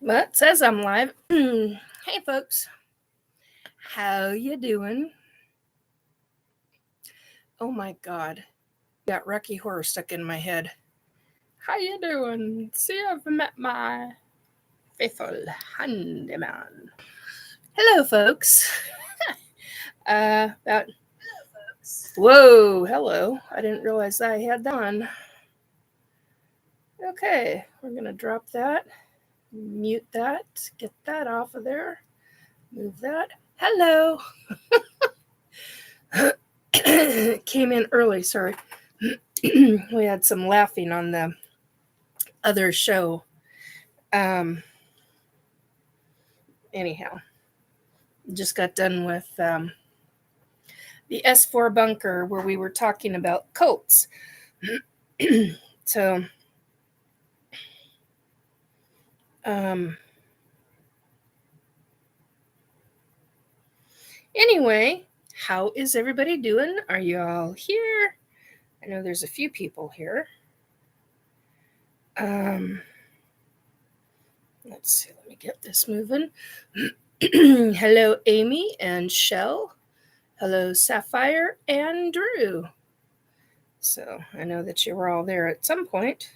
Well, it says I'm live. Hey, folks. How you doing? Oh, my God. Got Rocky Horror stuck in my head. How you doing? See, I've met my faithful handyman. Hello, folks. Whoa, hello. I didn't realize I had that on. Okay, we're going to drop that. Mute that. Get that off of there. Move that. Hello. Came in early, sorry. We had some laughing on the other show. Anyhow, just got done with the S4 bunker where we were talking about cults. So, anyway, how is everybody doing? Are you all here? I know there's a few people here. Let's see, let me get this moving. Hello, Amy and Shell. Hello, Sapphire and Drew. So I know that you were all there at some point.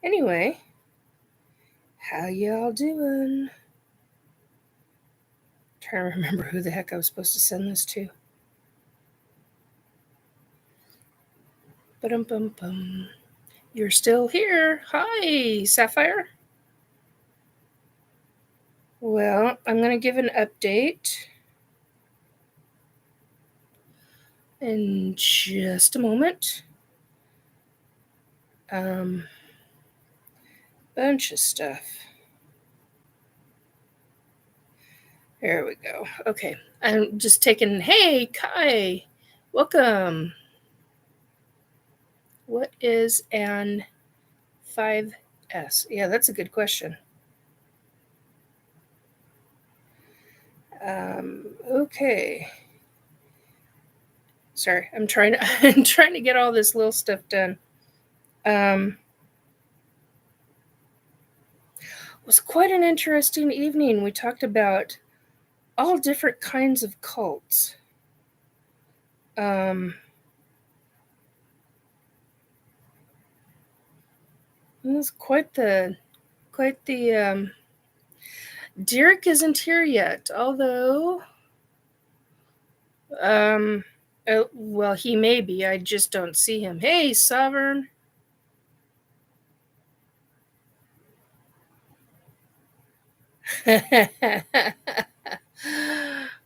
Anyway, how y'all doing? Trying to remember who the heck I was supposed to send this to. Ba-dum-bum-bum. You're still here. Hi, Sapphire. Well, I'm going to give an update in just a moment. Bunch of stuff. There we go. Okay. I'm just taking, hey, Kai, welcome. What is an 5S? Yeah, that's a good question. Okay. Sorry, I'm trying to get all this little stuff done. It was quite an interesting evening. We talked about all different kinds of cults. It was quite the Derek isn't here yet, although well, he may be. I just don't see him. Hey, Sovereign.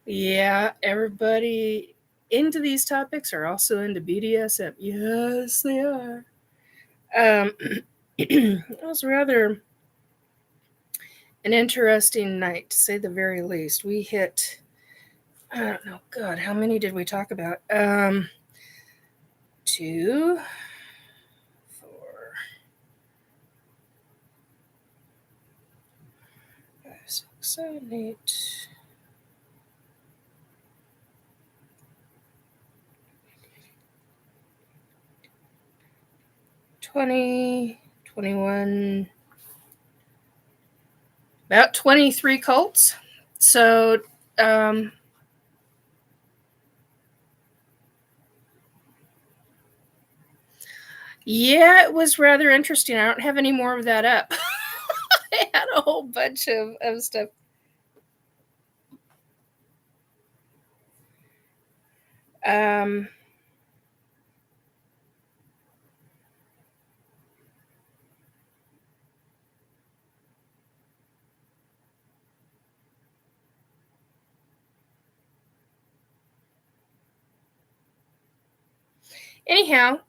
Yeah, everybody into these topics are also into BDSM. Yes, they are. It was rather an interesting night, to say the very least. We hit, I don't know, God, how many did we talk about? 2, 4, 5, 6, 7, 8. 20, 21, about 23 cults. So, yeah, it was rather interesting. I don't have any more of that up. I had a whole bunch of stuff. Anyhow,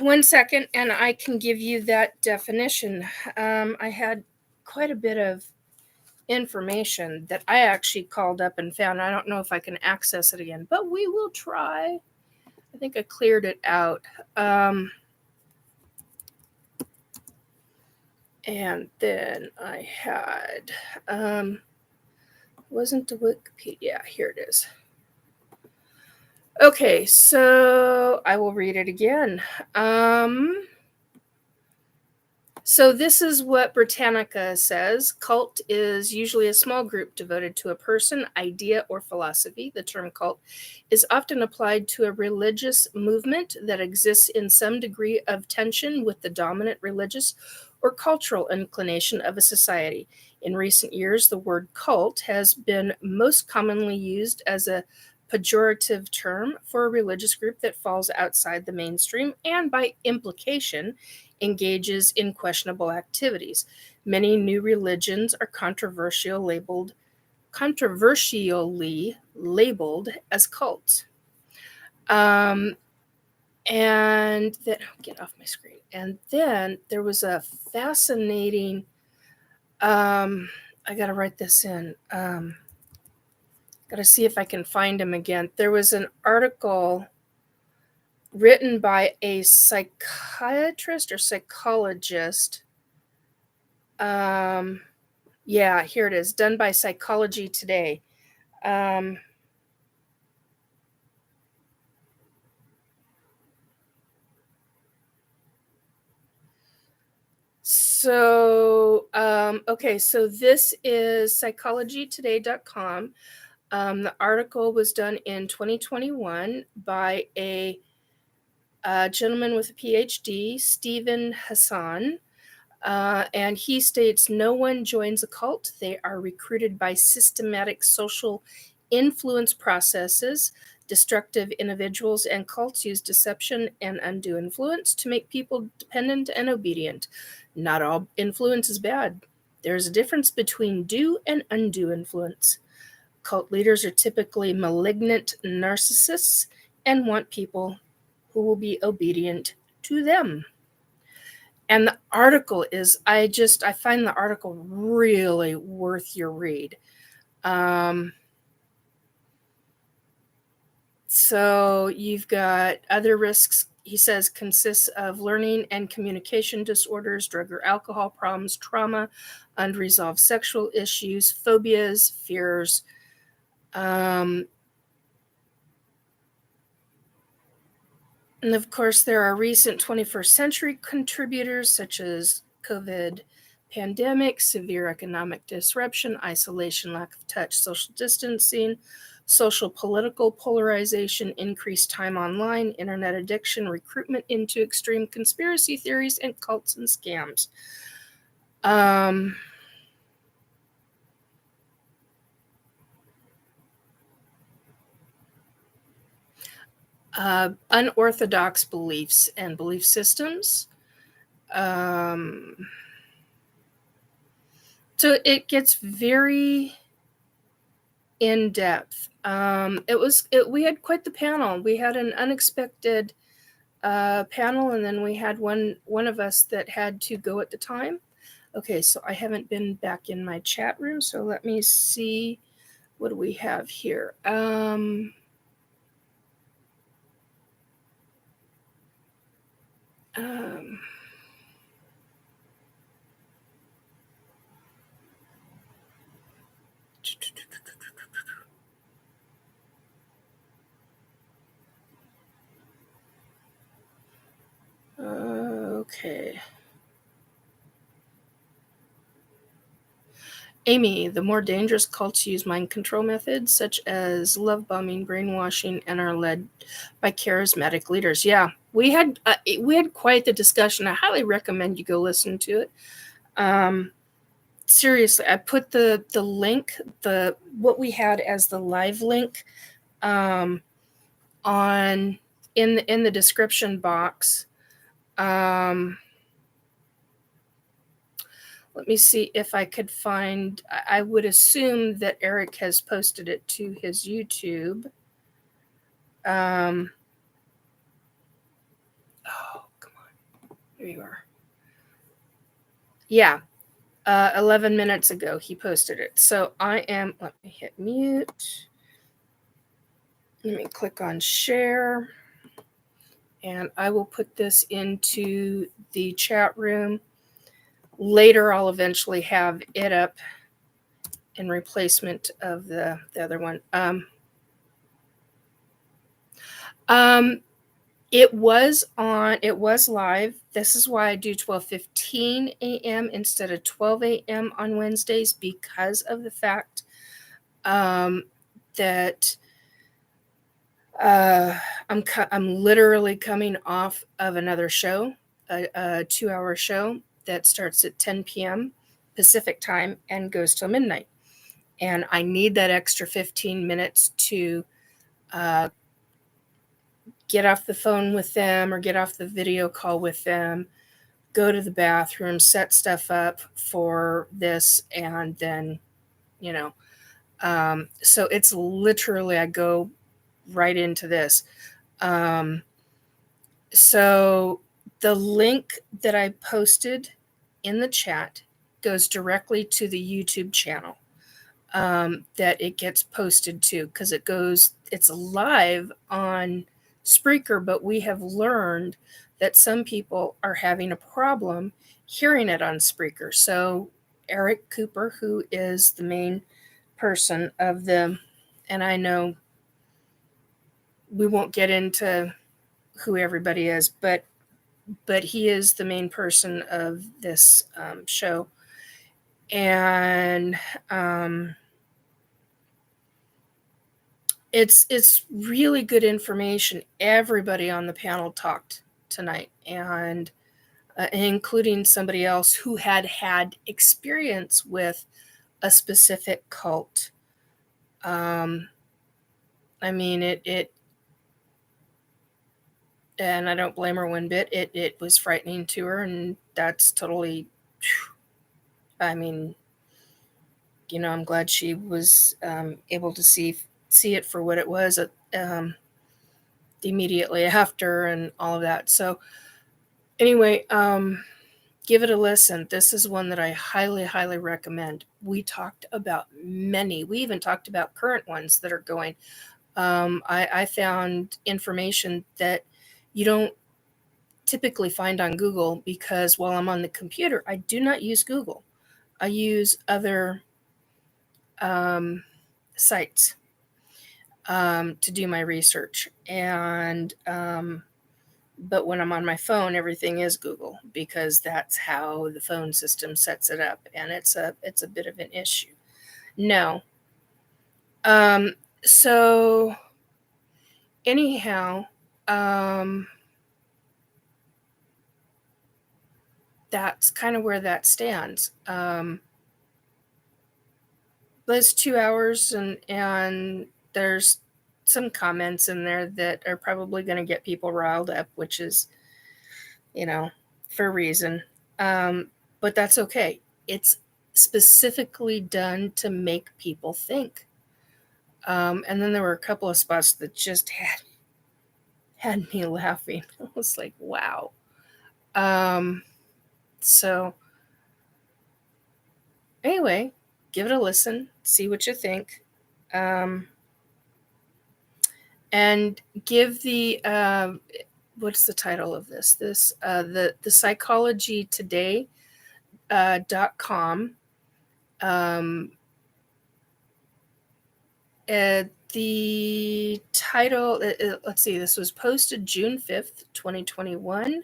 1 second, and I can give you that definition. I had quite a bit of information that I actually called up and found. I don't know if I can access it again, but we will try. I think I cleared it out. And then I had, wasn't the Wikipedia, here it is. Okay, so I will read it again. So this is what Britannica says. Cult is usually a small group devoted to a person, idea, or philosophy. The term cult is often applied to a religious movement that exists in some degree of tension with the dominant religious or cultural inclination of a society. In recent years, the word cult has been most commonly used as a pejorative term for a religious group that falls outside the mainstream and, by implication, engages in questionable activities. Many new religions are controversially labeled as cults. Um, and then get off my screen. And then there was a fascinating. I gotta write this in. Gotta see if I can find him again. There was an article written by a psychiatrist or psychologist. Yeah, here it is, done by Psychology Today. Okay, so this is psychologytoday.com. The article was done in 2021 by a gentleman with a PhD, Stephen Hassan. And he states no one joins a cult. They are recruited by systematic social influence processes. Destructive individuals and cults use deception and undue influence to make people dependent and obedient. Not all influence is bad. There's a difference between due and undue influence. Cult leaders are typically malignant narcissists and want people who will be obedient to them. And the article is, I find the article really worth your read. So you've got other risks, he says, consists of learning and communication disorders, drug or alcohol problems, trauma, unresolved sexual issues, phobias, fears. And of course, there are recent 21st century contributors such as COVID pandemic, severe economic disruption, isolation, lack of touch, social distancing, social political polarization, increased time online, internet addiction, recruitment into extreme conspiracy theories, and cults and scams. Unorthodox beliefs and belief systems. So it gets very in depth. We had quite the panel. We had an unexpected panel, and then we had one of us that had to go at the time. Okay, so I haven't been back in my chat room, so let me see. What do we have here? Okay. Amy, the more dangerous cults use mind control methods such as love bombing, brainwashing, and are led by charismatic leaders. Yeah, we had quite the discussion. I highly recommend you go listen to it. Seriously, I put the link, what we had as the live link, on in the description box. Let me see if I could find. I would assume that Eric has posted it to his YouTube. Oh, come on. Here you are. Yeah. 11 minutes ago, he posted it. So let me hit mute. Let me click on share. And I will put this into the chat room. Later, I'll eventually have it up in replacement of the other one. It was live. This is why I do 12:15 a.m. instead of 12 a.m. on Wednesdays, because of the fact that I'm literally coming off of another show, a 2-hour show that starts at 10 p.m. Pacific time and goes till midnight. And I need that extra 15 minutes to get off the phone with them or get off the video call with them, go to the bathroom, set stuff up for this, and then, so it's literally, I go right into this. So the link that I posted in the chat goes directly to the YouTube channel that it gets posted to, because it's live on Spreaker, but we have learned that some people are having a problem hearing it on Spreaker. So Eric Cooper, who is the main person of the, and I know we won't get into who everybody is, but he is the main person of this show. And it's really good information. Everybody on the panel talked tonight, and including somebody else who had experience with a specific cult. I mean, it and I don't blame her one bit. It was frightening to her, and that's totally, I mean, I'm glad she was able to see it for what it was immediately after and all of that. So anyway, give it a listen. This is one that I highly, highly recommend. We talked about many. We even talked about current ones that are going. I found information that you don't typically find on Google, because while I'm on the computer, I do not use Google. I use other sites to do my research. And but when I'm on my phone, everything is Google, because that's how the phone system sets it up, and it's a bit of an issue. No. So anyhow, that's kind of where that stands. Those 2 hours, and there's some comments in there that are probably going to get people riled up, which is, for a reason. But that's okay. It's specifically done to make people think. And then there were a couple of spots that just had me laughing. I was like, wow. So anyway, give it a listen, see what you think. And give the what's the title of this? The Psychology Today .com. The title, let's see, this was posted June 5th, 2021.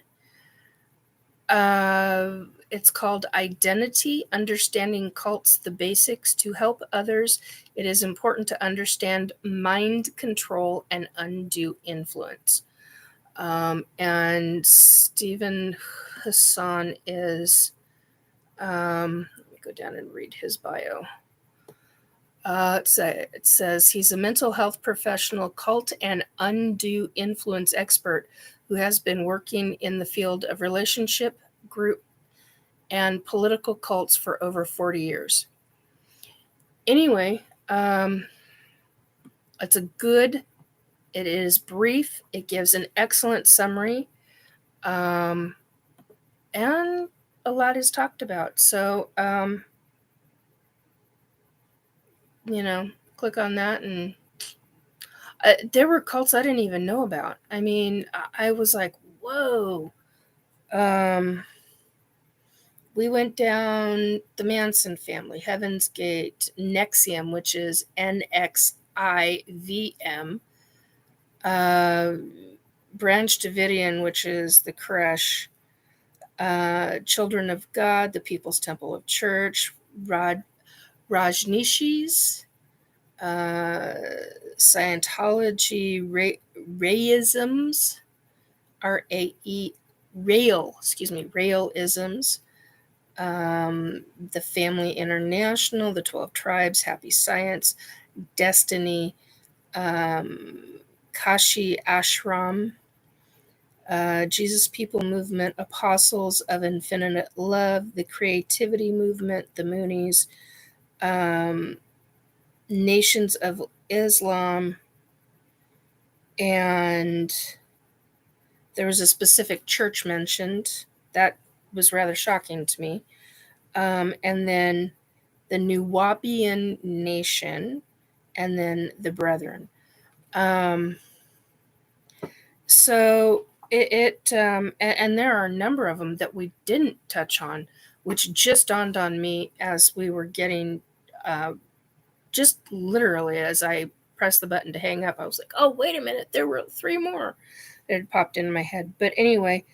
It's called Identity, Understanding Cults, the Basics. To help others, it is important to understand mind control and undue influence. And Stephen Hassan is, let me go down and read his bio. It says he's a mental health professional, cult and undue influence expert who has been working in the field of relationship, group, and political cults for over 40 years. Anyway, it is brief, it gives an excellent summary, and a lot is talked about. So, click on that, and there were cults I didn't even know about. I mean, I was like, whoa. We went down the Manson family, Heaven's Gate, NXIVM, which is NXIVM, Branch Davidian, which is the Koresh, Children of God, the People's Temple of Church, Rajneeshis, Scientology, Rayisms, R-A-E, Raelisms, the Family International, the 12 Tribes, Happy Science, Destiny, Kashi Ashram, Jesus People Movement, Apostles of Infinite Love, the Creativity Movement, the Moonies, Nations of Islam, and there was a specific church mentioned. That was rather shocking to me. And then the Nuwaubian Nation, and then the Brethren. So and there are a number of them that we didn't touch on, which just dawned on me as we were getting, just literally as I pressed the button to hang up. I was like, oh, wait a minute, there were 3 more that had popped in my head. But anyway,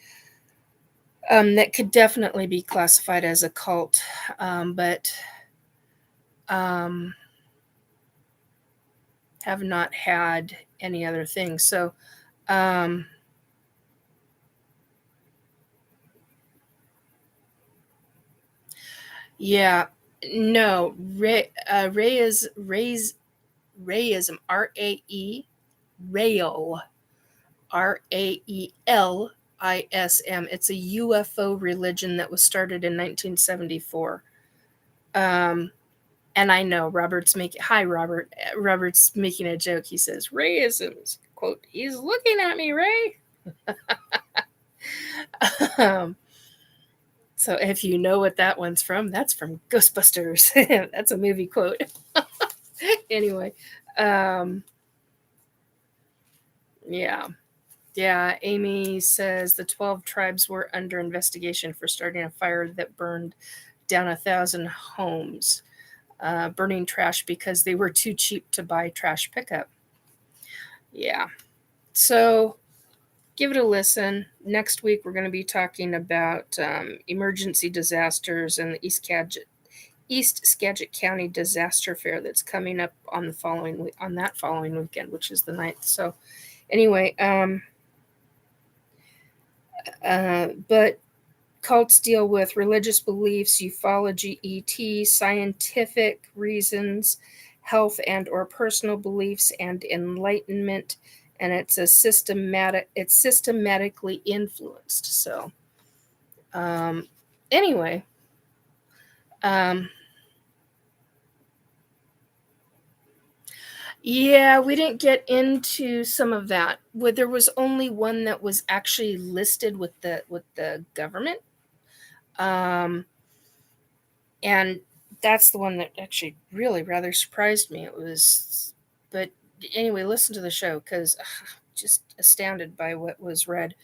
that could definitely be classified as a cult, but have not had any other things. So, yeah, no, Rayism, R-A-E, Rael, Raelism. It's a UFO religion that was started in 1974. And I know Robert's making, hi, Robert. Robert's making a joke. He says, Rayisms, quote, he's looking at me, Ray. So if you know what that one's from, that's from Ghostbusters. That's a movie quote. Anyway, yeah. Yeah, Amy says the 12 tribes were under investigation for starting a fire that burned down 1,000 homes, burning trash because they were too cheap to buy trash pickup. Yeah. So give it a listen. Next week, we're going to be talking about emergency disasters and the East Skagit County Disaster Fair that's coming up on that following weekend, which is the 9th. So anyway, but cults deal with religious beliefs, ufology, ET, scientific reasons, health and or personal beliefs, and enlightenment. And it's systematically influenced. So, anyway, yeah, we didn't get into some of that. There was only one that was actually listed with the government. And that's the one that actually really rather surprised me. But anyway, listen to the show because just astounded by what was read.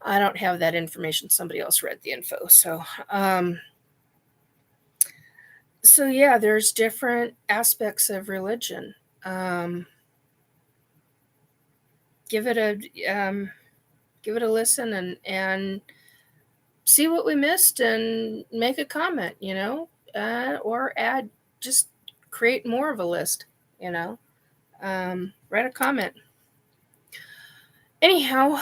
I don't have that information. Somebody else read the info. So yeah, there's different aspects of religion. Give it a listen and see what we missed and make a comment, or just create more of a list, write a comment. Anyhow,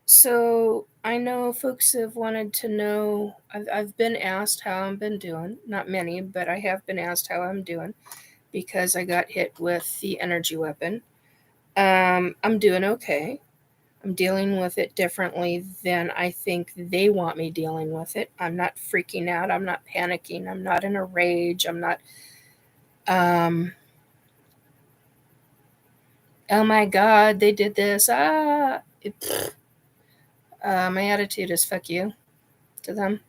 so I know folks have wanted to know, I've been asked how I've been doing. Not many, but I have been asked how I'm doing because I got hit with the energy weapon. I'm doing okay. I'm dealing with it differently than I think they want me dealing with it. I'm not freaking out. I'm not panicking. I'm not in a rage. I'm not, oh my God, they did this. My attitude is fuck you to them.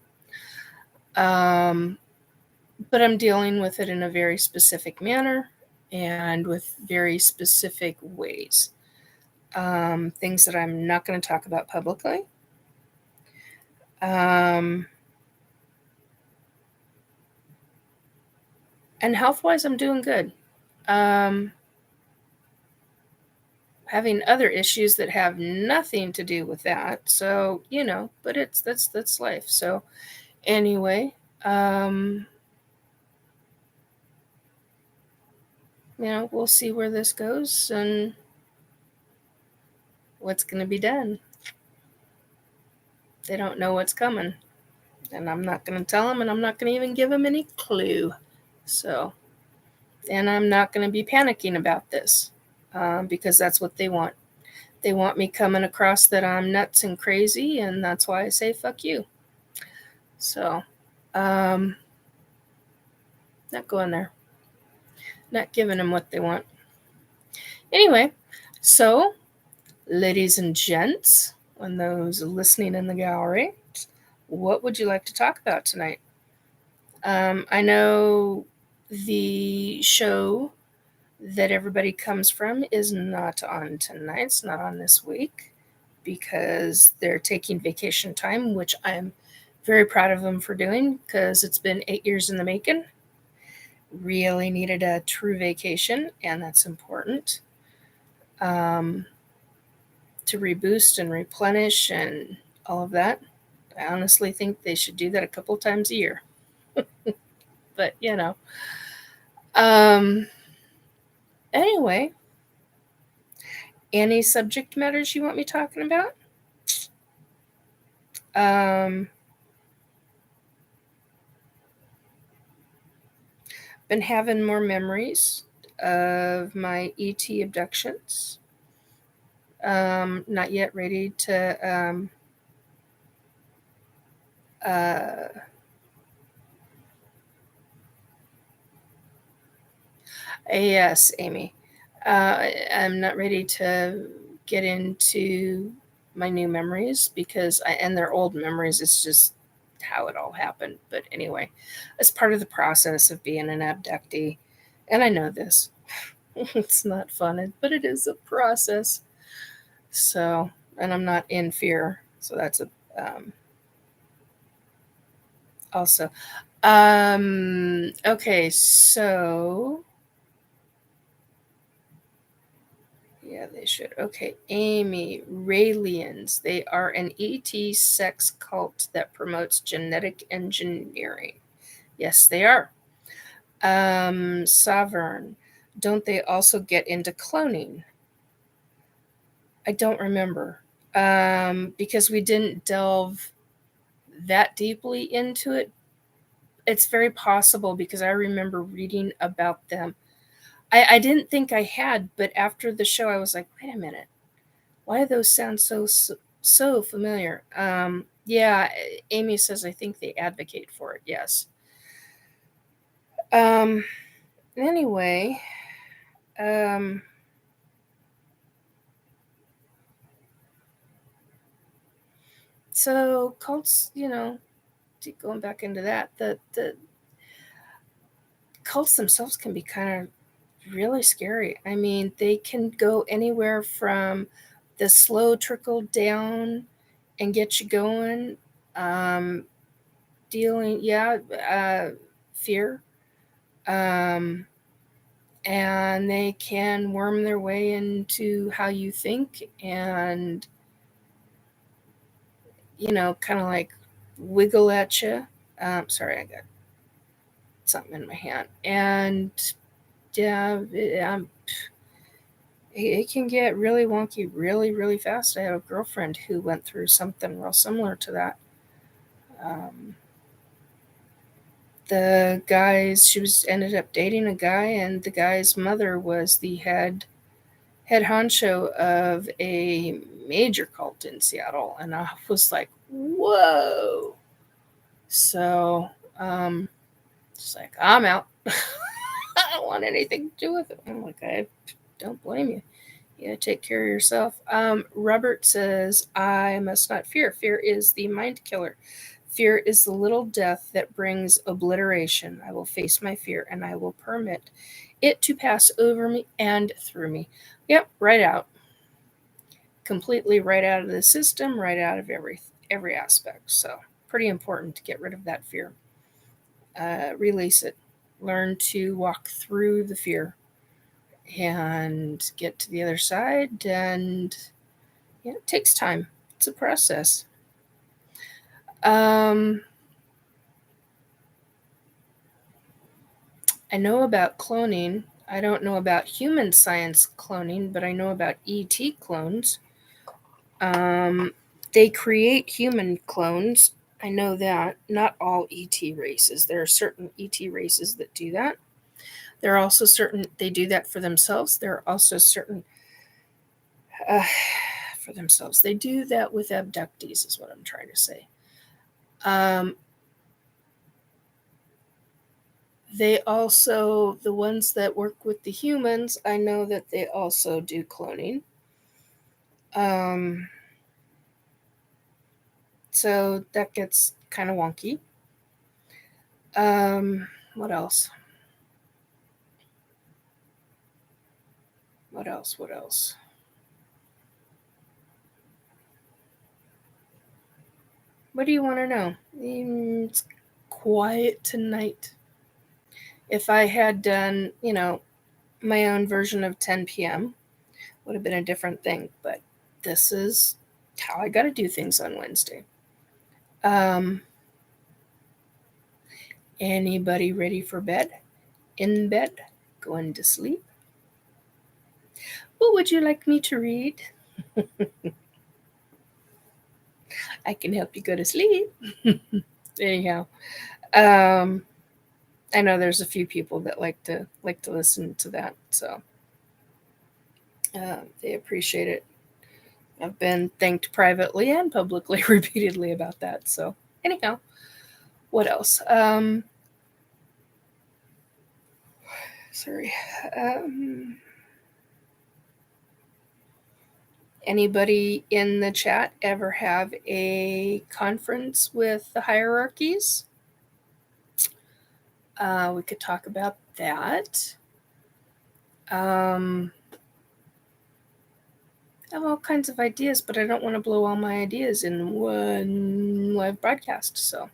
But I'm dealing with it in a very specific manner and with very specific ways. Things that I'm not going to talk about publicly. And health-wise, I'm doing good. having other issues that have nothing to do with that. So, but that's life. So anyway, we'll see where this goes and what's going to be done. They don't know what's coming, and I'm not going to tell them, and I'm not going to even give them any clue. So, and I'm not going to be panicking about this because that's what they want. They want me coming across that I'm nuts and crazy, and that's why I say fuck you. So, not going there. Not giving them what they want. Anyway, so, ladies and gents, and those listening in the gallery, what would you like to talk about tonight? I know the show that everybody comes from is not on tonight. It's not on this week because they're taking vacation time, which I'm very proud of them for doing because it's been 8 years in the making. Really needed a true vacation, and that's important. To reboost and replenish and all of that. I honestly think they should do that a couple times a year. But, anyway, any subject matters you want me talking about? Been having more memories of my ET abductions. Not yet ready to yes, Amy. I'm not ready to get into my new memories because and they're old memories. It's just how it all happened. But anyway, it's part of the process of being an abductee. And I know this. It's not fun, but it is a process. So, and I'm not in fear. So that's a also. Okay, so yeah, they should. Okay, Amy, Raelians. They are an ET sex cult that promotes genetic engineering. Yes, they are. Sovereign. Don't they also get into cloning? I don't remember. Because we didn't delve that deeply into it. It's very possible because I remember reading about them. I didn't think I had, but after the show, I was like, wait a minute. Why do those sound so familiar? Yeah, Amy says I think they advocate for it. Yes. Anyway, so cults, going back into that, the cults themselves can be kind of really scary. I mean, they can go anywhere from the slow trickle down and get you going, fear, and they can worm their way into how you think and, kind of like wiggle at you. Sorry, I got something in my hand. And yeah, it can get really wonky really, really fast. I had a girlfriend who went through something real similar to that. The guys, she ended up dating a guy, and the guy's mother was the head honcho of a major cult in Seattle, and I was like, whoa. So, just like, I'm out. I don't want anything to do with it. I'm like, I don't blame you. Yeah, take care of yourself. Robert says, I must not fear. Fear is the mind killer. Fear is the little death that brings obliteration. I will face my fear, and I will permit it to pass over me and through me. Yep, right out. Completely right out of the system, right out of every aspect. So pretty important to get rid of that fear. Release it. Learn to walk through the fear and get to the other side. And yeah, it takes time. It's a process. I know about cloning. I don't know about human science cloning, but I know about ET clones. They create human clones. I know that. Not all ET races. There are certain ET races that do that. There are also certain, they do that for themselves. There are also certain, for themselves. They do that with abductees, is what I'm trying to say. They also, the ones that work with the humans, I know that they also do cloning. So that gets kind of wonky. What else? What else? What else? What do you want to know? It's quiet tonight. If I had done, my own version of 10 p.m., would have been a different thing. But this is how I got to do things on Wednesday. Anybody ready for bed? In bed? Going to sleep? What would you like me to read? I can help you go to sleep. Anyhow, I know there's a few people that like to listen to that, so they appreciate it. I've been thanked privately and publicly repeatedly about that. So anyhow, what else? Sorry. Anybody in the chat ever have a conference with the Hierarchies? We could talk about that. I have all kinds of ideas, but I don't want to blow all my ideas in one live broadcast. So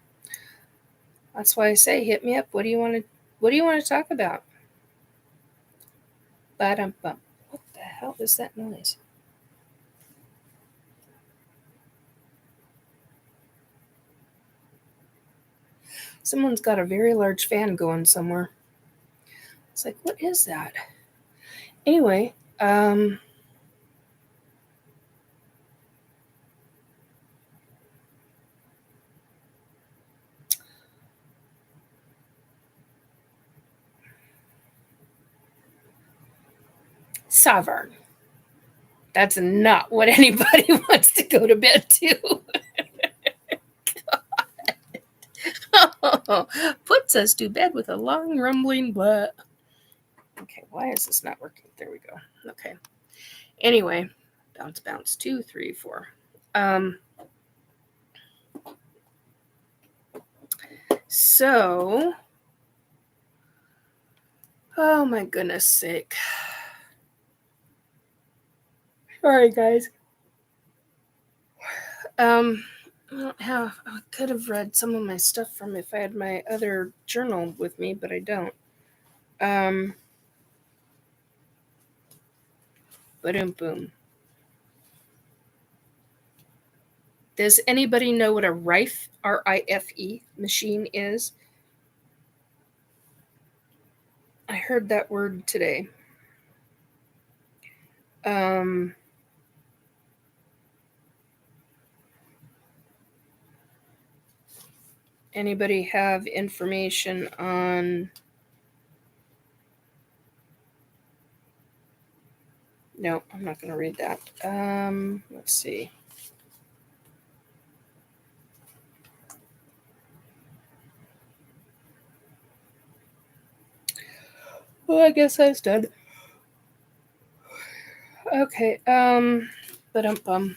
that's why I say, hit me up. What do you want to talk about? Ba-dum-bum. What the hell is that noise? Someone's got a very large fan going somewhere. It's like, what is that? Anyway, Savern. That's not what anybody wants to go to bed to. Puts us to bed with a long rumbling butt. Okay, why is this not working? There we go. Okay. Anyway, bounce, 2, 3, 4. So, oh my goodness sake. Sorry, guys. I could have read some of my stuff from if I had my other journal with me, but I don't. Boom. Does anybody know what a Rife, R-I-F-E, machine is? I heard that word today. Anybody have information on... No, I'm not going to read that. Let's see. Well, I guess I was done. Okay, ba-dum-bum.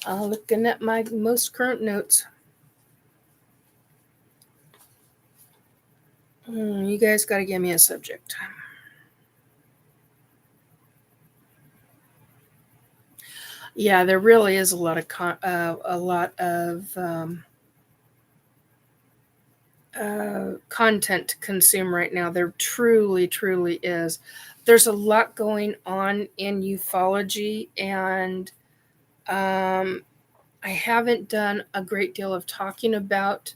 Looking at my most current notes. You guys got to give me a subject. Yeah, there really is a lot of content to consume right now. There truly, truly is. There's a lot going on in ufology, and I haven't done a great deal of talking about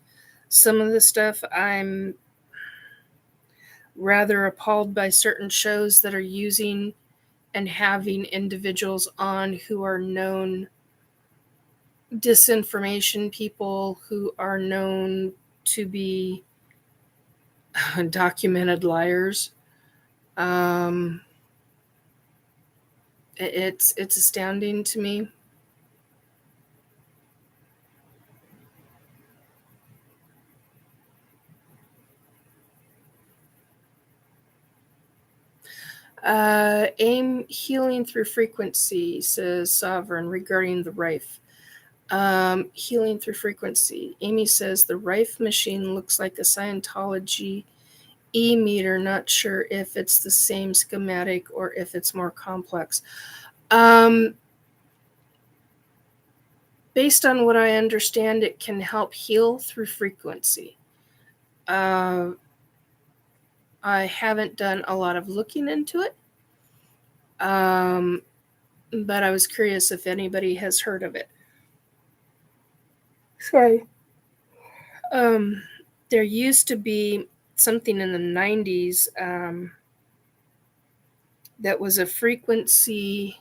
some of the stuff. I'm rather appalled by certain shows that are using and having individuals on who are known disinformation people, who are known to be documented liars. It's astounding to me. Aim healing through frequency, says Sovereign regarding the Rife. Healing through frequency. Amy says the Rife machine looks like a Scientology e-meter. Not sure if it's the same schematic or if it's more complex. Based on what I understand, it can help heal through frequency. I haven't done a lot of looking into it. But I was curious if anybody has heard of it. Sorry. There used to be something in the 90s that was a frequency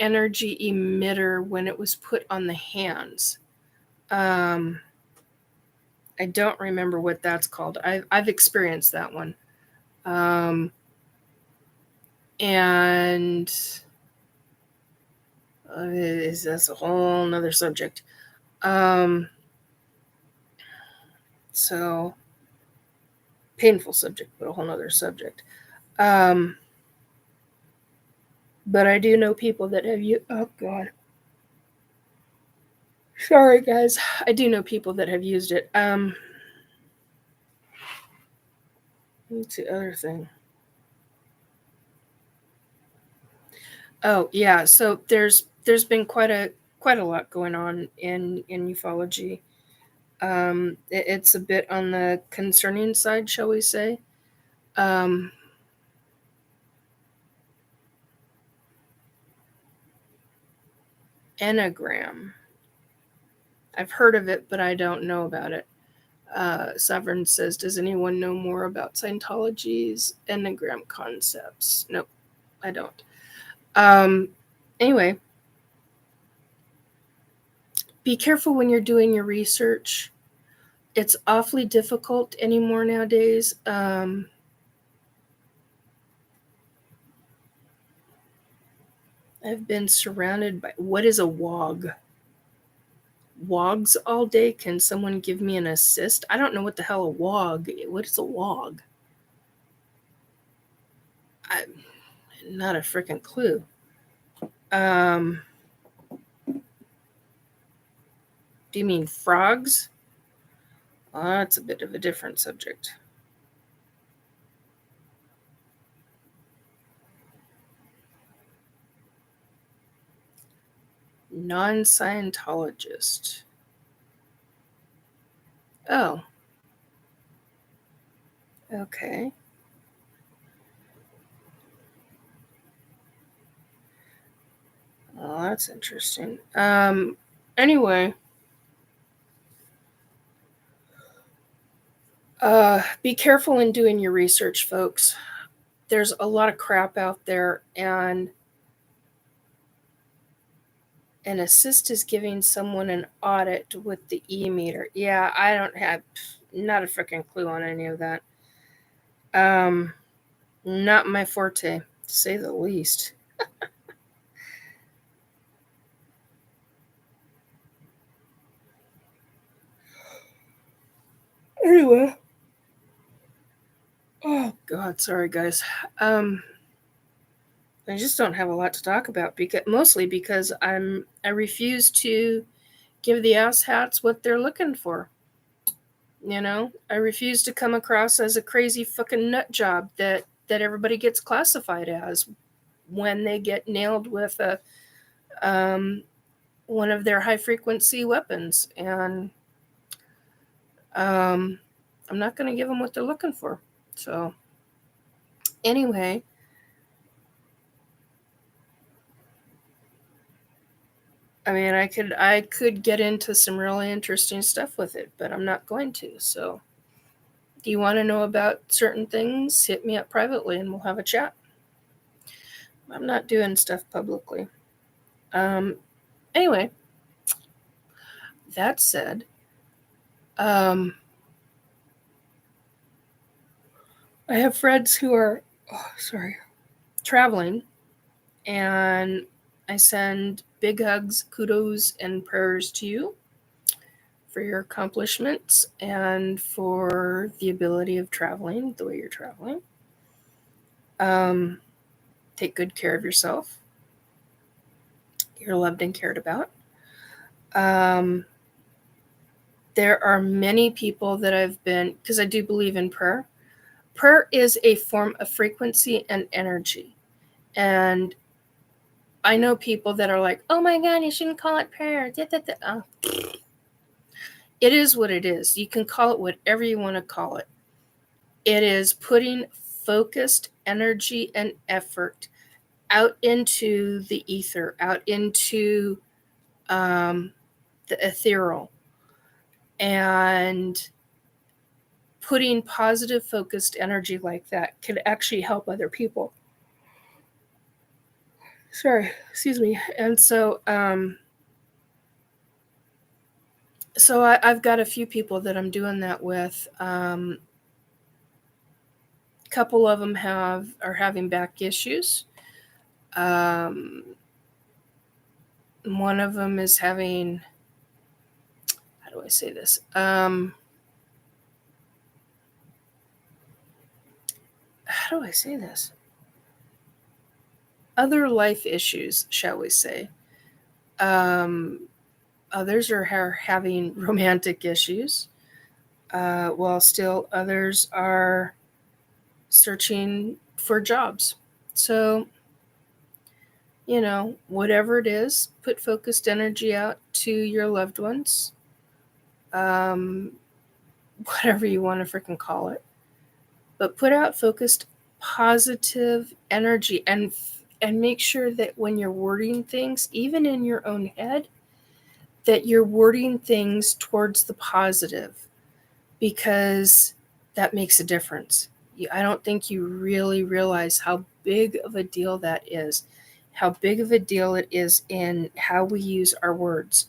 energy emitter when it was put on the hands. I don't remember what that's called. I've experienced that one. And that's a whole nother subject. So painful subject, but a whole nother subject. But I do know people that have oh God. Sorry guys. I do know people that have used it. What's the other thing? Oh yeah, so there's been quite a lot going on in ufology. It's a bit on the concerning side, shall we say. Enneagram. I've heard of it, but I don't know about it. Sovereign says, does anyone know more about Scientology's Enneagram concepts? Nope, I don't. Anyway, be careful when you're doing your research. It's awfully difficult anymore nowadays. I've been surrounded by, what is a wog? Wogs all day? Can someone give me an assist? I don't know what the hell a wog is. What is a wog? Not a freaking clue. Do you mean frogs? Well, that's a bit of a different subject. Non-Scientologist. Oh. Okay. Oh, that's interesting. Anyway. Be careful in doing your research, folks. There's a lot of crap out there, and an assist is giving someone an audit with the e-meter. Yeah, I don't have not a freaking clue on any of that. Not my forte, to say the least. Anyway. Oh God, sorry guys. I just don't have a lot to talk about, mostly because I refuse to give the asshats what they're looking for. You know, I refuse to come across as a crazy fucking nut job that everybody gets classified as when they get nailed with a one of their high frequency weapons. And I'm not going to give them what they're looking for. So anyway, I mean, I could get into some really interesting stuff with it, but I'm not going to. So do you want to know about certain things? Hit me up privately and we'll have a chat. I'm not doing stuff publicly. Anyway, that said, I have friends who are, traveling, and I send big hugs, kudos, and prayers to you for your accomplishments and for the ability of traveling the way you're traveling. Take good care of yourself. You're loved and cared about. There are many people that I've been, because I do believe in prayer. Prayer is a form of frequency and energy. And I know people that are like, oh my God, you shouldn't call it prayer. Oh. It is what it is. You can call it whatever you want to call it. It is putting focused energy and effort out into the ether, out into the ethereal, and putting positive focused energy like that can actually help other people. Sorry, excuse me. And so I've got a few people that I'm doing that with. A couple of them are having back issues. One of them is having, how do I say this? How do I say this? Other life issues, shall we say. Others are having romantic issues, while still others are searching for jobs. So, whatever it is, put focused energy out to your loved ones, whatever you want to freaking call it. But put out focused, positive energy, and make sure that when you're wording things, even in your own head, that you're wording things towards the positive, because that makes a difference. I don't think you really realize how big of a deal that is, how big of a deal it is in how we use our words.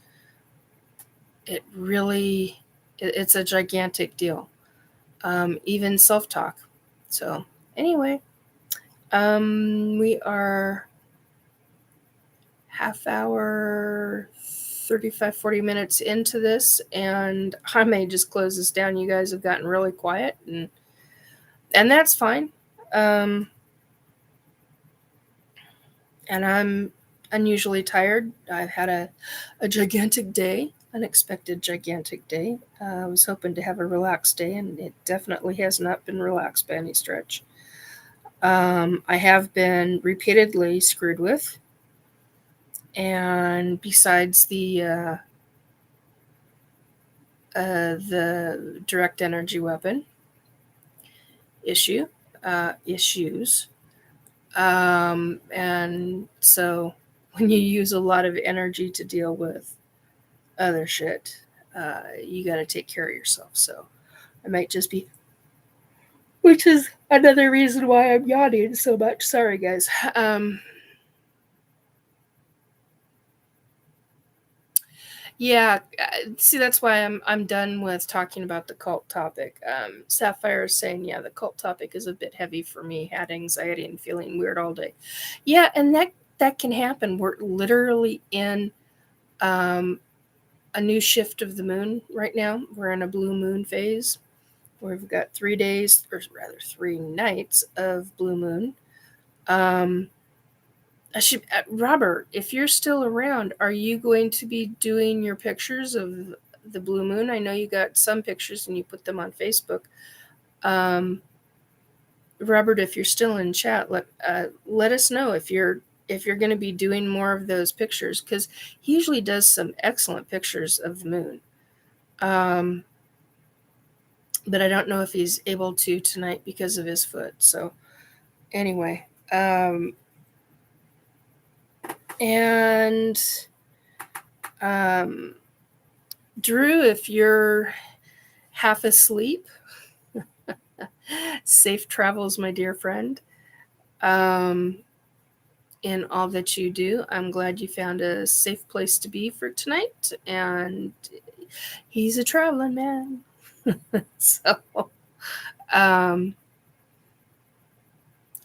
It's a gigantic deal. Even self-talk. So anyway, we are half hour, 35, 40 minutes into this, and I may just close this down. You guys have gotten really quiet, and that's fine. And I'm unusually tired. I've had a gigantic day, unexpected gigantic day. I was hoping to have a relaxed day, and it definitely has not been relaxed by any stretch. I have been repeatedly screwed with, and besides the direct energy weapon issues, and so when you use a lot of energy to deal with other shit, you got to take care of yourself. So I might just be, which is another reason why I'm yawning so much. Sorry, guys. Yeah, see, that's why I'm done with talking about the cult topic. Sapphire is saying, yeah, the cult topic is a bit heavy for me. Had anxiety and feeling weird all day. Yeah, and that can happen. We're literally in a new shift of the moon right now. We're in a blue moon phase. We've got 3 days, or rather 3 nights of blue moon. Robert, if you're still around, are you going to be doing your pictures of the blue moon? I know you got some pictures and you put them on Facebook. Robert, if you're still in chat, let us know if you're going to be doing more of those pictures, because he usually does some excellent pictures of the moon. but I don't know if he's able to tonight because of his foot. So anyway, and Drew, if you're half asleep, safe travels, my dear friend. In all that you do, I'm glad you found a safe place to be for tonight. And he's a traveling man. So,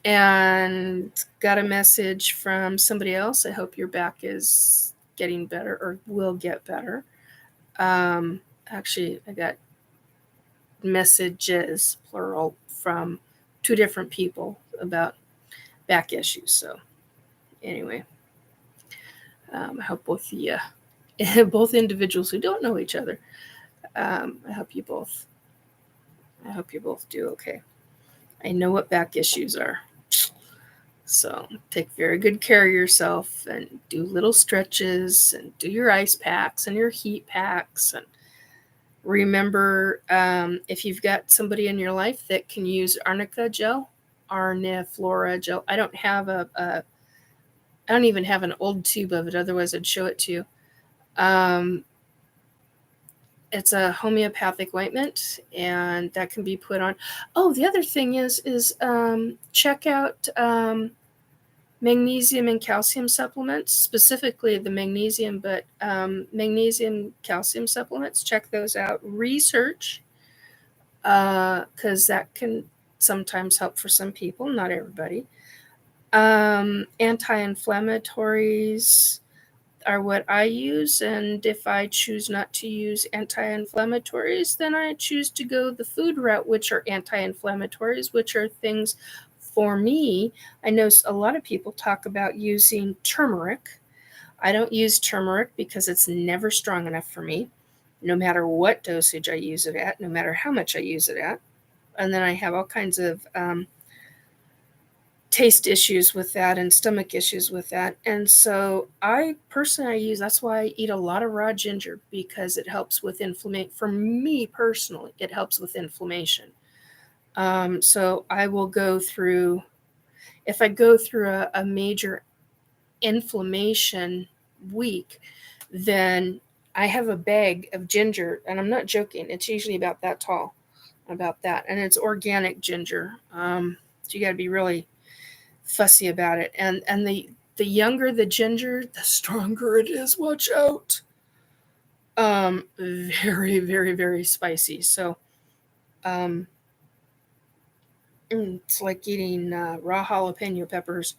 and got a message from somebody else. I hope your back is getting better or will get better. Actually, I got messages, plural, from 2 different people about back issues. So anyway, I hope both both individuals who don't know each other, I hope you both do okay. I know what back issues are. So take very good care of yourself and do little stretches and do your ice packs and your heat packs. And remember, if you've got somebody in your life that can use arnica gel, arniflora gel. I don't even have an old tube of it. Otherwise I'd show it to you. It's a homeopathic ointment, and that can be put on. Oh, the other thing is check out magnesium and calcium supplements, specifically the magnesium, but magnesium calcium supplements. Check those out. Research, because that can sometimes help for some people, not everybody. Anti-inflammatories are what I use, and if I choose not to use anti-inflammatories, then I choose to go the food route, which are anti-inflammatories, which are things for me. I know a lot of people talk about using turmeric. I don't use turmeric because it's never strong enough for me, no matter what dosage I use it at, no matter how much I use it at. And then I have all kinds of taste issues with that and stomach issues with that. And so I personally that's why I eat a lot of raw ginger, because it helps with inflammation. For me personally, it helps with inflammation. So I will go through, if I go through a major inflammation week, then I have a bag of ginger, and I'm not joking. It's usually about that tall, about that. And it's organic ginger. So you got to be really fussy about it. And the younger the ginger, the stronger it is. Watch out. Very, very, very spicy. So it's like eating raw jalapeno peppers.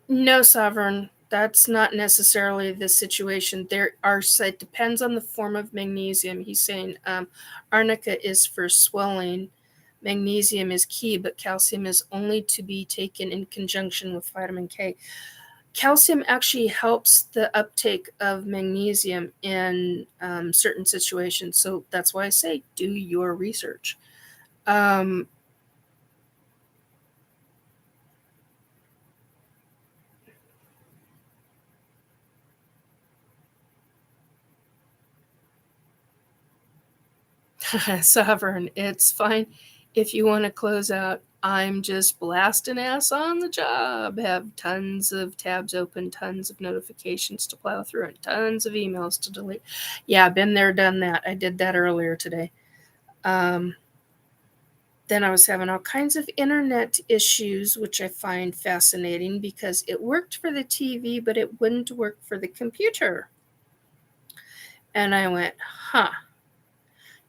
No, Sovereign, that's not necessarily the situation. It depends on the form of magnesium. He's saying arnica is for swelling. Magnesium is key, but calcium is only to be taken in conjunction with vitamin K. Calcium actually helps the uptake of magnesium in certain situations. So that's why I say do your research. Sovereign, it's fine if you want to close out. I'm just blasting ass on the job. Have tons of tabs open, tons of notifications to plow through, and tons of emails to delete. Yeah, been there, done that. I did that earlier today. Then I was having all kinds of internet issues, which I find fascinating because it worked for the TV, but it wouldn't work for the computer. And I went,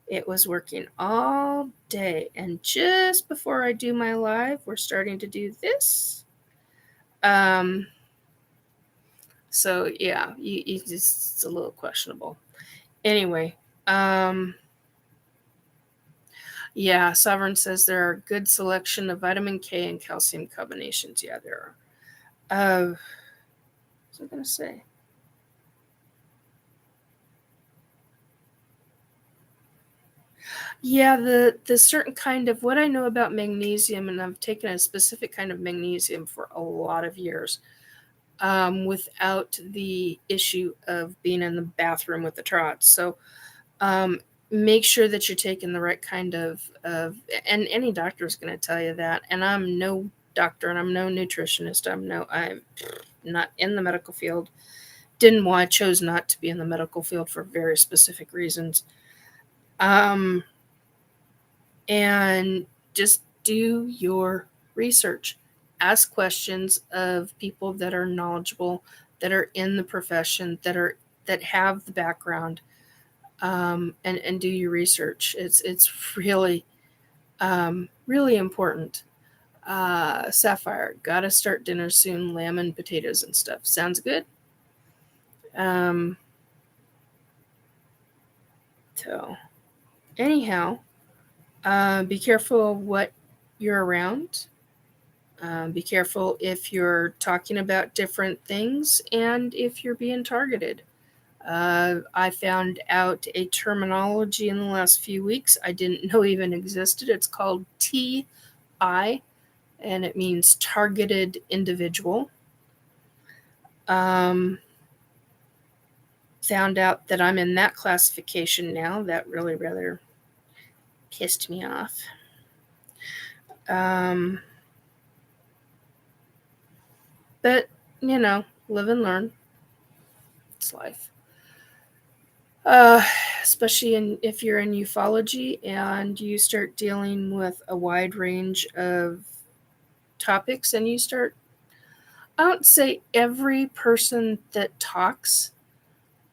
It was working all day. And just before I do my live, we're starting to do this. So yeah, it's a little questionable. Anyway, yeah, Sovereign says there are a good selection of vitamin K and calcium combinations. Yeah, there are. What was I going to say? Yeah, the certain kind of, what I know about magnesium, and I've taken a specific kind of magnesium for a lot of years. without the issue of being in the bathroom with the trots. So make sure that you're taking the right kind of and any doctor is going to tell you that. And I'm no doctor and I'm no nutritionist. I'm not in the medical field. Didn't why I chose not to be in the medical field for very specific reasons. And just do your research. Ask questions of people that are knowledgeable, that are in the profession, that have the background, and do your research. It's really really important. Sapphire, gotta start dinner soon. Lamb and potatoes and stuff. Sounds good. So anyhow, be careful of what you're around. Be careful if you're talking about different things and if you're being targeted. I found out a terminology in the last few weeks I didn't know even existed. It's called T.I, and it means targeted individual. Found out that I'm in that classification now. That really rather pissed me off. But, live and learn. It's life. Especially if you're in ufology and you start dealing with a wide range of topics, and I don't say every person that talks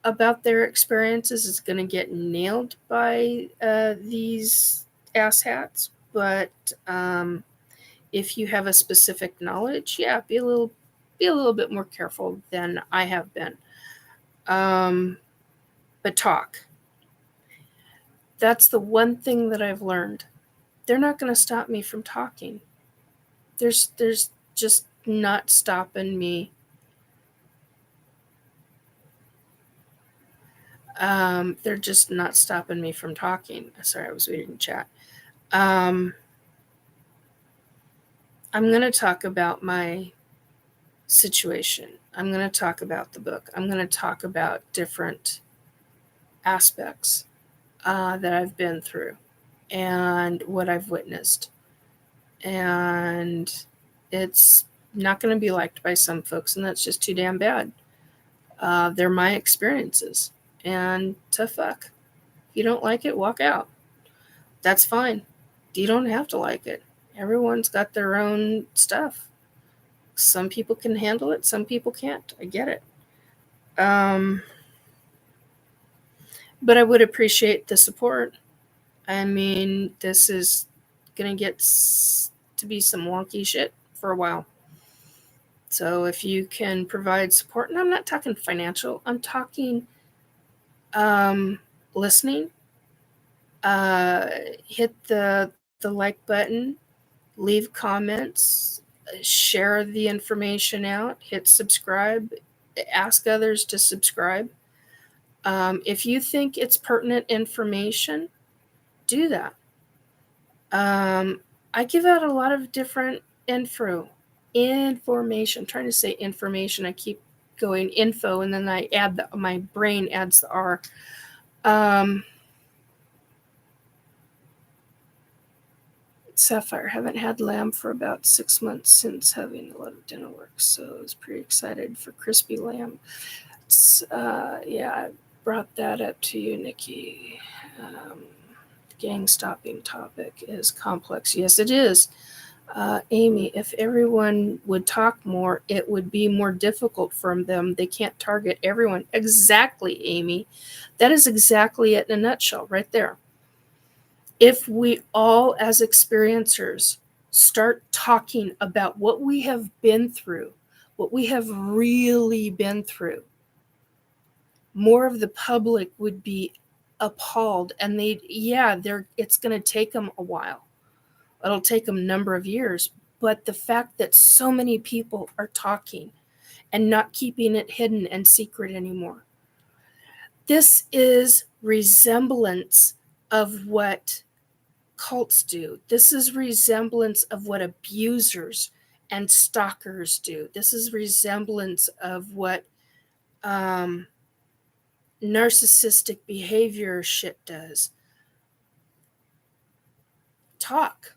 about their experiences is going to get nailed by these asshats, but if you have a specific knowledge, yeah, be a little bit more careful than I have been. But talk. That's the one thing that I've learned. They're not going to stop me from talking. There's just not stopping me. They're just not stopping me from talking. Sorry, I was reading chat. I'm going to talk about my situation. I'm going to talk about the book. I'm going to talk about different aspects that I've been through and what I've witnessed. And it's not going to be liked by some folks, and that's just too damn bad. They're my experiences, and to fuck. If you don't like it, walk out. That's fine. You don't have to like it. Everyone's got their own stuff. Some people can handle it, some people can't. I get it. But I would appreciate the support. I mean, this is going to get to be some wonky shit for a while. So if you can provide support, and I'm not talking financial, I'm talking listening, hit the like button, leave comments, share the information out, hit subscribe, ask others to subscribe. If you think it's pertinent information, do that. I give out a lot of different information. I'm trying to say information. I keep going info, and then I add my brain adds the R. Sapphire, haven't had lamb for about 6 months since having a lot of dinner work, so I was pretty excited for crispy lamb. Yeah, I brought that up to you, Nikki. Gang stopping topic is complex. Yes, it is. Amy, if everyone would talk more, it would be more difficult for them. They can't target everyone. Exactly, Amy. That is exactly it in a nutshell right there. If we all, as experiencers, start talking about what we have been through, what we have really been through, more of the public would be appalled, and it's going to take them a while. It'll take them a number of years, but the fact that so many people are talking and not keeping it hidden and secret anymore. This is resemblance of what cults do. This is resemblance of what abusers and stalkers do. This is resemblance of what narcissistic behavior shit does. Talk.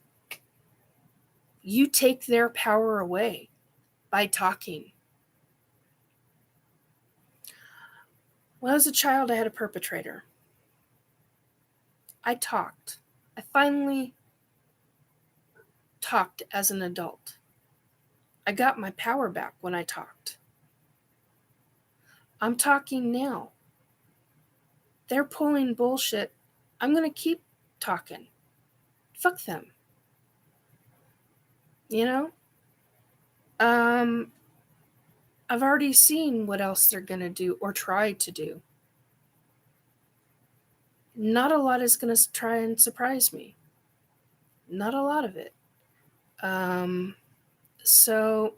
You take their power away by talking. When I was a child, I had a perpetrator. I talked. I finally talked as an adult. I got my power back when I talked. I'm talking now. They're pulling bullshit. I'm going to keep talking. Fuck them. You know? I've already seen what else they're going to do or try to do. Not a lot is going to try and surprise me. Not a lot of it. So,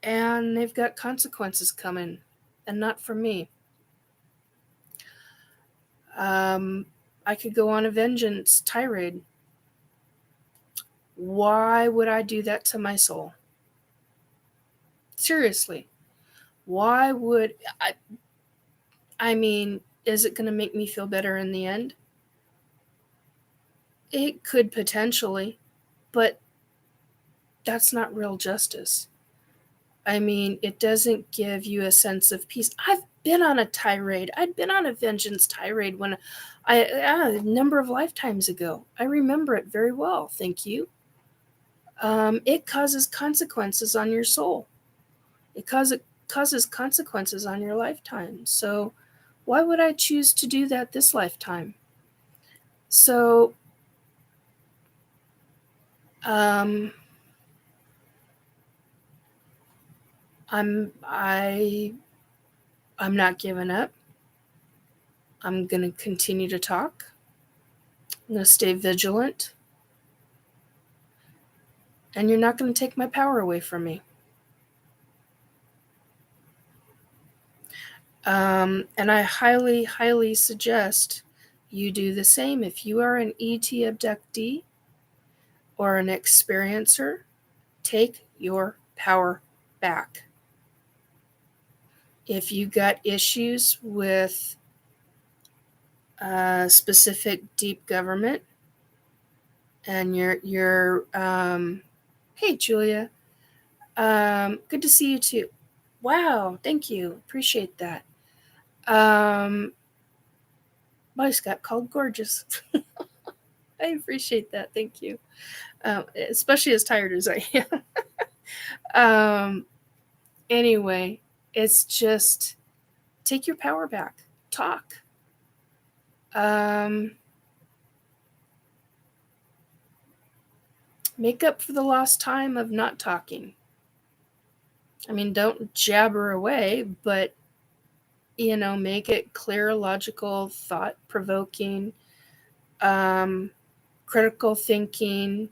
and they've got consequences coming, and not for me. I could go on a vengeance tirade. Why would I do that to my soul? Seriously. Why would I mean, is it going to make me feel better in the end? It could potentially, but that's not real justice. I mean, it doesn't give you a sense of peace. I've been on a tirade. I'd been on a vengeance tirade when a number of lifetimes ago. I remember it very well. Thank you. It causes consequences on your soul. It causes consequences on your lifetime. So why would I choose to do that this lifetime? So, I'm not giving up. I'm going to continue to talk. I'm going to stay vigilant. And you're not going to take my power away from me. And I highly, highly suggest you do the same. If you are an ET abductee or an experiencer, take your power back. If you got issues with specific deep government, and you're hey Julia, good to see you too. Wow, thank you, appreciate that. Boy got called gorgeous. I appreciate that, thank you. Especially as tired as I am. Anyway, it's just take your power back. Talk. Make up for the lost time of not talking. I mean, don't jabber away, but, make it clear, logical, thought-provoking, critical thinking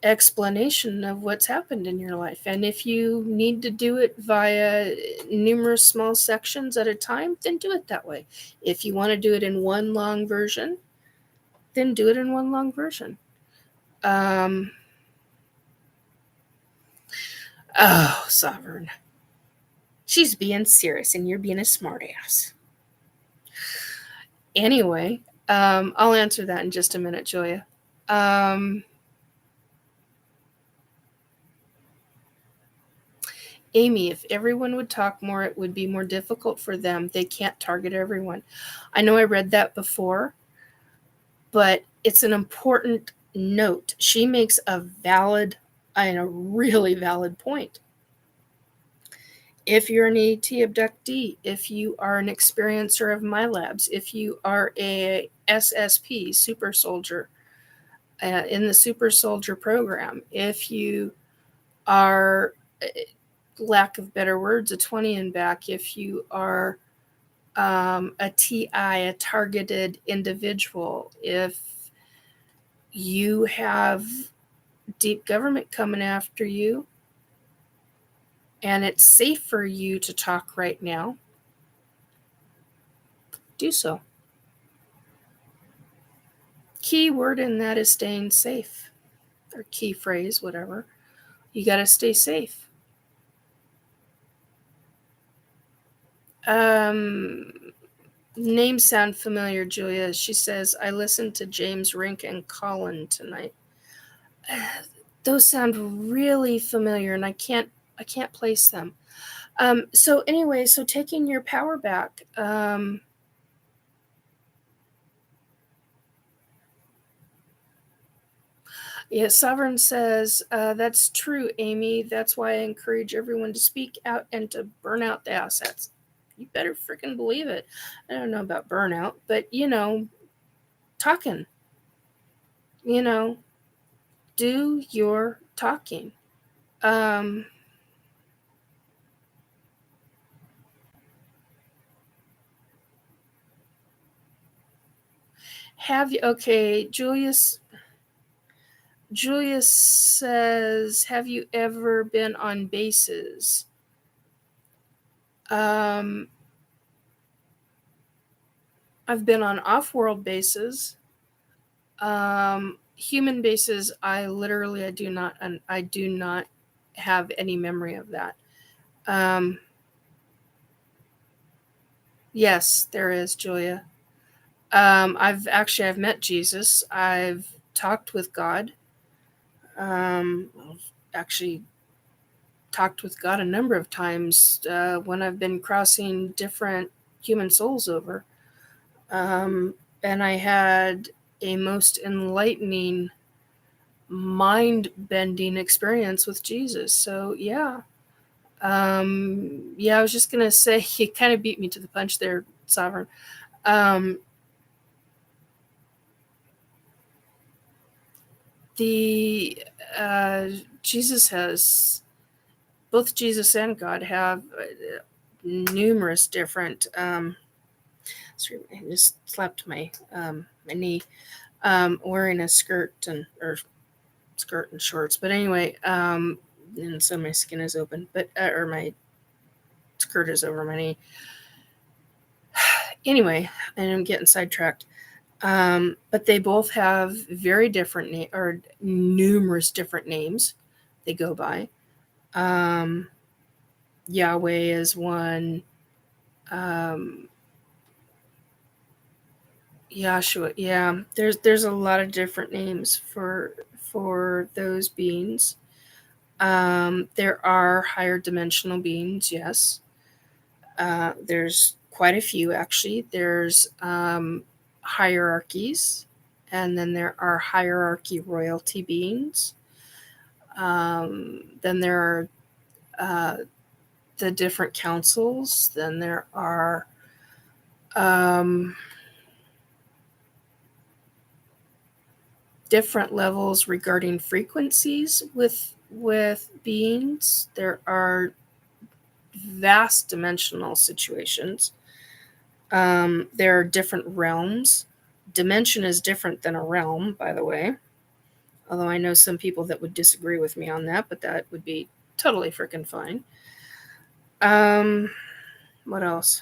explanation of what's happened in your life. And if you need to do it via numerous small sections at a time, then do it that way. If you want to do it in one long version, then do it in one long version. Oh, Sovereign. She's being serious and you're being a smartass. Anyway, I'll answer that in just a minute, Julia. Amy, if everyone would talk more, it would be more difficult for them. They can't target everyone. I know I read that before, but it's an important note. She makes a valid and a really valid point. If you're an ET abductee, if you are an experiencer of my labs, if you are a SSP, super soldier, in the super soldier program, if you are, lack of better words, a 20 and back, if you are a TI, a targeted individual, if you have deep government coming after you, and it's safe for you to talk right now, do so. key word in that is staying safe, or key phrase, whatever. You got to stay safe. Names sound familiar, Julia. She says, I listened to James Rink and Colin tonight. Those sound really familiar, and I can't place them. So anyway, so taking your power back. Yeah, Sovereign says, that's true, Amy. That's why I encourage everyone to speak out and to burn out the assets. You better freaking believe it. I don't know about burnout, but, talking. Do your talking. Have you, okay, Julius says, have you ever been on bases? I've been on off-world bases. Human bases, I do not have any memory of that. Yes, there is, Julia. I've met Jesus. I've talked with God. I've actually talked with God a number of times when I've been crossing different human souls over. And I had a most enlightening, mind-bending experience with Jesus. So, yeah. I was just going to say, you kind of beat me to the punch there, Sovereign. Both Jesus and God have numerous different, sorry, I just slapped my knee, wearing a skirt and shorts, but anyway, and so my skin is open, but or my skirt is over my knee. Anyway, and I'm getting sidetracked. But they both have very different or numerous different names they go by. Yahweh is one. Yahshua, yeah. There's a lot of different names for those beings. There are higher dimensional beings, yes. There's quite a few, actually. There's hierarchies, and then there are hierarchy royalty beings. Then there are the different counsels. Then there are different levels regarding frequencies with beings. There are vast dimensional situations. There are different realms. Dimension is different than a realm, by the way. Although I know some people that would disagree with me on that, but that would be totally freaking fine. What else?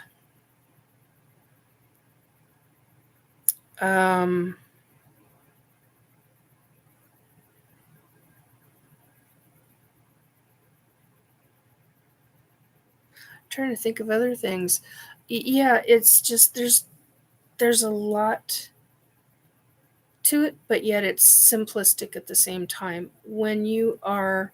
Trying to think of other things. Yeah, it's just there's a lot to it, but yet it's simplistic at the same time. When you are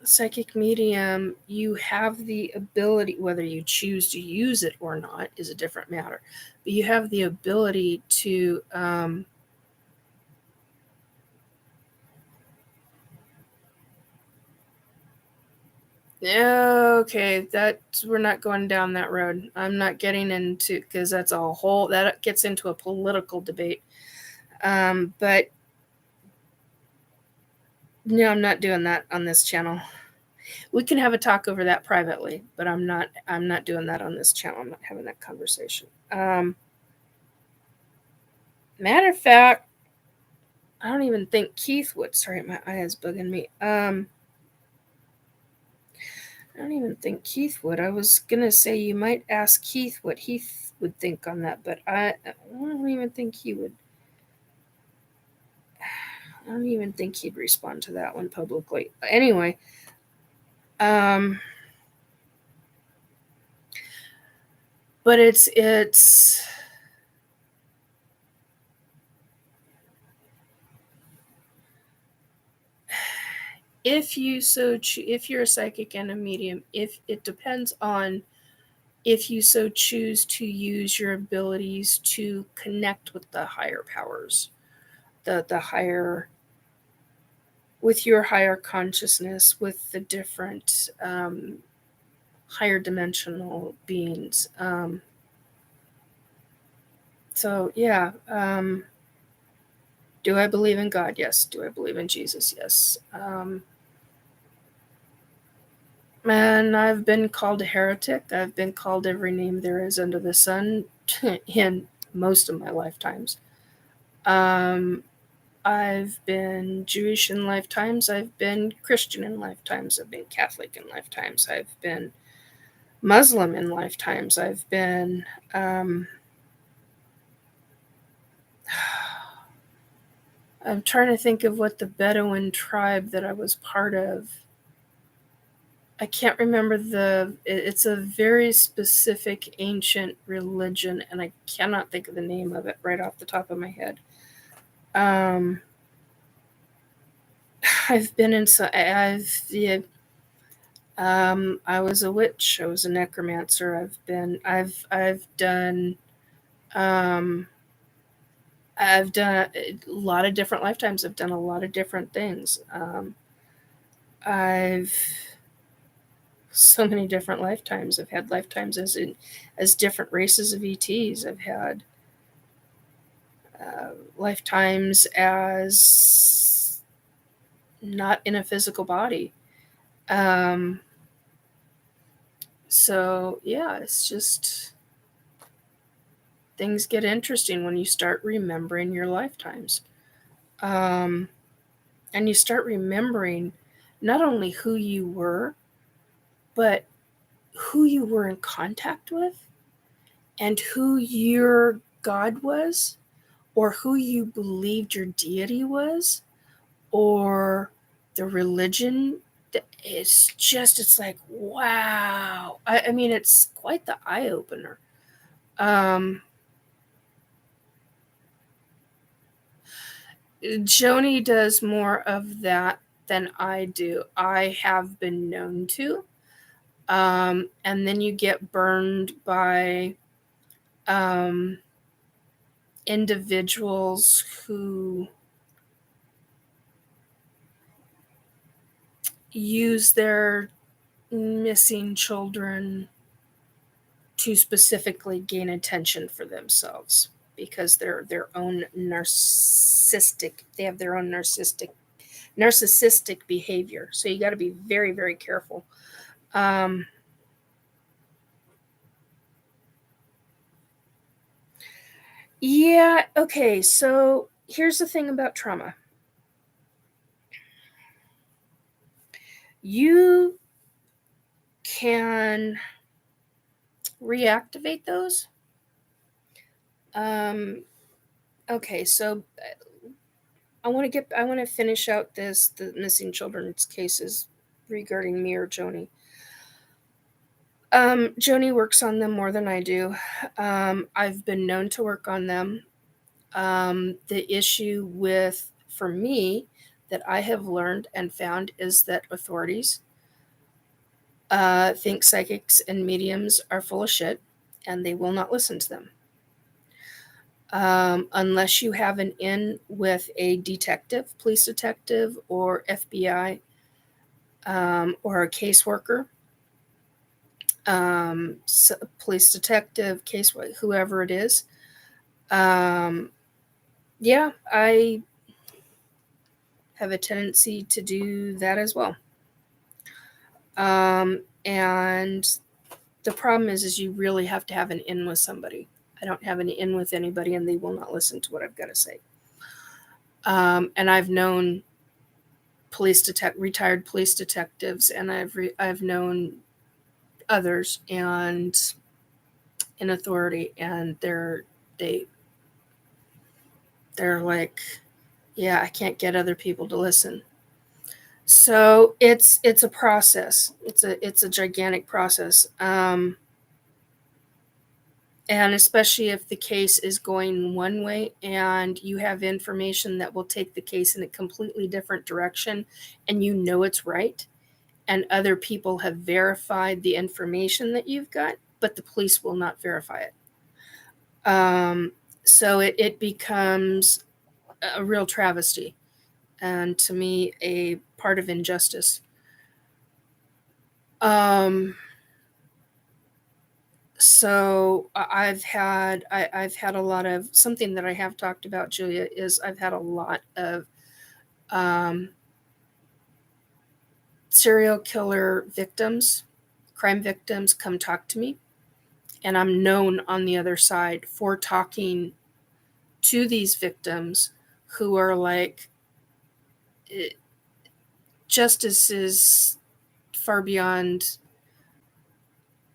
a psychic medium, you have the ability, whether you choose to use it or not is a different matter, but you have the ability to okay, that we're not going down that road. I'm not getting into, because that's a whole, that gets into a political debate. But no, I'm not doing that on this channel. We can have a talk over that privately, but I'm not doing that on this channel. I'm not having that conversation. Matter of fact, I don't even think Keith would. Sorry, my eye is bugging me. I don't even think Keith would. I was gonna say you might ask Keith what he would think on that, but I don't even think he would. I don't even think he'd respond to that one publicly. Anyway, but it's if you so if you're a psychic and a medium, if it depends on if you so choose to use your abilities to connect with the higher powers, the higher, with your higher consciousness, with the different higher dimensional beings. So yeah, do I believe in God? Yes. Do I believe in Jesus? Yes. And I've been called a heretic. I've been called every name there is under the sun in most of my lifetimes. I've been Jewish in lifetimes. I've been Christian in lifetimes. I've been Catholic in lifetimes. I've been Muslim in lifetimes. I've been I'm trying to think of what the Bedouin tribe that I was part of. I can't remember it's a very specific ancient religion, and I cannot think of the name of it right off the top of my head. I've been in so I was a witch. I was a necromancer. I've done a lot of different lifetimes. I've done a lot of different things. I've so many different lifetimes. I've had lifetimes as different races of ETs. I've had lifetimes as not in a physical body. So yeah, it's just things get interesting when you start remembering your lifetimes. And you start remembering not only who you were, but who you were in contact with and who your God was, or who you believed your deity was, or the religion. It's like, wow. I mean, it's quite the eye opener. Joni does more of that than I do. I have been known to. And then you get burned by individuals who use their missing children to specifically gain attention for themselves because they're their own narcissistic. They have their own narcissistic behavior. So you got to be very, very careful. Yeah. Okay. So here's the thing about trauma. You can reactivate those. Okay. So I want to finish out the missing children's cases regarding me or Joni. Joni works on them more than I do. I've been known to work on them. The issue for me, that I have learned and found is that authorities think psychics and mediums are full of shit, and they will not listen to them. Unless you have an in with a detective, police detective, or FBI, or a caseworker, so police detective, whoever it is. Yeah, I have a tendency to do that as well. And the problem is you really have to have an in with somebody. I don't have an in with anybody, and they will not listen to what I've got to say. And I've known retired police detectives, and I've known others and in authority, and they're like, yeah, I can't get other people to listen. So it's a process. It's a gigantic process. And especially if the case is going one way and you have information that will take the case in a completely different direction, and you know it's right, and other people have verified the information that you've got, but the police will not verify it. So it becomes a real travesty, and to me, a part of injustice. So I've had a lot of, something that I have talked about, Julia, is I've had a lot of serial killer victims, crime victims come talk to me, and I'm known on the other side for talking to these victims who are like, justice is far beyond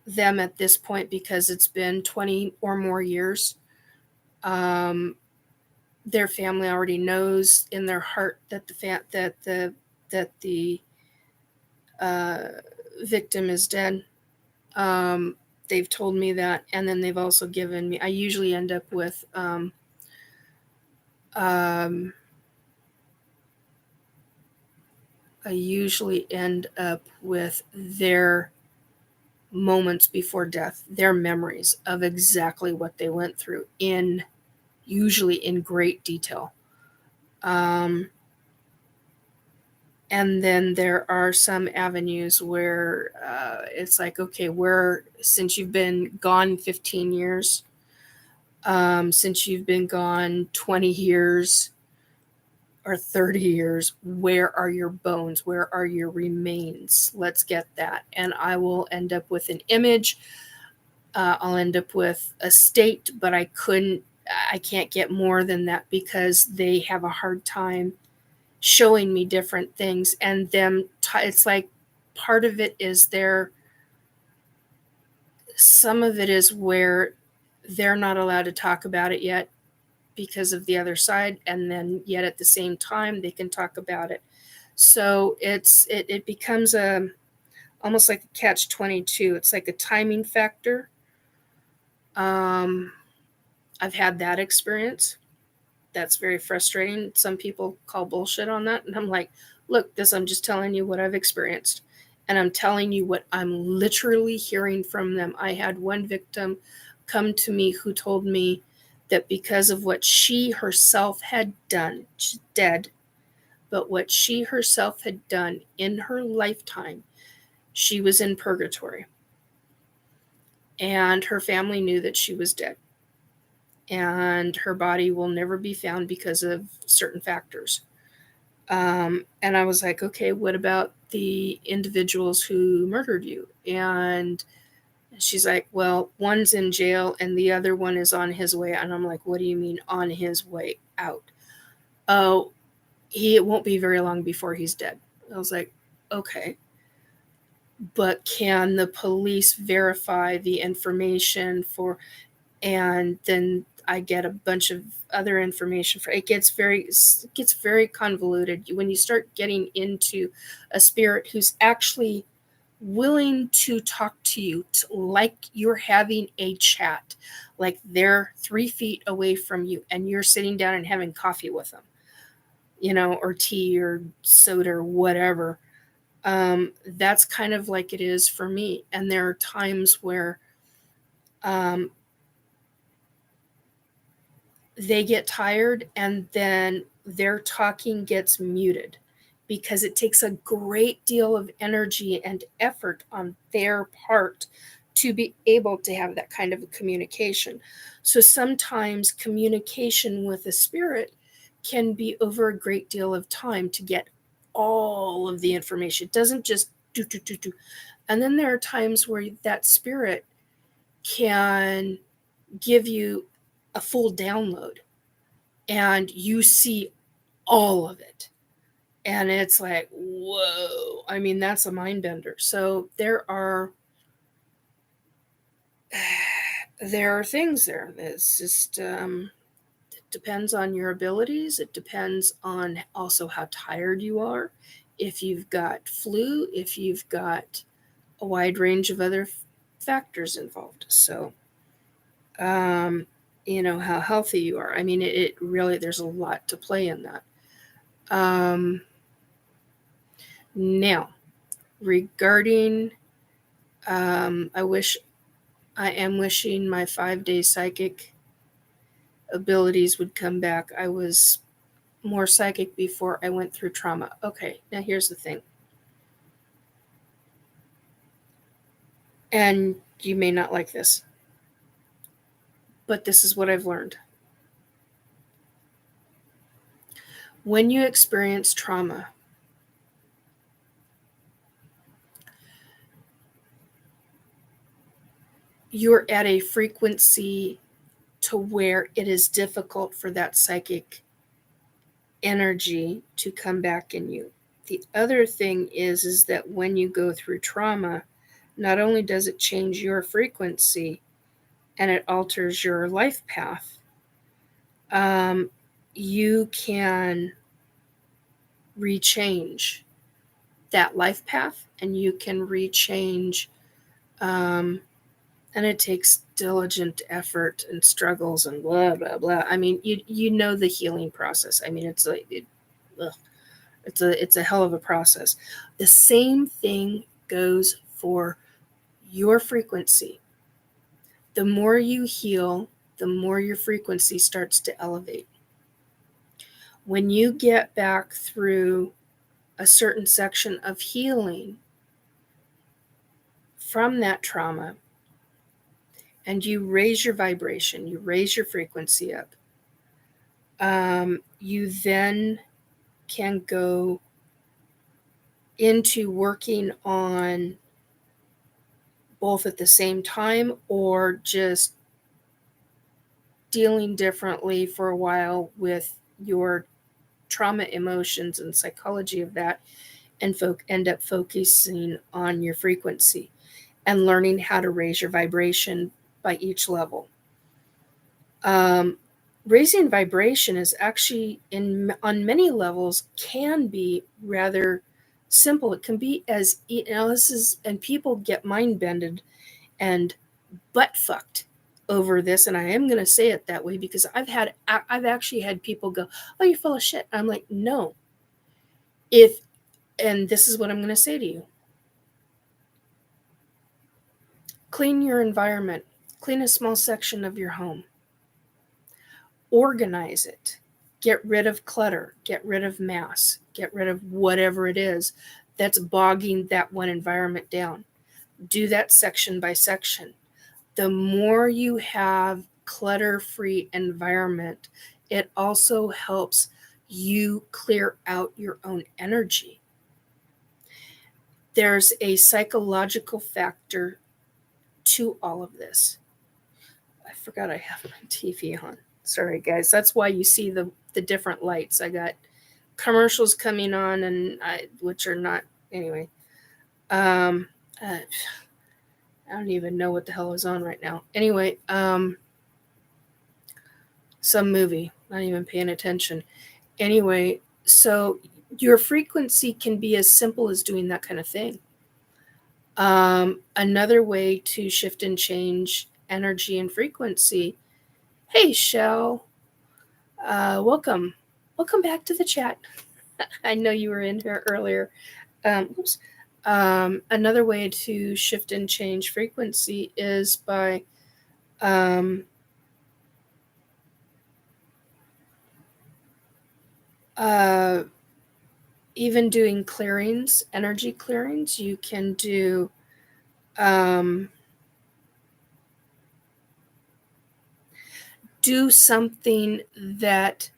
them at this point because it's been 20 or more years. Their family already knows in their heart that the victim is dead. They've told me that, and then they've also given me. I usually end up with their moments before death, their memories of exactly what they went through, usually in great detail. And then there are some avenues where it's like, okay, since you've been gone 15 years, since you've been gone 20 years or 30 years, where are your bones? Where are your remains? Let's get that. And I will end up with an image. I'll end up with a state, but I can't get more than that because they have a hard time showing me different things. And it's like part of it is some of it is where they're not allowed to talk about it yet because of the other side, and then yet at the same time they can talk about it. So it becomes almost like a catch-22. It's like a timing factor. I've had that experience. That's very frustrating. Some people call bullshit on that, and I'm like, look, I'm just telling you what I've experienced, and I'm telling you what I'm literally hearing from them. I had one victim come to me who told me that because of what she herself had done, she's dead, but what she herself had done in her lifetime, she was in purgatory, and her family knew that she was dead, and her body will never be found because of certain factors. And I was like, okay, what about the individuals who murdered you? And she's like, well, one's in jail and the other one is on his way out. And I'm like, what do you mean on his way out? Oh, it won't be very long before he's dead. I was like, okay. But can the police verify the information and then I get a bunch of other information it gets very convoluted when you start getting into a spirit who's actually willing to talk to you like you're having a chat, like they're 3 feet away from you and you're sitting down and having coffee with them, or tea or soda or whatever. That's kind of like it is for me. And there are times where they get tired and then their talking gets muted because it takes a great deal of energy and effort on their part to be able to have that kind of a communication. So sometimes communication with a spirit can be over a great deal of time to get all of the information. It doesn't just do. And then there are times where that spirit can give you a full download and you see all of it. And it's like, whoa. I mean, that's a mind bender. So there are there are things there. It's just it depends on your abilities. It depends on also how tired you are. If you've got flu, if you've got a wide range of other factors involved. So, how healthy you are. I mean, it really, there's a lot to play in that. Now, regarding, I am wishing my 5-day psychic abilities would come back. I was more psychic before I went through trauma. Okay, now here's the thing. And you may not like this, but this is what I've learned. When you experience trauma, you're at a frequency to where it is difficult for that psychic energy to come back in you. The other thing is that when you go through trauma, not only does it change your frequency and it alters your life path, you can rechange that life path, and you can rechange, and it takes diligent effort and struggles and blah blah blah. I mean, you know the healing process. I mean, it's a hell of a process. The same thing goes for your frequency. The more you heal, the more your frequency starts to elevate. When you get back through a certain section of healing from that trauma, and you raise your vibration, you raise your frequency up, you then can go into working on both at the same time, or just dealing differently for a while with your trauma emotions and psychology of that, and end up focusing on your frequency and learning how to raise your vibration by each level. Raising vibration is actually, on many levels, can be rather simple. It can be as, and people get mind bended and butt fucked over this, and I am going to say it that way because I've actually had people go, "Oh, you're full of shit." I'm like, no. And this is what I'm going to say to you. Clean your environment. Clean a small section of your home. Organize it. Get rid of clutter. Get rid of mass. Get rid of whatever it is that's bogging that one environment down. Do that section by section. The more you have clutter-free environment, it also helps you clear out your own energy. There's a psychological factor to all of this. I forgot I have my TV on. Sorry, guys. That's why you see the different lights. I got commercials coming on, and which are not, anyway. I don't even know what the hell is on right now. Anyway, some movie. Not even paying attention. Anyway, so your frequency can be as simple as doing that kind of thing. Another way to shift and change energy and frequency. Hey, Shell. Welcome back to the chat. I know you were in here earlier. Another way to shift and change frequency is by even doing clearings, energy clearings. You can do something that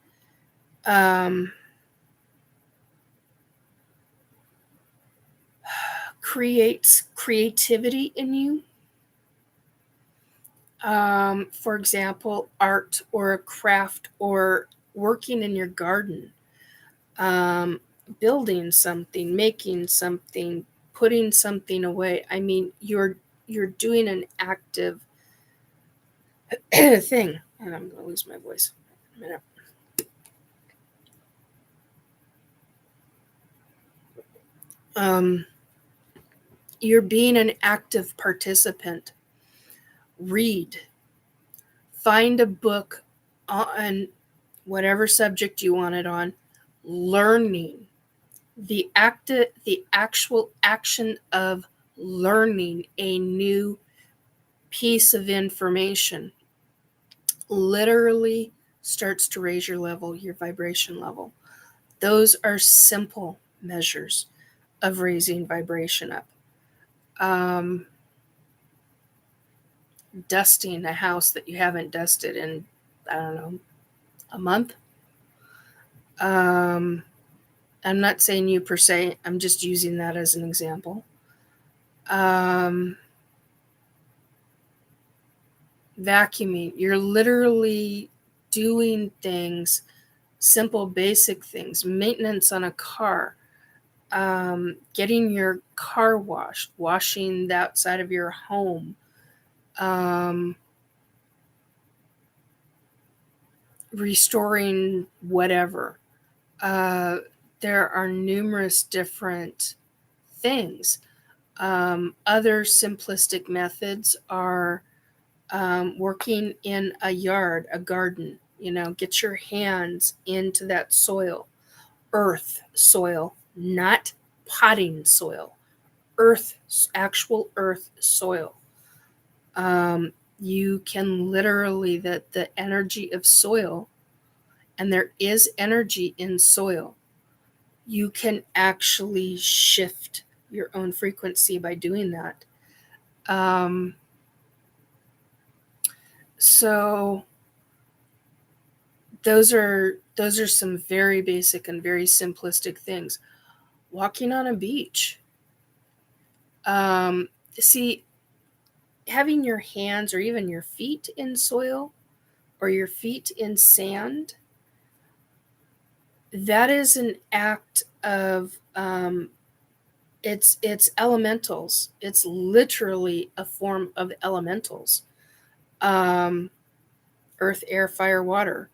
creates creativity in you. For example, art or a craft, or working in your garden, building something, making something, putting something away. I mean, you're doing an active thing. And I'm going to lose my voice in a minute. You're being an active participant. Read. Find a book on whatever subject you want it on. Learning. The actual action of learning a new piece of information literally starts to raise your level, your vibration level. Those are simple measures of raising vibration up. Dusting a house that you haven't dusted in, I don't know, a month. I'm not saying you per se, I'm just using that as an example. Vacuuming, you're literally doing things, simple, basic things, maintenance on a car, getting your car washed, washing the outside of your home, restoring whatever. There are numerous different things. Other simplistic methods are working in a yard, a garden. Get your hands into that soil, earth soil, not potting soil, earth, actual earth soil. You can literally, the energy of soil, and there is energy in soil, you can actually shift your own frequency by doing that. So those are some very basic and very simplistic things. Walking on a beach. See, having your hands or even your feet in soil or your feet in sand, that is an act of it's elementals. It's literally a form of elementals. Earth, air, fire, water.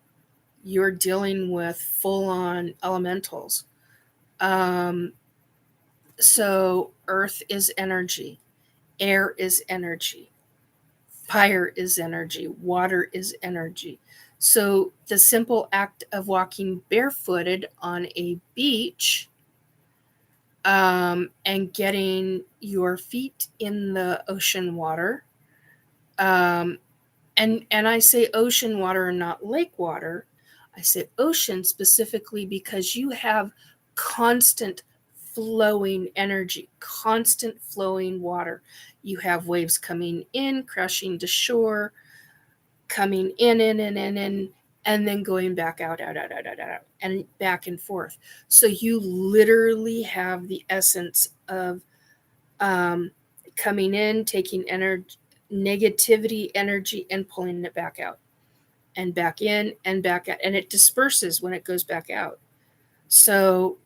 You're dealing with full-on elementals. So earth is energy, air is energy, fire is energy, water is energy. So the simple act of walking barefooted on a beach, and getting your feet in the ocean water, and I say ocean water and not lake water. I say ocean specifically because you have constant flowing energy, constant flowing water. You have waves coming in, crashing to shore, coming in, and then going back out, and back and forth. So you literally have the essence of coming in, taking negativity energy and pulling it back out, and back in and back out, and it disperses when it goes back out. So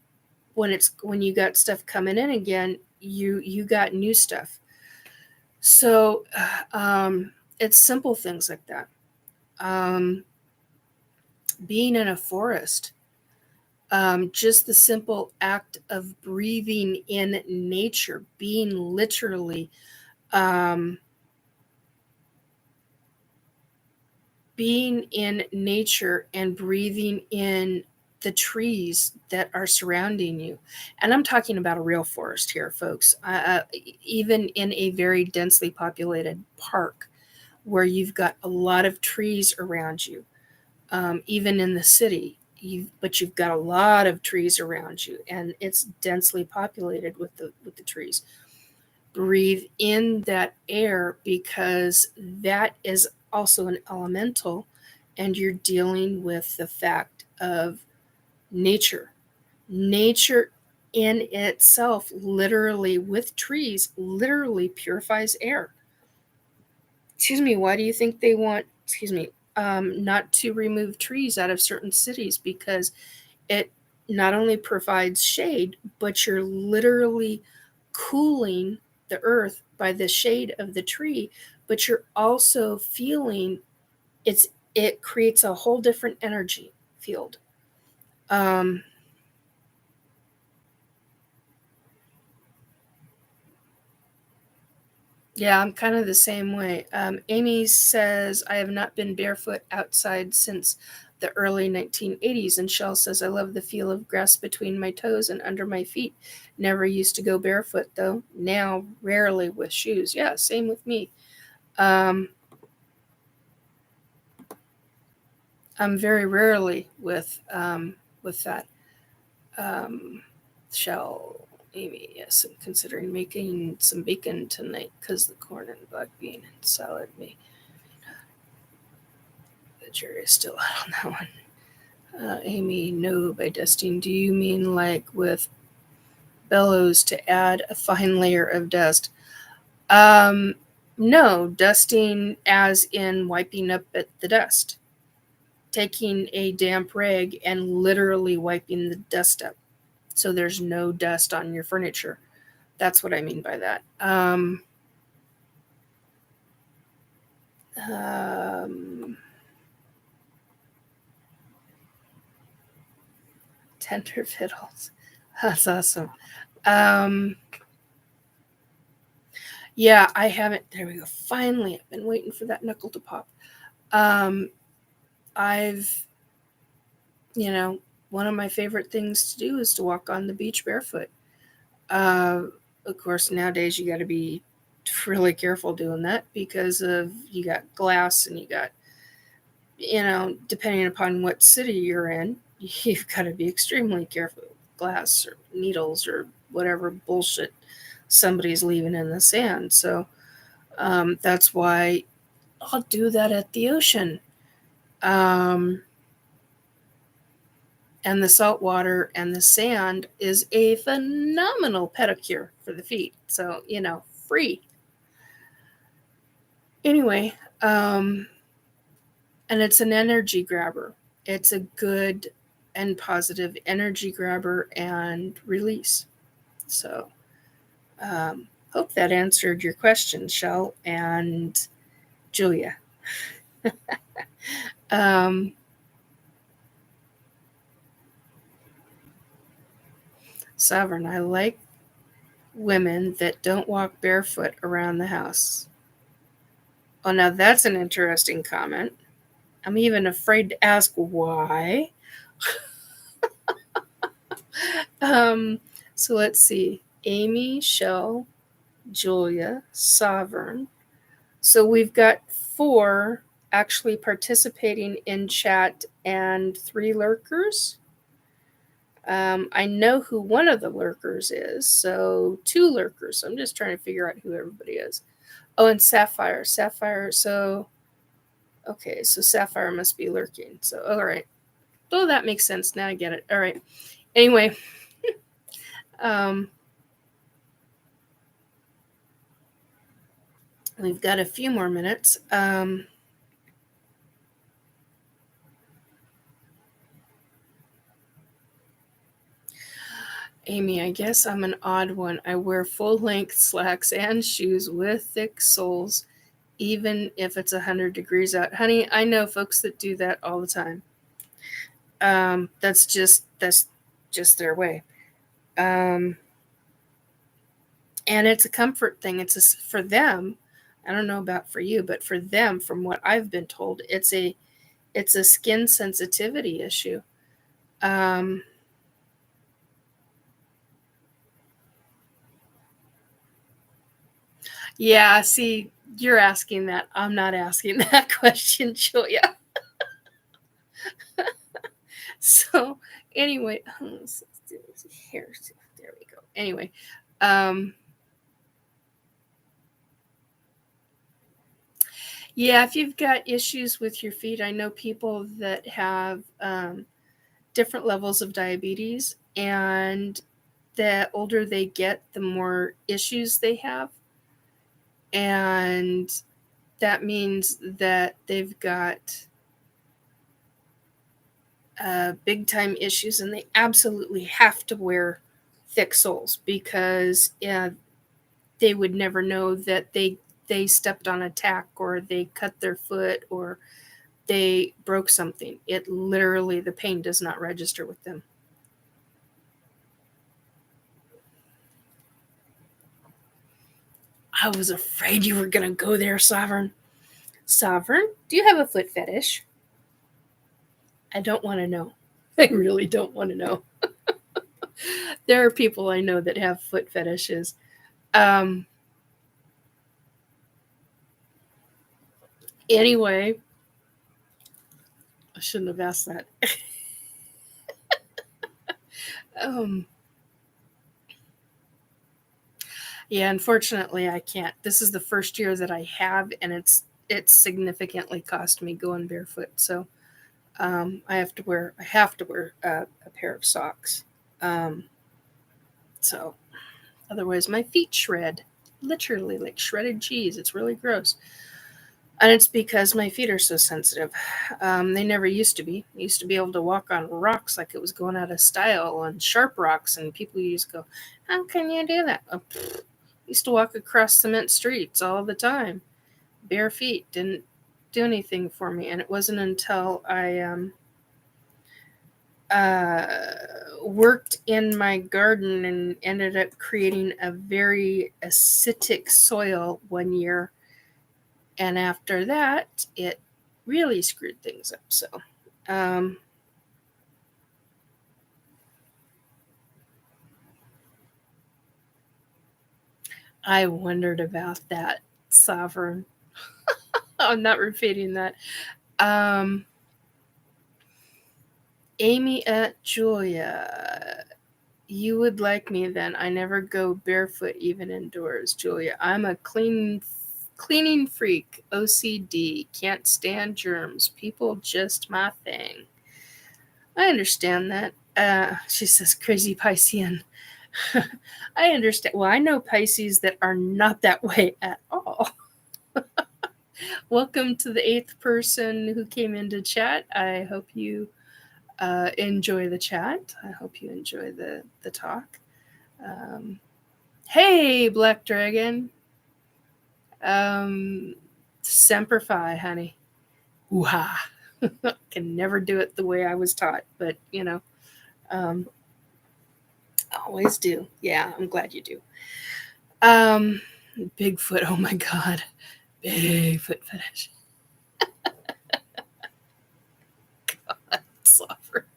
when you got stuff coming in again, you got new stuff. So it's simple things like that. Being in a forest, just the simple act of breathing in nature, being literally being in nature and breathing in the trees that are surrounding you. And I'm talking about a real forest here, folks. Even in a very densely populated park where you've got a lot of trees around you, even in the city, but you've got a lot of trees around you, and it's densely populated with the trees. Breathe in that air, because that is also an elemental, and you're dealing with the fact of nature in itself, literally, with trees, literally purifies air. Why do you think they want not to remove trees out of certain cities? Because it not only provides shade, but you're literally cooling the earth by the shade of the tree, but you're also feeling it creates a whole different energy field. Yeah, I'm kind of the same way. Amy says, I have not been barefoot outside since the early 1980s. And Shell says, I love the feel of grass between my toes and under my feet. Never used to go barefoot, though. Now, rarely with shoes. Yeah, same with me. I'm very rarely with that. Shell, Amy, yes, I'm considering making some bacon tonight because the corn and black bean and salad may. The jury is still out on that one. Amy, no, by dusting, do you mean like with bellows to add a fine layer of dust? No, dusting as in wiping up at the dust. Taking a damp rag and literally wiping the dust up so there's no dust on your furniture. That's what I mean by that. Tender fiddles. That's awesome. Yeah, I haven't. There we go. Finally, I've been waiting for that knuckle to pop. I've, one of my favorite things to do is to walk on the beach barefoot. Of course, nowadays you got to be really careful doing that because you got glass and you got, depending upon what city you're in, you've got to be extremely careful with glass or needles or whatever bullshit somebody's leaving in the sand. So that's why I'll do that at the ocean. And the salt water and the sand is a phenomenal pedicure for the feet. So, free. Anyway, and it's an energy grabber. It's a good and positive energy grabber and release. So, hope that answered your question, Shell and Julia. Sovereign, I like women that don't walk barefoot around the house. Oh, now that's an interesting comment. I'm even afraid to ask why. So let's see. Amy, Shell, Julia, Sovereign. So we've got 4 actually participating in chat and 3 lurkers. I know who one of the lurkers is, so 2 lurkers. I'm just trying to figure out who everybody is. Oh, and Sapphire. So okay, so Sapphire must be lurking. So all right. Oh, that makes sense. Now I get it. All right. Anyway, we've got a few more minutes. Amy, I guess I'm an odd one. I wear full-length slacks and shoes with thick soles, even if it's 100 degrees out. Honey, I know folks that do that all the time. That's just their way. And it's a comfort thing. For them. I don't know about for you, but for them, from what I've been told, it's a skin sensitivity issue. Yeah, see, you're asking that. I'm not asking that question, Julia. So, anyway, here, there we go. Anyway, yeah, if you've got issues with your feet, I know people that have different levels of diabetes, and the older they get, the more issues they have. And that means that they've got big time issues, and they absolutely have to wear thick soles because they would never know that they stepped on a tack or they cut their foot or they broke something. It literally, the pain does not register with them. I was afraid you were going to go there, Sovereign. Sovereign, do you have a foot fetish? I don't want to know. I really don't want to know. There are people I know that have foot fetishes. Anyway, I shouldn't have asked that. Yeah, unfortunately, I can't. This is the first year that I have, and it's significantly cost me going barefoot. So I have to wear a pair of socks. So otherwise, my feet shred, literally like shredded cheese. It's really gross. And it's because my feet are so sensitive. They never used to be. I used to be able to walk on rocks like it was going out of style, on sharp rocks, and people used to go, "How can you do that?" Oh, used to walk across cement streets all the time. Bare feet didn't do anything for me, and it wasn't until I worked in my garden and ended up creating a very acidic soil one year. And after that, it really screwed things up. So, I wondered about that, Sovereign. I'm not repeating that. Amy at Julia. You would like me then. I never go barefoot even indoors, Julia. I'm a cleaning freak, OCD, can't stand germs. People just my thing. I understand that. She says crazy Piscean. I understand. Well, I know Pisces that are not that way at all. Welcome to the 8th person who came into chat. I hope you enjoy the chat. I hope you enjoy the talk. Hey, Black Dragon. Semper Fi, honey. Ooh-ha. Can never do it the way I was taught, but always do. Yeah, I'm glad you do. Bigfoot, oh my God. Bigfoot fetish. God, suffer.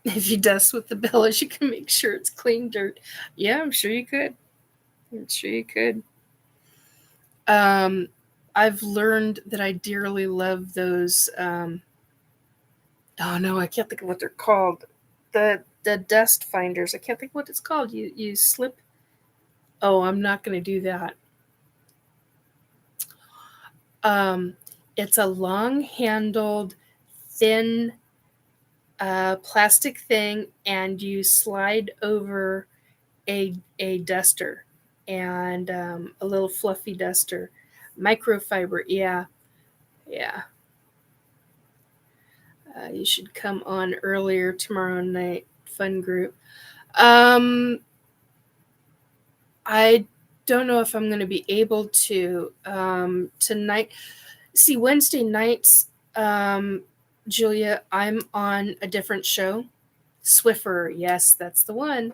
If you dust with the bellows, you can make sure it's clean dirt. Yeah, I'm sure you could. I'm sure you could. I've learned that I dearly love those. Oh no, I can't think of what they're called. The dust finders. I can't think what it's called. You slip. Oh, I'm not going to do that. It's a long-handled, thin plastic thing, and you slide over a duster and a little fluffy duster, microfiber. Yeah. You should come on earlier tomorrow night, fun group. I don't know if I'm going to be able to tonight. See, Wednesday nights, Julia, I'm on a different show. Swiffer, yes, that's the one.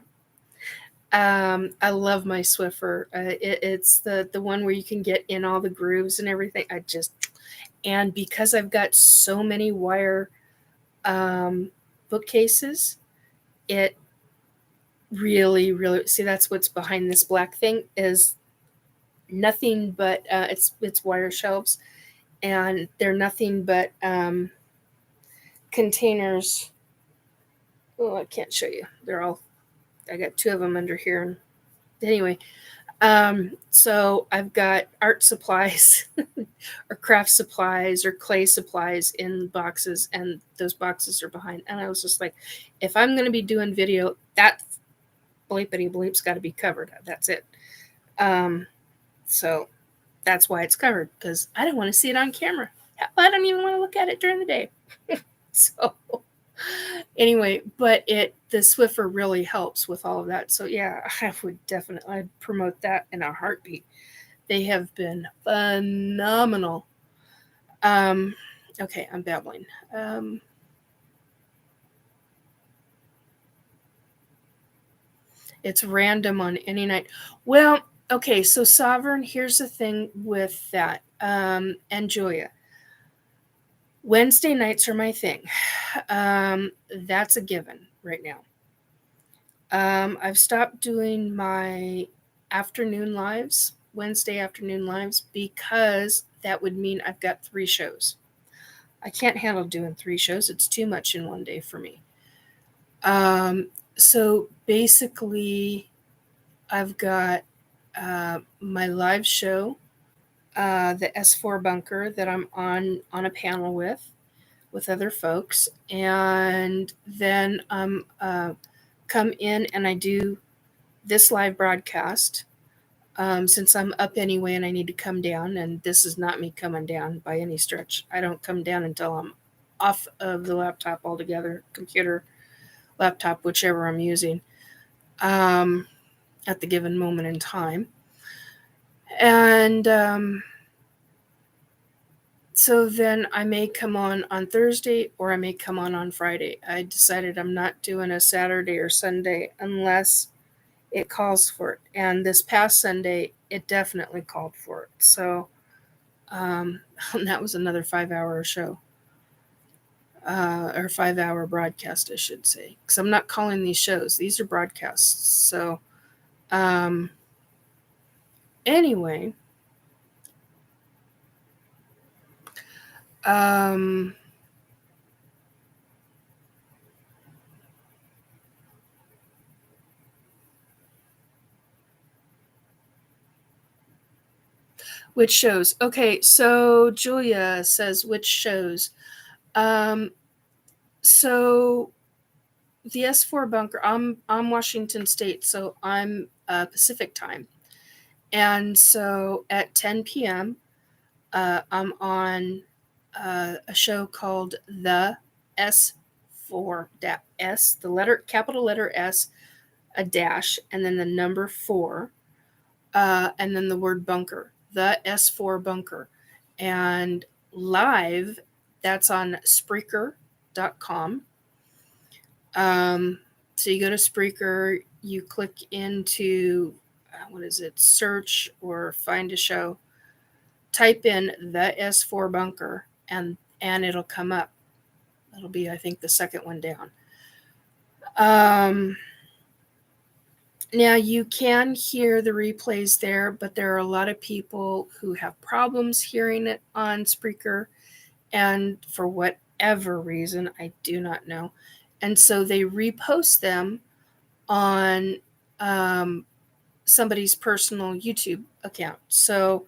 I love my Swiffer. It's the one where you can get in all the grooves and everything. And because I've got so many wire bookcases, it really, really, see, that's what's behind this black thing is nothing but it's wire shelves, and they're nothing but containers. Oh, I can't show you. I got 2 of them under here. Anyway, so I've got art supplies or craft supplies or clay supplies in boxes, and those boxes are behind. And I was just like, if I'm going to be doing video, that bleepity bleep's got to be covered. That's it. So that's why it's covered, because I don't want to see it on camera. I don't even want to look at it during the day. So anyway, but the Swiffer really helps with all of that. So yeah, I would definitely promote that in a heartbeat. They have been phenomenal. Okay, I'm babbling. It's random on any night. Well, okay, so Sovereign, here's the thing with that. And Julia, Wednesday nights are my thing. That's a given right now. I've stopped doing my afternoon lives, Wednesday afternoon lives, because that would mean I've got 3 shows. I can't handle doing 3 shows. It's too much in one day for me. So basically, I've got my live show, the S4 bunker that I'm on a panel with other folks, and then come in and I do this live broadcast. Since I'm up anyway and I need to come down, and this is not me coming down by any stretch. I don't come down until I'm off of the laptop altogether, computer, laptop, whichever I'm using, at the given moment in time. And so then I may come on Thursday, or I may come on Friday. I decided I'm not doing a Saturday or Sunday unless it calls for it. And this past Sunday, it definitely called for it. So that was another 5-hour show. Or 5-hour broadcast, I should say. Because I'm not calling these shows. These are broadcasts. So anyway. Which shows? Okay, so Julia says which shows. So the S4 bunker, I'm Washington State, so I'm Pacific time. And so at 10 p.m., I'm on a show called the S4 S, the capital letter S, a dash, and then the number 4, and then the word bunker, the S4 bunker. And live, that's on Spreaker.com. So you go to Spreaker, you click into, search or find a show, type in the S4 bunker, and it'll come up. It'll be, I think, the second one down. Now, you can hear the replays there, but there are a lot of people who have problems hearing it on Spreaker, and for whatever reason, I do not know. And so they repost them on somebody's personal YouTube account. So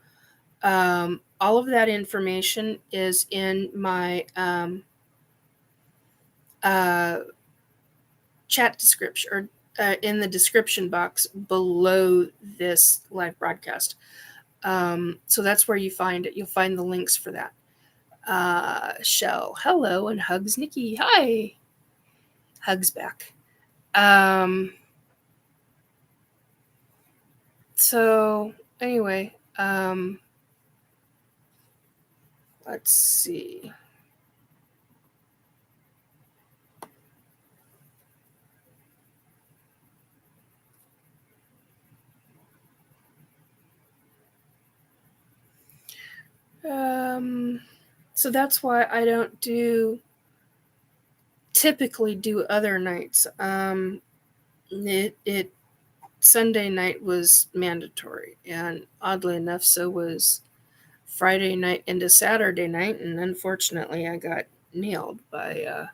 all of that information is in my chat description, or in the description box below this live broadcast. So that's where you find it. You'll find the links for that. Shell, hello, and hugs, Nikki. Hi. Hugs back. So anyway, let's see. So that's why I don't typically do other nights. Sunday night was mandatory, and oddly enough, so was Friday night into Saturday night, and unfortunately, I got nailed by a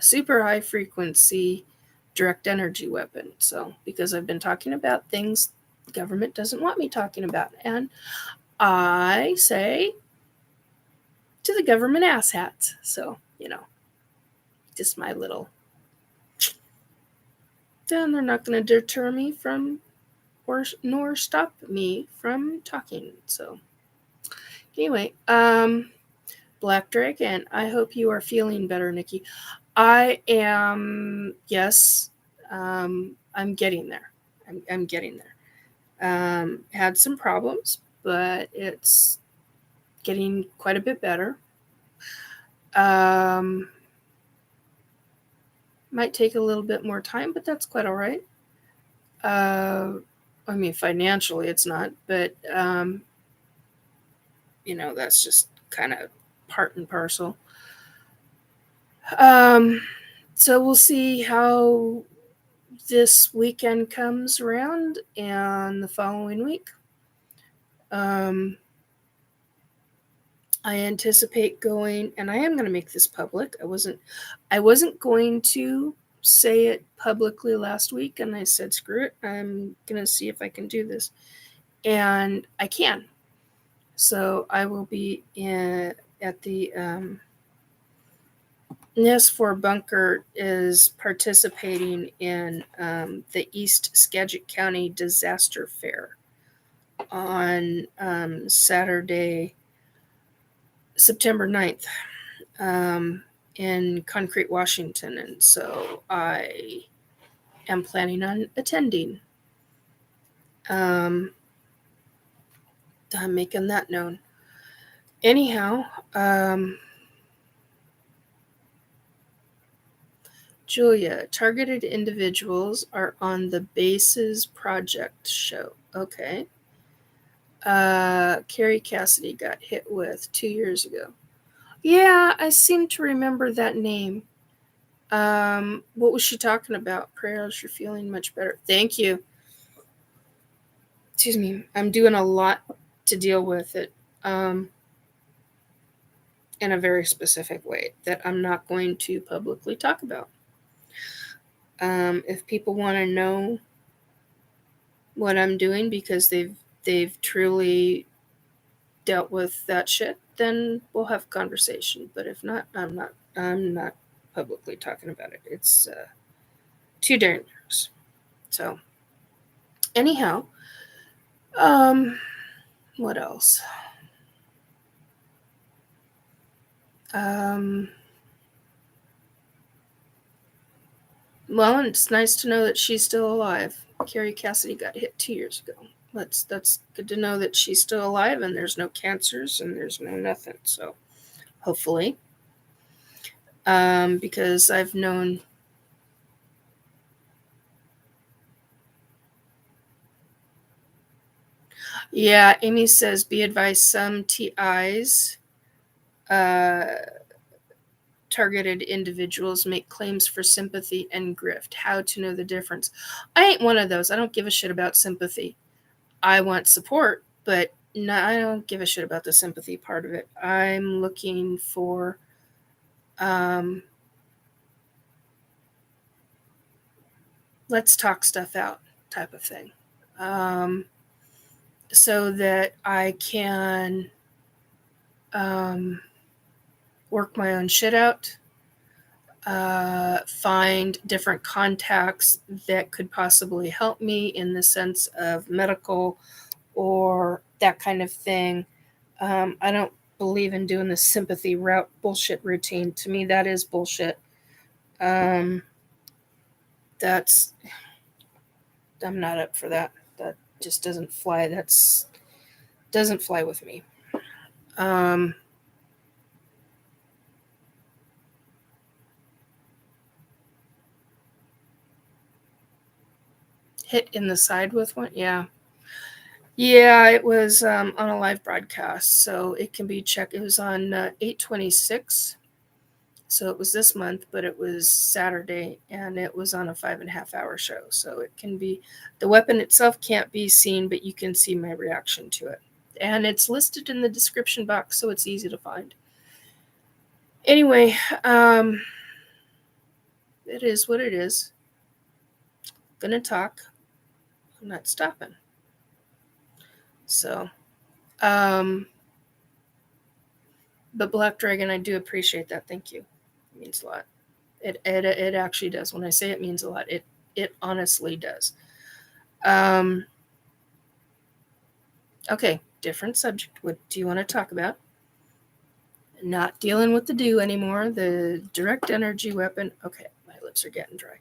super high frequency direct energy weapon. So, because I've been talking about things the government doesn't want me talking about, and I say to the government asshats. So, just my little. Then they're not going to deter me from, nor stop me from talking. So, anyway, Black Dragon, I hope you are feeling better, Nikki. I am, yes. I'm getting there. I'm getting there. Had some problems, but it's getting quite a bit better. Might take a little bit more time, but that's quite all right. I mean, financially it's not, but that's just kind of part and parcel. So we'll see how this weekend comes around and the following week. I anticipate going, and I am going to make this public. I wasn't going to say it publicly last week, and I said, screw it. I'm going to see if I can do this. And I can. So I will be at the NIS4 bunker is participating in the East Skagit County Disaster Fair on Saturday, September 9th in Concrete, Washington. And so I am planning on attending. I'm making that known. Anyhow, Julia, targeted individuals are on the Bases Project show. Okay. Carrie Cassidy got hit with 2 years ago. Yeah, I seem to remember that name. What was she talking about? Prayers, you're feeling much better. Thank you. Excuse me. I'm doing a lot to deal with it in a very specific way that I'm not going to publicly talk about. If people want to know what I'm doing because they've truly dealt with that shit, then we'll have a conversation. But if not, I'm not publicly talking about it. It's too dangerous. So anyhow, what else? Well, it's nice to know that she's still alive. Carrie Cassidy got hit 2 years ago. That's good to know that she's still alive and there's no cancers and there's no nothing. So hopefully, because I've known. Yeah, Amy says, be advised, some TIs, targeted individuals, make claims for sympathy and grift. How to know the difference? I ain't one of those. I don't give a shit about sympathy. I want support, but no, I don't give a shit about the sympathy part of it. I'm looking for let's talk stuff out type of thing. So that I can work my own shit out, find different contacts that could possibly help me in the sense of medical or that kind of thing. I don't believe in doing the sympathy route bullshit routine. To me, that is bullshit. That's I'm not up for that. That just doesn't fly. Doesn't fly with me. Hit in the side with one? Yeah. Yeah, it was on a live broadcast, so it can be checked. It was on 8/26, so it was this month, but it was Saturday, and it was on a 5.5 hour show. So it can be, the weapon itself can't be seen, but you can see my reaction to it. And it's listed in the description box, so it's easy to find. Anyway, it is what it is. Gonna talk. I'm not stopping. So, but Black Dragon, I do appreciate that. Thank you. It means a lot. It actually does. When I say it means a lot, it honestly does. Okay, different subject. What do you want to talk about? Not dealing with the D.E.W anymore. The direct energy weapon. Okay, my lips are getting dry.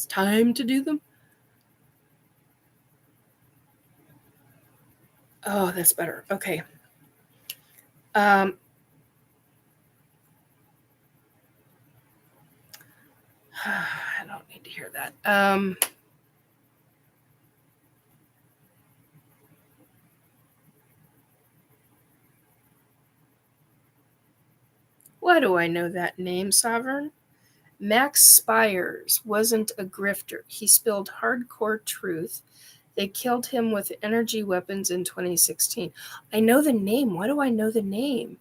It's time to do them. Oh, that's better. Okay. I don't need to hear that. Why do I know that name, Sovereign? Max Spires wasn't a grifter. He spilled hardcore truth. They killed him with energy weapons in 2016. I know the name. Why do I know the name?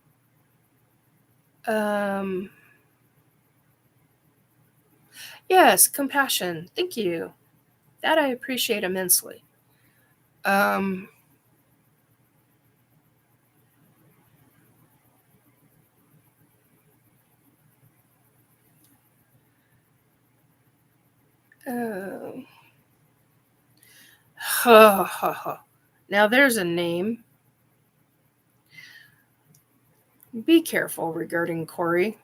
Yes, compassion. Thank you. That I appreciate immensely. Oh. Ha ha ha. Now there's a name. Be careful regarding Corey.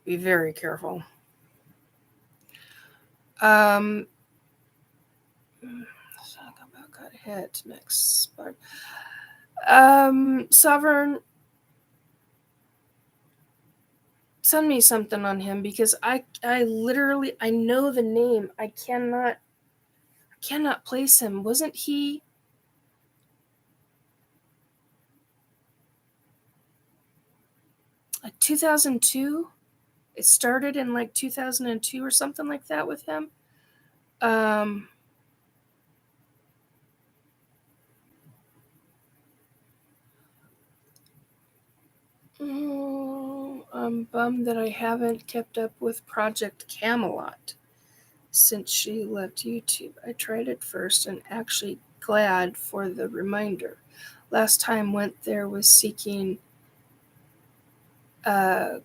Be very careful. Talk about got hit mix. Sovereign, send me something on him because I literally I know the name. I cannot place him. Wasn't he 2002? It started in like 2002 or something like that with him. I'm bummed that I haven't kept up with Project Camelot since she left YouTube. I tried it first and actually glad for the reminder. Last time went there was seeking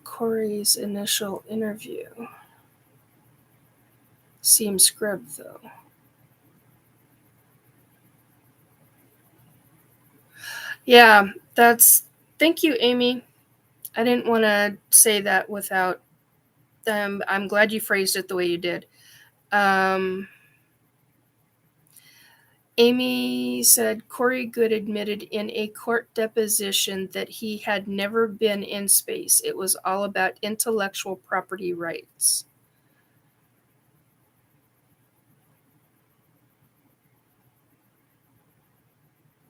Corey's initial interview. Seems scrubbed though. Yeah, thank you, Amy. I didn't want to say that without I'm glad you phrased it the way you did. Amy said Corey Goode admitted in a court deposition that he had never been in space. It was all about intellectual property rights.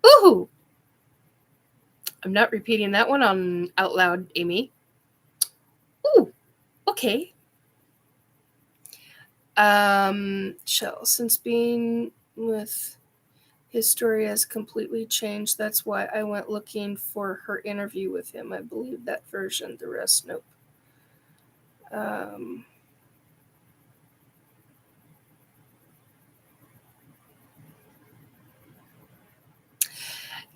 Ooh! I'm not repeating that one on out loud, Amy. Ooh, okay. Shell, since being with his story has completely changed. That's why I went looking for her interview with him. I believe that version. The rest, nope.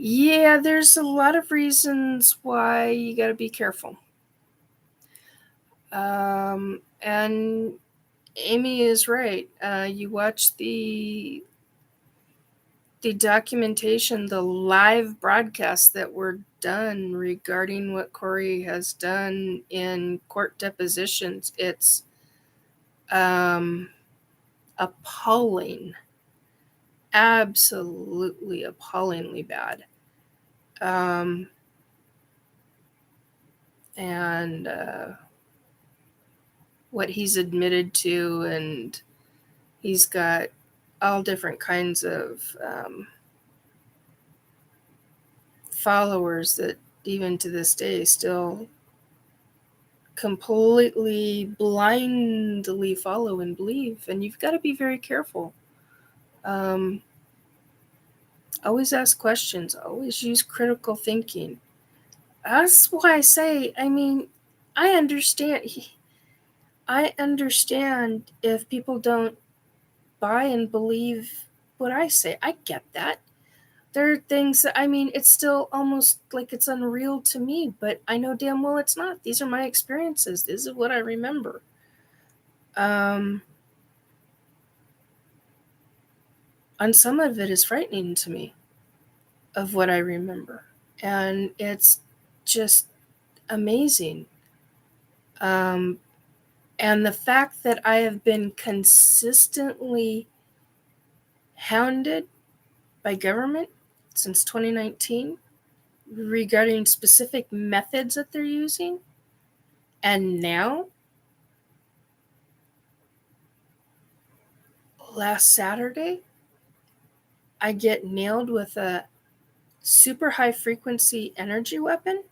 Yeah, there's a lot of reasons why you got to be careful. And Amy is right. You watch the documentation, the live broadcasts that were done regarding what Corey has done in court depositions. It's appalling. Absolutely appallingly bad. And what he's admitted to, and he's got all different kinds of followers that even to this day still completely blindly follow and believe, and you've got to be very careful. Always ask questions, always use critical thinking. That's why I say, I mean, I understand if people don't buy and believe what I say. I get that. There are things that, I mean, it's still almost like it's unreal to me, but I know damn well it's not. These are my experiences. This is what I remember. And some of it is frightening to me of what I remember. And it's just amazing. And the fact that I have been consistently hounded by government since 2019 regarding specific methods that they're using, and now, last Saturday, I get nailed with a super high frequency energy weapon.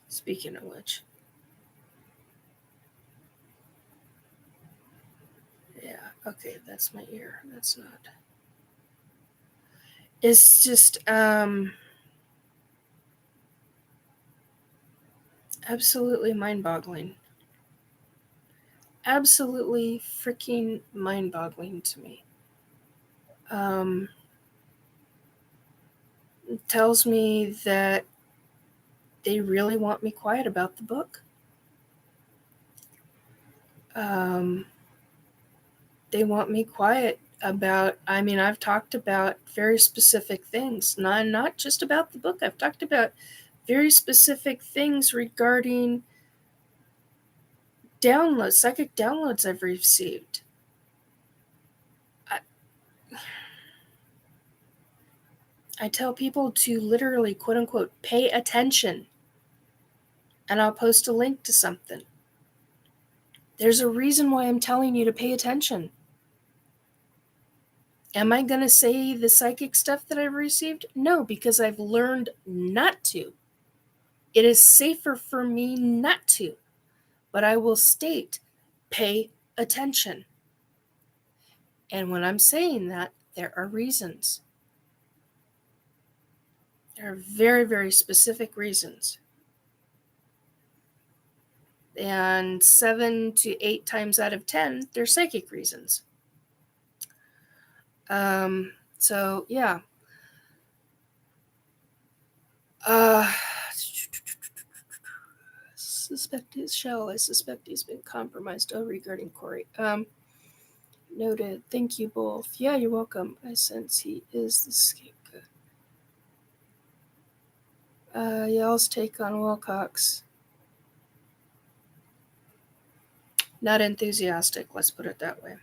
Speaking of which, yeah, okay, that's my ear. That's not. It's just absolutely mind-boggling. Absolutely freaking mind-boggling to me. It tells me that they really want me quiet about the book. They want me quiet about, I've talked about very specific things, not just about the book. I've talked about very specific things regarding downloads, psychic downloads I've received. I tell people to literally, quote unquote, pay attention, and I'll post a link to something. There's a reason why I'm telling you to pay attention. Am I going to say the psychic stuff that I've received? No, because I've learned not to. It is safer for me not to. But I will state, pay attention. And when I'm saying that, there are reasons. There are very, very specific reasons. And 7 to 8 times out of 10, they're psychic reasons. So, yeah. I suspect he's been compromised. Oh, regarding Corey. Noted. Thank you both. Yeah, you're welcome. I sense he is the scapegoat. Y'all's take on Wilcox. Not enthusiastic, let's put it that way.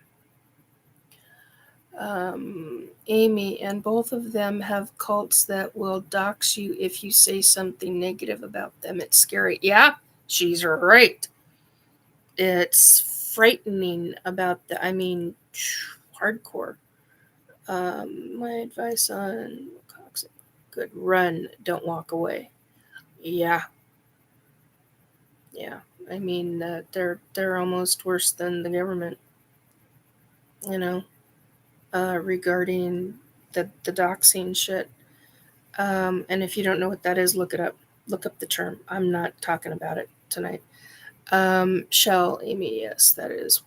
Amy, and both of them have cults that will dox you if you say something negative about them. It's scary. Yeah, she's right. It's frightening about hardcore. My advice on Wilcox: good, run, don't walk away. Yeah. They're almost worse than the government, regarding the doxing shit. And if you don't know what that is, look it up. Look up the term. I'm not talking about it tonight. Shell, Amy, yes, that is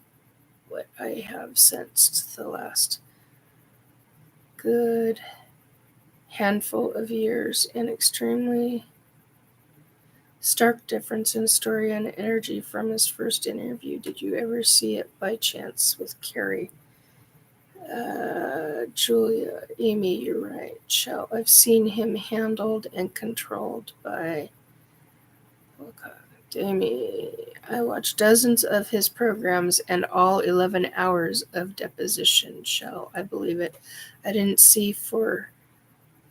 what I have sensed the last good handful of years. An extremely stark difference in story and energy from his first interview. Did you ever see it by chance with Carrie? Julia, Amy, you're right. Shell, I've seen him handled and controlled by Amy. I watched dozens of his programs and all 11 hours of deposition. Shell, I believe it. I didn't see for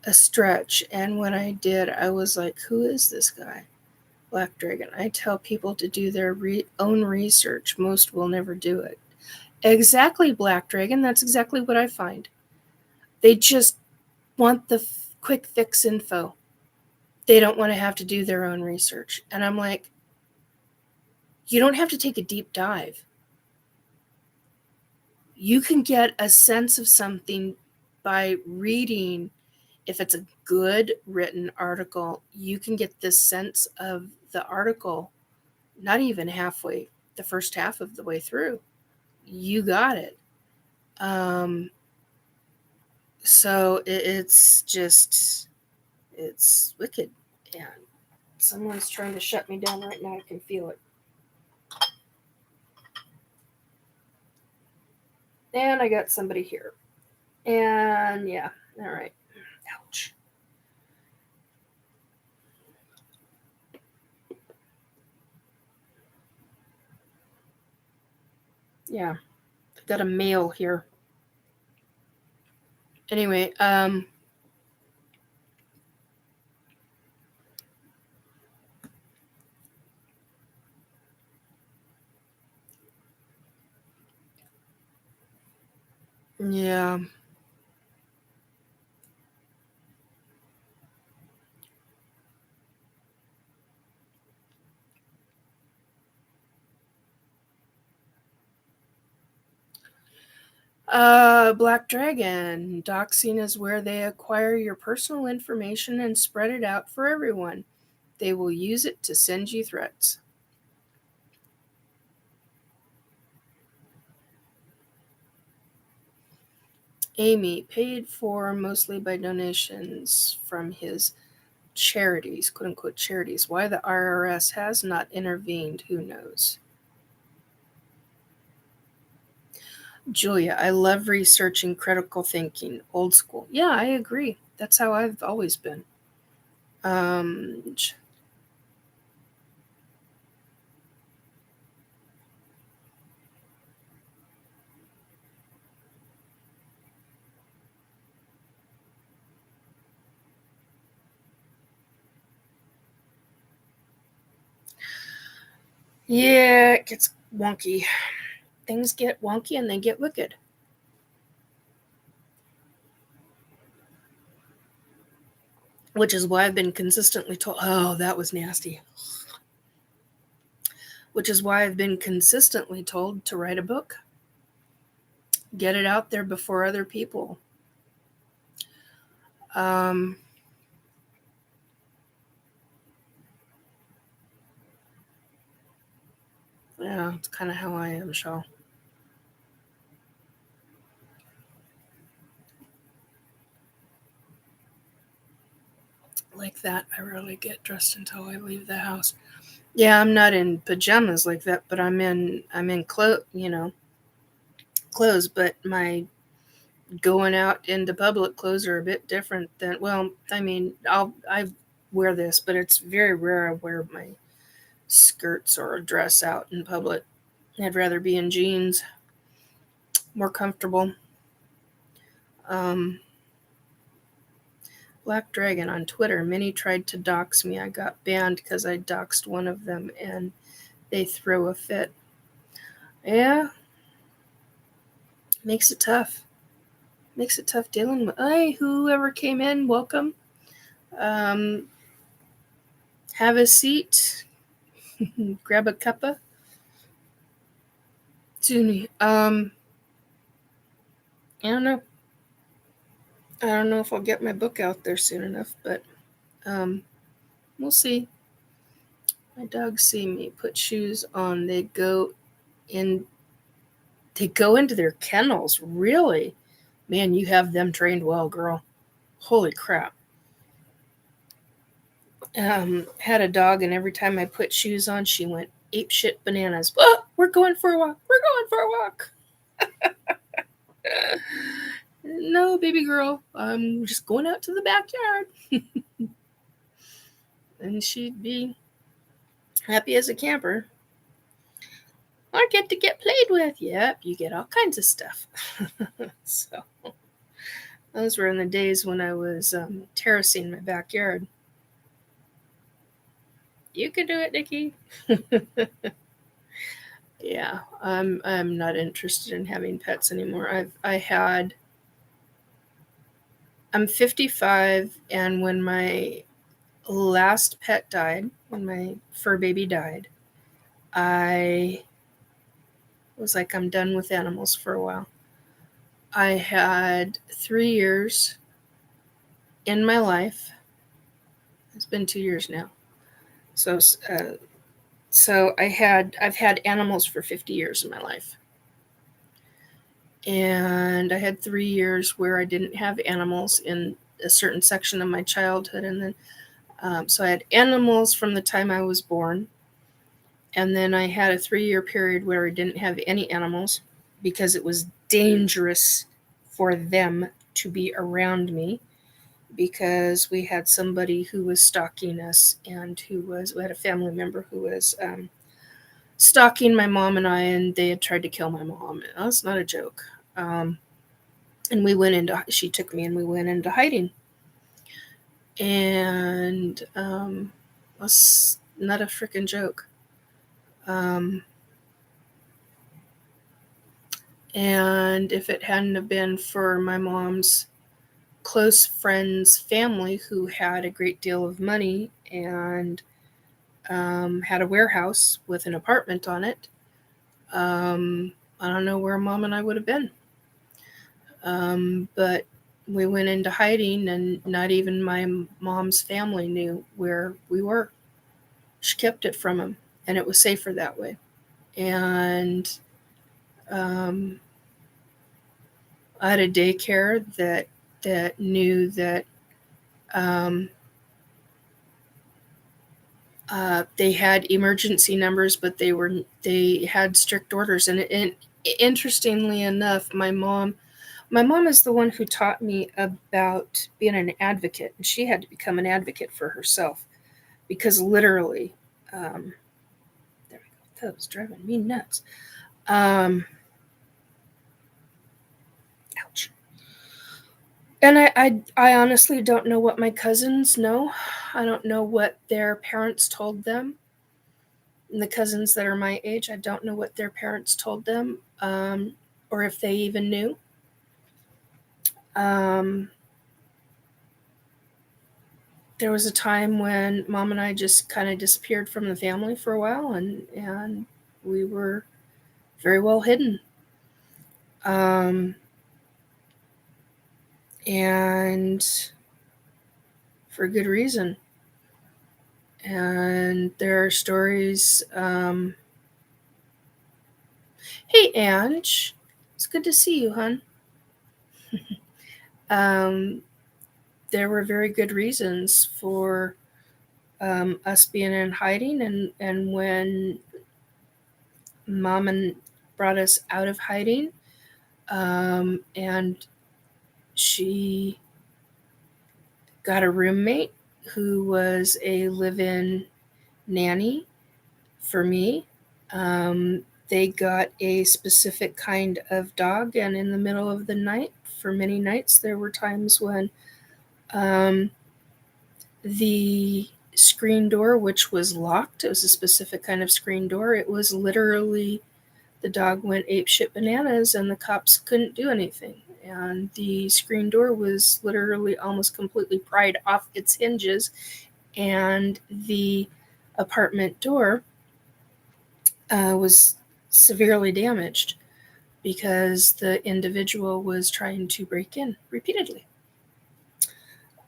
a stretch, and when I did, I was like, who is this guy? Black Dragon. I tell people to do their own research. Most will never do it. Exactly, Black Dragon. That's exactly what I find. They just want the quick fix info. They don't want to have to do their own research. And I'm like, you don't have to take a deep dive. You can get a sense of something by reading. If it's a good written article, you can get this sense of the article not even halfway, the first half of the way through. You got it. So it's wicked. And someone's trying to shut me down right now. I can feel it. And I got somebody here. And yeah, all right. Ouch. Yeah, I've got a mail here. Anyway, yeah. Black Dragon. Doxing is where they acquire your personal information and spread it out for everyone. They will use it to send you threats. Amy, paid for mostly by donations from his charities, quote unquote charities. Why the IRS has not intervened, who knows? Julia, I love researching critical thinking, old school. Yeah, I agree. That's how I've always been. Um, yeah, it gets wonky. Things get wonky and they get wicked. Which is why I've been consistently told, oh, that was nasty. Which is why I've been consistently told to write a book. Get it out there before other people. Um, yeah, it's kind of how I am, Shaw. Like that, I rarely get dressed until I leave the house. Yeah, I'm not in pajamas like that, but I'm in clothes, but my going out into public clothes are a bit different than, well, I mean, I wear this, but it's very rare I wear my skirts or a dress out in public. I'd rather be in jeans, more comfortable. Um, Black Dragon on Twitter. Many tried to dox me. I got banned because I doxed one of them and they threw a fit. Yeah, makes it tough. Makes it tough dealing with. Hey, whoever came in, welcome. Um, have a seat. Grab a cuppa. Tuni. I don't know. I don't know if I'll get my book out there soon enough, but we'll see. My dogs see me put shoes on. In. They go into their kennels. Really, man, you have them trained well, girl. Holy crap. Had a dog, and every time I put shoes on, she went ape shit bananas. Oh, we're going for a walk. We're going for a walk. No, baby girl, I'm just going out to the backyard. And she'd be happy as a camper. I get to get played with. Yep, you get all kinds of stuff. So, those were in the days when I was terracing my backyard. You can do it, Nikki. Yeah, I'm not interested in having pets anymore. I'm 55, and when my last pet died, when my fur baby died, I was like, I'm done with animals for a while. I had 3 years in my life. It's been 2 years now. So I've had animals for 50 years in my life. And I had 3 years where I didn't have animals in a certain section of my childhood. And then, so I had animals from the time I was born. And then I had a 3-year period where I didn't have any animals because it was dangerous for them to be around me, because we had somebody who was stalking us and we had a family member who was stalking my mom and I, and they had tried to kill my mom. That's not a joke. And she took me and we went into hiding. And that's not a freaking joke. And if it hadn't have been for my mom's close friends' family who had a great deal of money and had a warehouse with an apartment on it, I don't know where Mom and I would have been. But we went into hiding, and not even my mom's family knew where we were. She kept it from them, and it was safer that way. And I had a daycare that knew that they had emergency numbers, but they had strict orders. And interestingly enough, my mom is the one who taught me about being an advocate, and she had to become an advocate for herself, because literally, there we go. That was driving me nuts. Ouch. And I honestly don't know what my cousins know. I don't know what their parents told them. And the cousins that are my age, I don't know what their parents told them, or if they even knew. There was a time when Mom and I just kind of disappeared from the family for a while, and we were very well hidden. And for good reason. And there are stories. Hey, Ange. It's good to see you, hon. There were very good reasons for us being in hiding, and when Mom brought us out of hiding, and she got a roommate who was a live-in nanny for me. They got a specific kind of dog, and in the middle of the night, for many nights, there were times when the screen door, which was locked, it was a specific kind of screen door, it was literally, the dog went apeshit bananas and the cops couldn't do anything. And the screen door was literally almost completely pried off its hinges, and the apartment door was severely damaged because the individual was trying to break in repeatedly.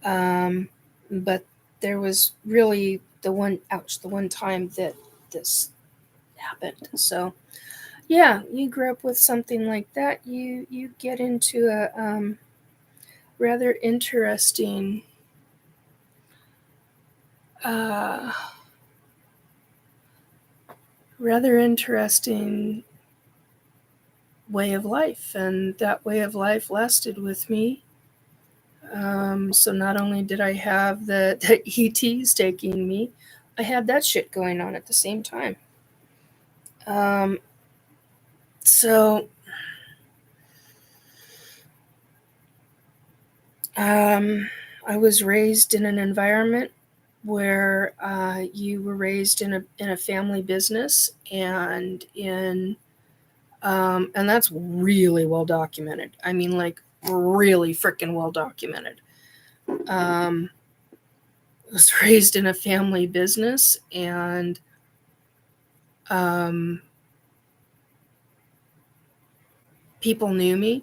But there was really the one time that this happened. So yeah, you grew up with something like that. You get into a rather interesting way of life, and that way of life lasted with me. So not only did I have the ETs taking me, I had that shit going on at the same time. So I was raised in an environment where you were raised in a family business, and and that's really well documented. I mean, like, really freaking well documented. I was raised in a family business, and people knew me.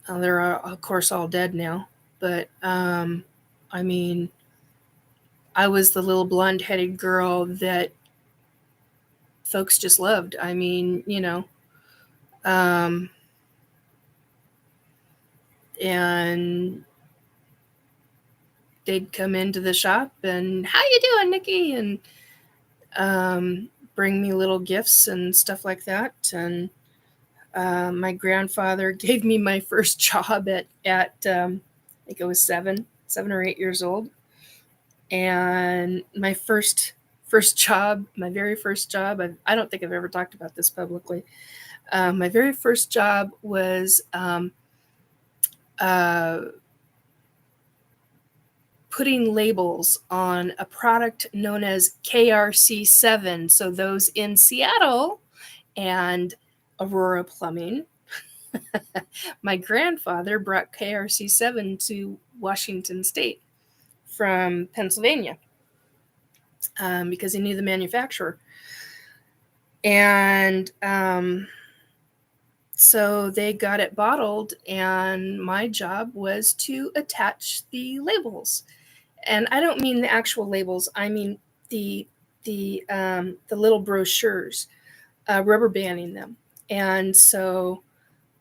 They're of course all dead now, but I mean, I was the little blonde-headed girl that folks just loved. I mean, and they'd come into the shop and, how you doing, Nikki? And bring me little gifts and stuff like that. And my grandfather gave me my first job at I think I was 7 or 8 years old. And my first first job, my very first job, I don't think I've ever talked about this publicly. My very first job was putting labels on a product known as KRC7. So those in Seattle and Aurora Plumbing, my grandfather brought KRC7 to Washington State from Pennsylvania because he knew the manufacturer. And so they got it bottled, and my job was to attach the labels. And I don't mean the actual labels. I mean the little brochures, rubber banding them. And so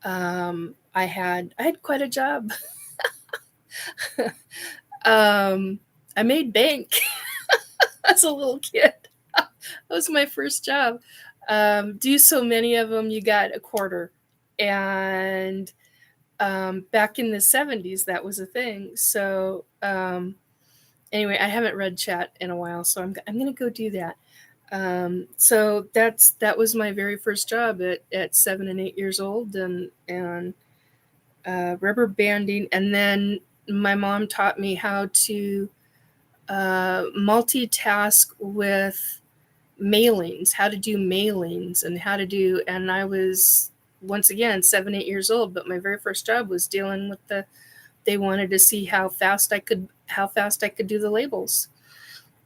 I had quite a job. I made bank as a little kid. That was my first job. Do so many of them, you got a quarter. And back in the 70s, that was a thing. So anyway, I haven't read chat in a while, so I'm going to go do that. So that was my very first job at 7 and 8 years old, and rubber banding. And then my mom taught me how to multitask with mailings, how to do mailings, and and I was, once again, 7, 8 years old, but my very first job was dealing with they wanted to see how fast I could do the labels,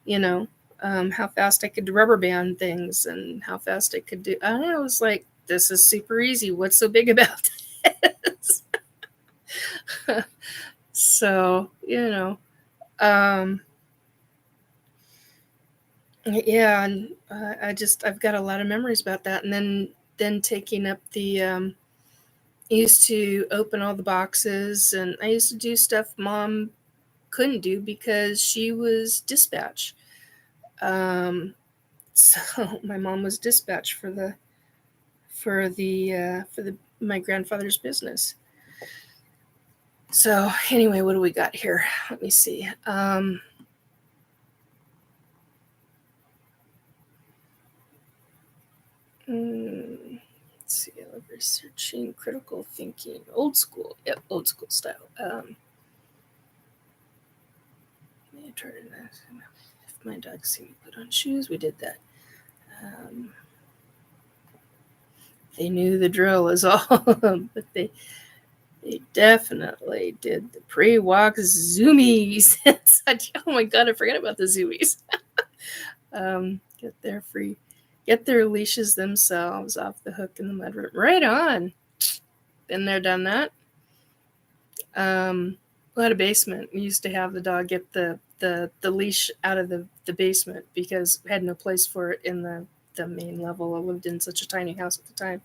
how fast I could rubber band things and how fast I could do. I was like, this is super easy. What's so big about this? So, yeah, and I've got a lot of memories about that. And then taking up I used to open all the boxes, and I used to do stuff Mom couldn't do because she was dispatch. So my mom was dispatch for my grandfather's business. So anyway, what do we got here? Let me see. Let's see. I love researching, critical thinking, old school. Yep, old school style. If my dog see me put on shoes, we did that. They knew the drill is all, but they definitely did the pre-walk zoomies and such. Oh my god, I forgot about the zoomies. Get their leashes themselves off the hook in the mudroom. Right on. Been there, done that. We had a basement. We used to have the dog get the leash out of the basement because we had no place for it in the main level. I lived in such a tiny house at the time.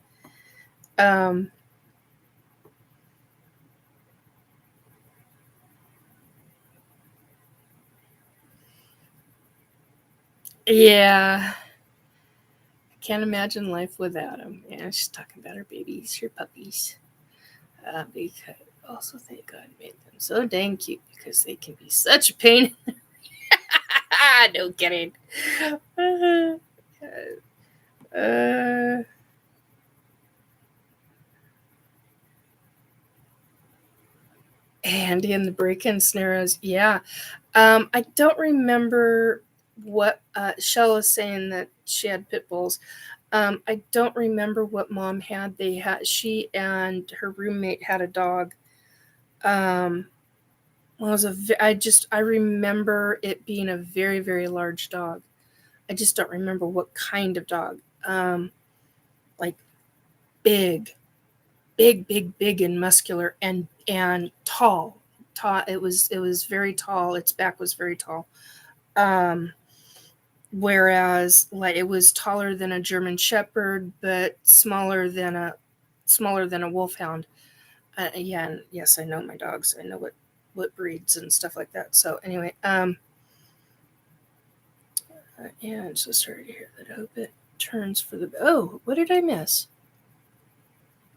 Yeah. I can't imagine life without them. Yeah, she's talking about her babies, her puppies. Because also thank God made them so dang cute because they can be such a pain. No kidding. Andy and the break-in snares. Yeah. I don't remember what Shell is saying that she had pit bulls. I don't remember what Mom had. She and her roommate had a dog. I remember it being a very, very large dog. I just don't remember what kind of dog. Like big and muscular and tall. It was very tall. Its back was very tall. Whereas like it was taller than a German Shepherd, but smaller than a wolfhound. Yes, I know my dogs. I know what breeds and stuff like that. So anyway, and I'm so sorry to hear that. I hope it turns for the. Oh, what did I miss?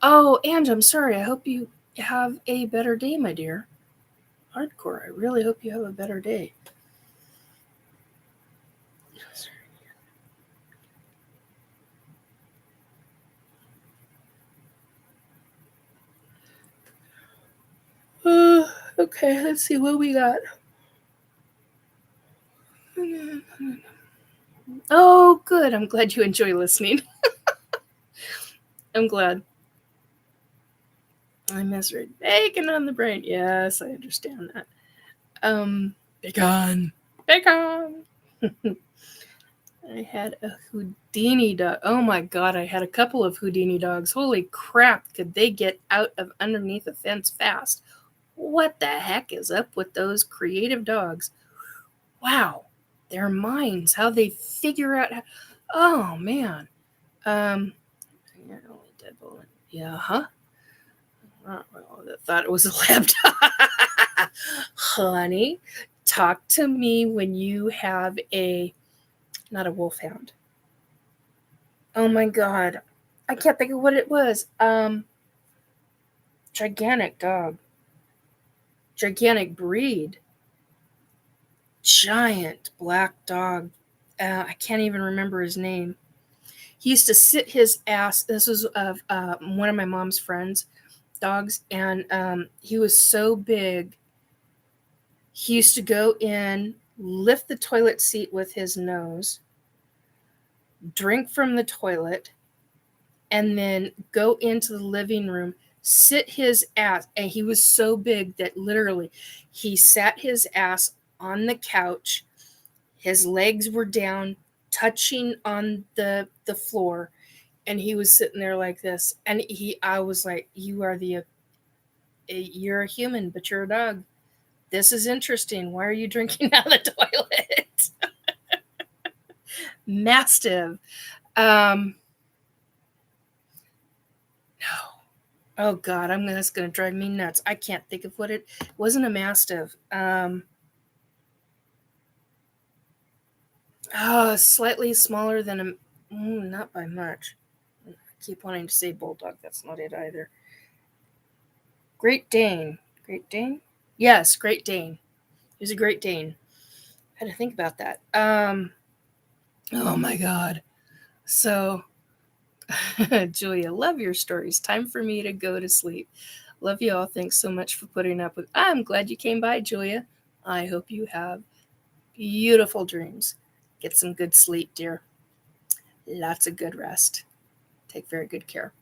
Oh, Ange, I'm sorry. I hope you have a better day, my dear. Hardcore. I really hope you have a better day. Okay, let's see what we got. Oh, good. I'm glad you enjoy listening. I'm glad. I misread bacon on the brain. Yes, I understand that. Bacon. Bacon. I had a Houdini dog. Oh my god, I had a couple of Houdini dogs. Holy crap, could they get out of underneath a fence fast? What the heck is up with those creative dogs? Wow, their minds, how they figure out how. Oh man. Yeah, only deadbolt. Yeah, huh? I thought it was a laptop. Honey, talk to me when you have not a wolfhound. Oh my god. I can't think of what it was. Gigantic dog. Gigantic breed. Giant black dog. I can't even remember his name. He used to sit his ass. This was one of my mom's friends' dogs, and he was so big. He used to go in, lift the toilet seat with his nose, drink from the toilet, and then go into the living room, sit his ass. And he was so big that literally he sat his ass on the couch. His legs were down, touching on the floor, and he was sitting there like this. And I was like, you're a human, but you're a dog. This is interesting. Why are you drinking out of the toilet? Mastiff. No. Oh God, that's gonna drive me nuts. I can't think of what it wasn't. A mastiff. Slightly smaller than a. Not by much. I keep wanting to say bulldog. That's not it either. Great Dane. Great Dane. Yes, Great Dane. He was a Great Dane. I had to think about that. Oh my God. So, Julia, love your stories. Time for me to go to sleep. Love you all. Thanks so much for putting up with. I'm glad you came by, Julia. I hope you have beautiful dreams. Get some good sleep, dear. Lots of good rest. Take very good care.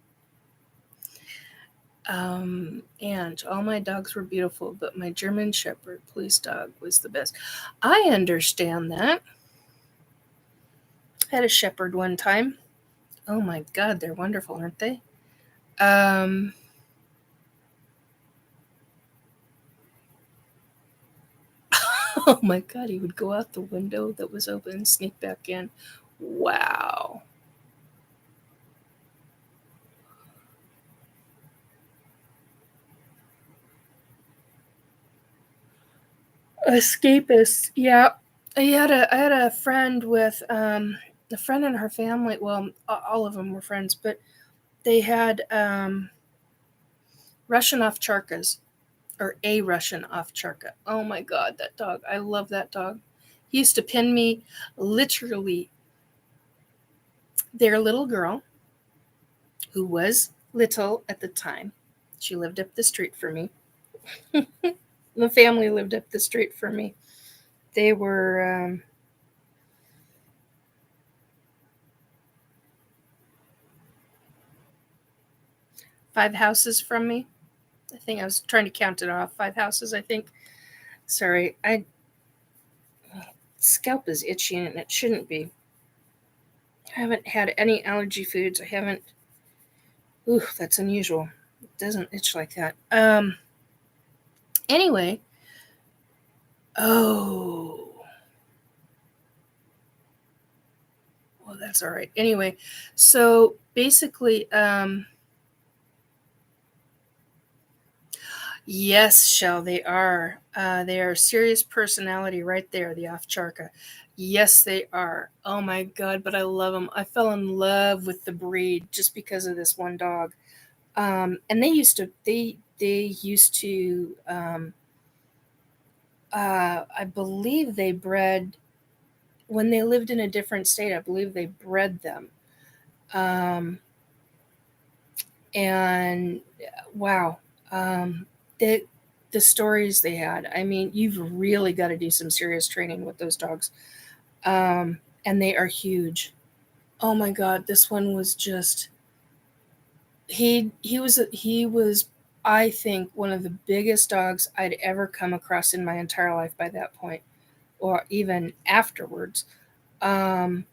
And all my dogs were beautiful, but my German Shepherd police dog was the best. I understand that. I had a Shepherd one time. Oh my God, they're wonderful, aren't they? Oh my God, he would go out the window that was open and sneak back in. Wow. Escapist, yeah. I had a friend with a friend and her family. Well, all of them were friends, but they had Russian Ovcharkas, or a Russian Ovcharka. Oh my God, that dog! I love that dog. He used to pin me, literally. Their little girl, who was little at the time, she lived up the street from me. The family lived up the street from me. They were 5 houses from me. I think I was trying to count it off. 5 houses, I think. Sorry, scalp is itching and it shouldn't be. I haven't had any allergy foods. I haven't. Ooh, that's unusual. It doesn't itch like that. Anyway. Oh. Well, that's all right. Anyway, so basically, yes, Shell, they are. They are serious personality right there, the Ovcharka. Yes, they are. Oh my God, but I love them. I fell in love with the breed just because of this one dog. And they used to I believe they bred when they lived in a different state. I believe they bred them. And wow, they the stories they had. I mean, you've really got to do some serious training with those dogs. And they are huge. Oh my God, this one was just he was I think one of the biggest dogs I'd ever come across in my entire life by that point, or even afterwards. Um,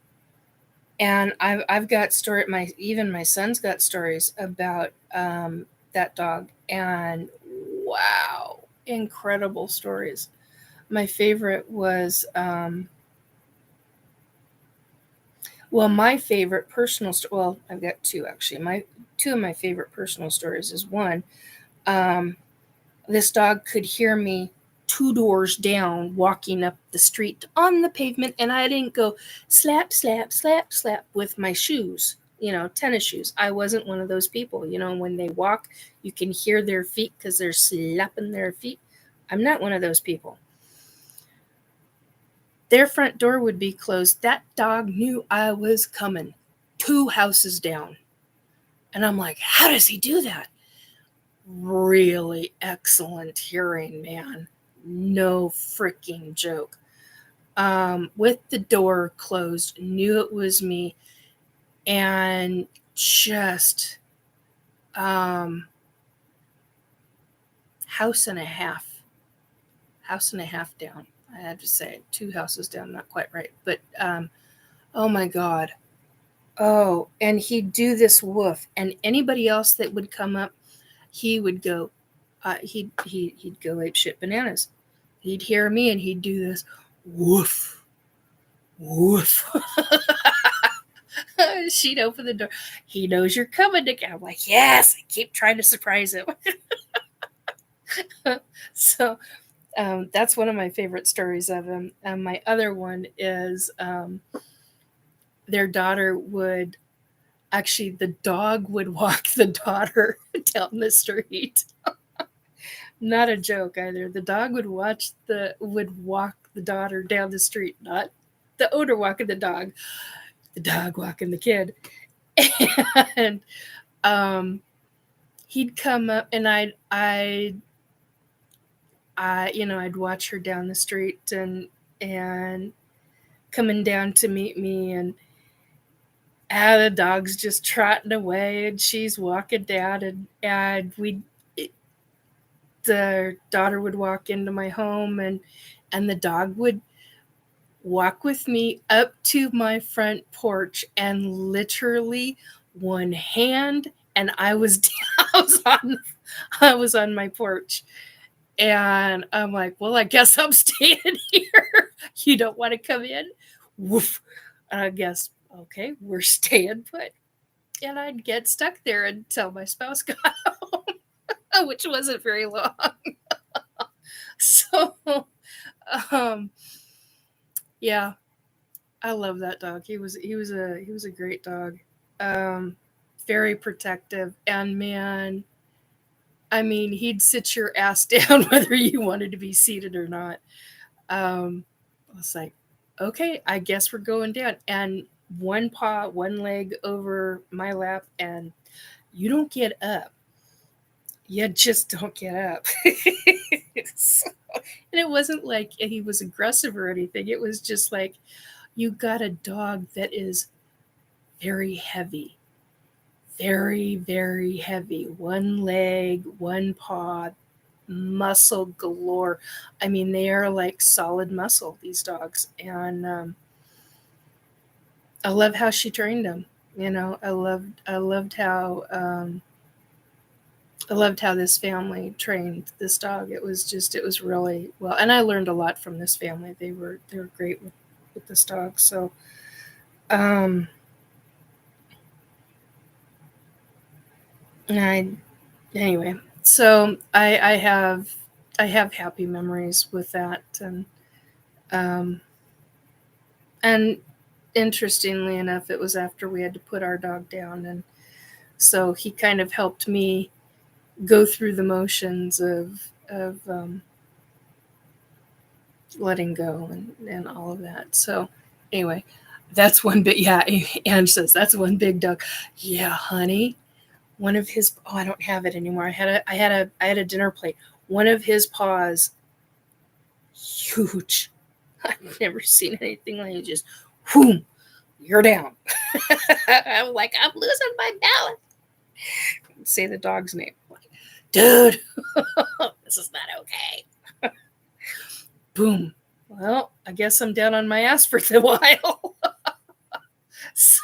and I've got my son's got stories about that dog, and wow, incredible stories. My favorite was my favorite personal well, I've got two actually. My two of my favorite personal stories is one, um, this dog could hear me 2 doors down walking up the street on the pavement, and I didn't go slap, slap, slap, slap with my shoes, tennis shoes. I wasn't one of those people. When they walk, you can hear their feet because they're slapping their feet. I'm not one of those people. Their front door would be closed. That dog knew I was coming 2 houses down. And I'm like, how does he do that? Really excellent hearing, man. No freaking joke. With the door closed, knew it was me, and just house and a half down. I had to say 2 houses down, not quite right, but oh my God. Oh, and he'd do this woof, and anybody else that would come up, he would go, he'd go apeshit bananas. He'd hear me and he'd do this woof, woof. She'd open the door. He knows you're coming, Nick. I'm like, yes. I keep trying to surprise him. So that's one of my favorite stories of him. My other one is their daughter would actually, the dog would walk the daughter down the street. Not a joke either. The dog would walk the daughter down the street, not the owner walking the dog walking the kid. And he'd come up, and I'd watch her down the street and coming down to meet me, and the dog's just trotting away, and she's walking down, and the daughter would walk into my home, and the dog would walk with me up to my front porch, and literally one hand, and I was on my porch, and I'm like, well, I guess I'm staying here. You don't want to come in? Woof. And I guess, okay, we're staying put. And I'd get stuck there until my spouse got home, which wasn't very long. So, yeah, I love that dog. He was a great dog. Very protective, and man, I mean, he'd sit your ass down whether you wanted to be seated or not. I was like, okay, I guess we're going down. And one paw, one leg over my lap, and you don't get up. You just don't get up. So, and it wasn't like he was aggressive or anything. It was just like, you got a dog that is very heavy. Very, very heavy. One leg, one paw, muscle galore. I mean, they are like solid muscle, these dogs. And I love how she trained them. I loved how this family trained this dog. It was really well, and I learned a lot from this family. They were great with this dog. So anyway, so I have happy memories with that, and interestingly enough, it was after we had to put our dog down, and so he kind of helped me go through the motions of letting go and all of that. So anyway, that's one big, yeah. Ange says that's one big dog. Yeah, honey. One of his, I don't have it anymore. I had a dinner plate. One of his paws, huge. I've never seen anything like it. Just, whoom, you're down. I'm like, I'm losing my balance. Say the dog's name. Like, dude, this is not okay. Boom. Well, I guess I'm down on my ass for a while. So,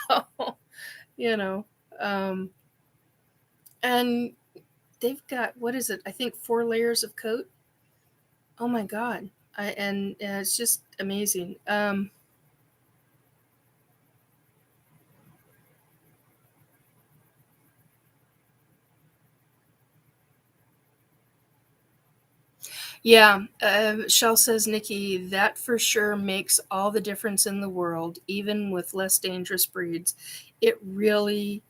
and they've got, what is it? I think 4 layers of coat. Oh my God. And it's just amazing. Yeah, Shell says, Nikki, that for sure makes all the difference in the world, even with less dangerous breeds. It really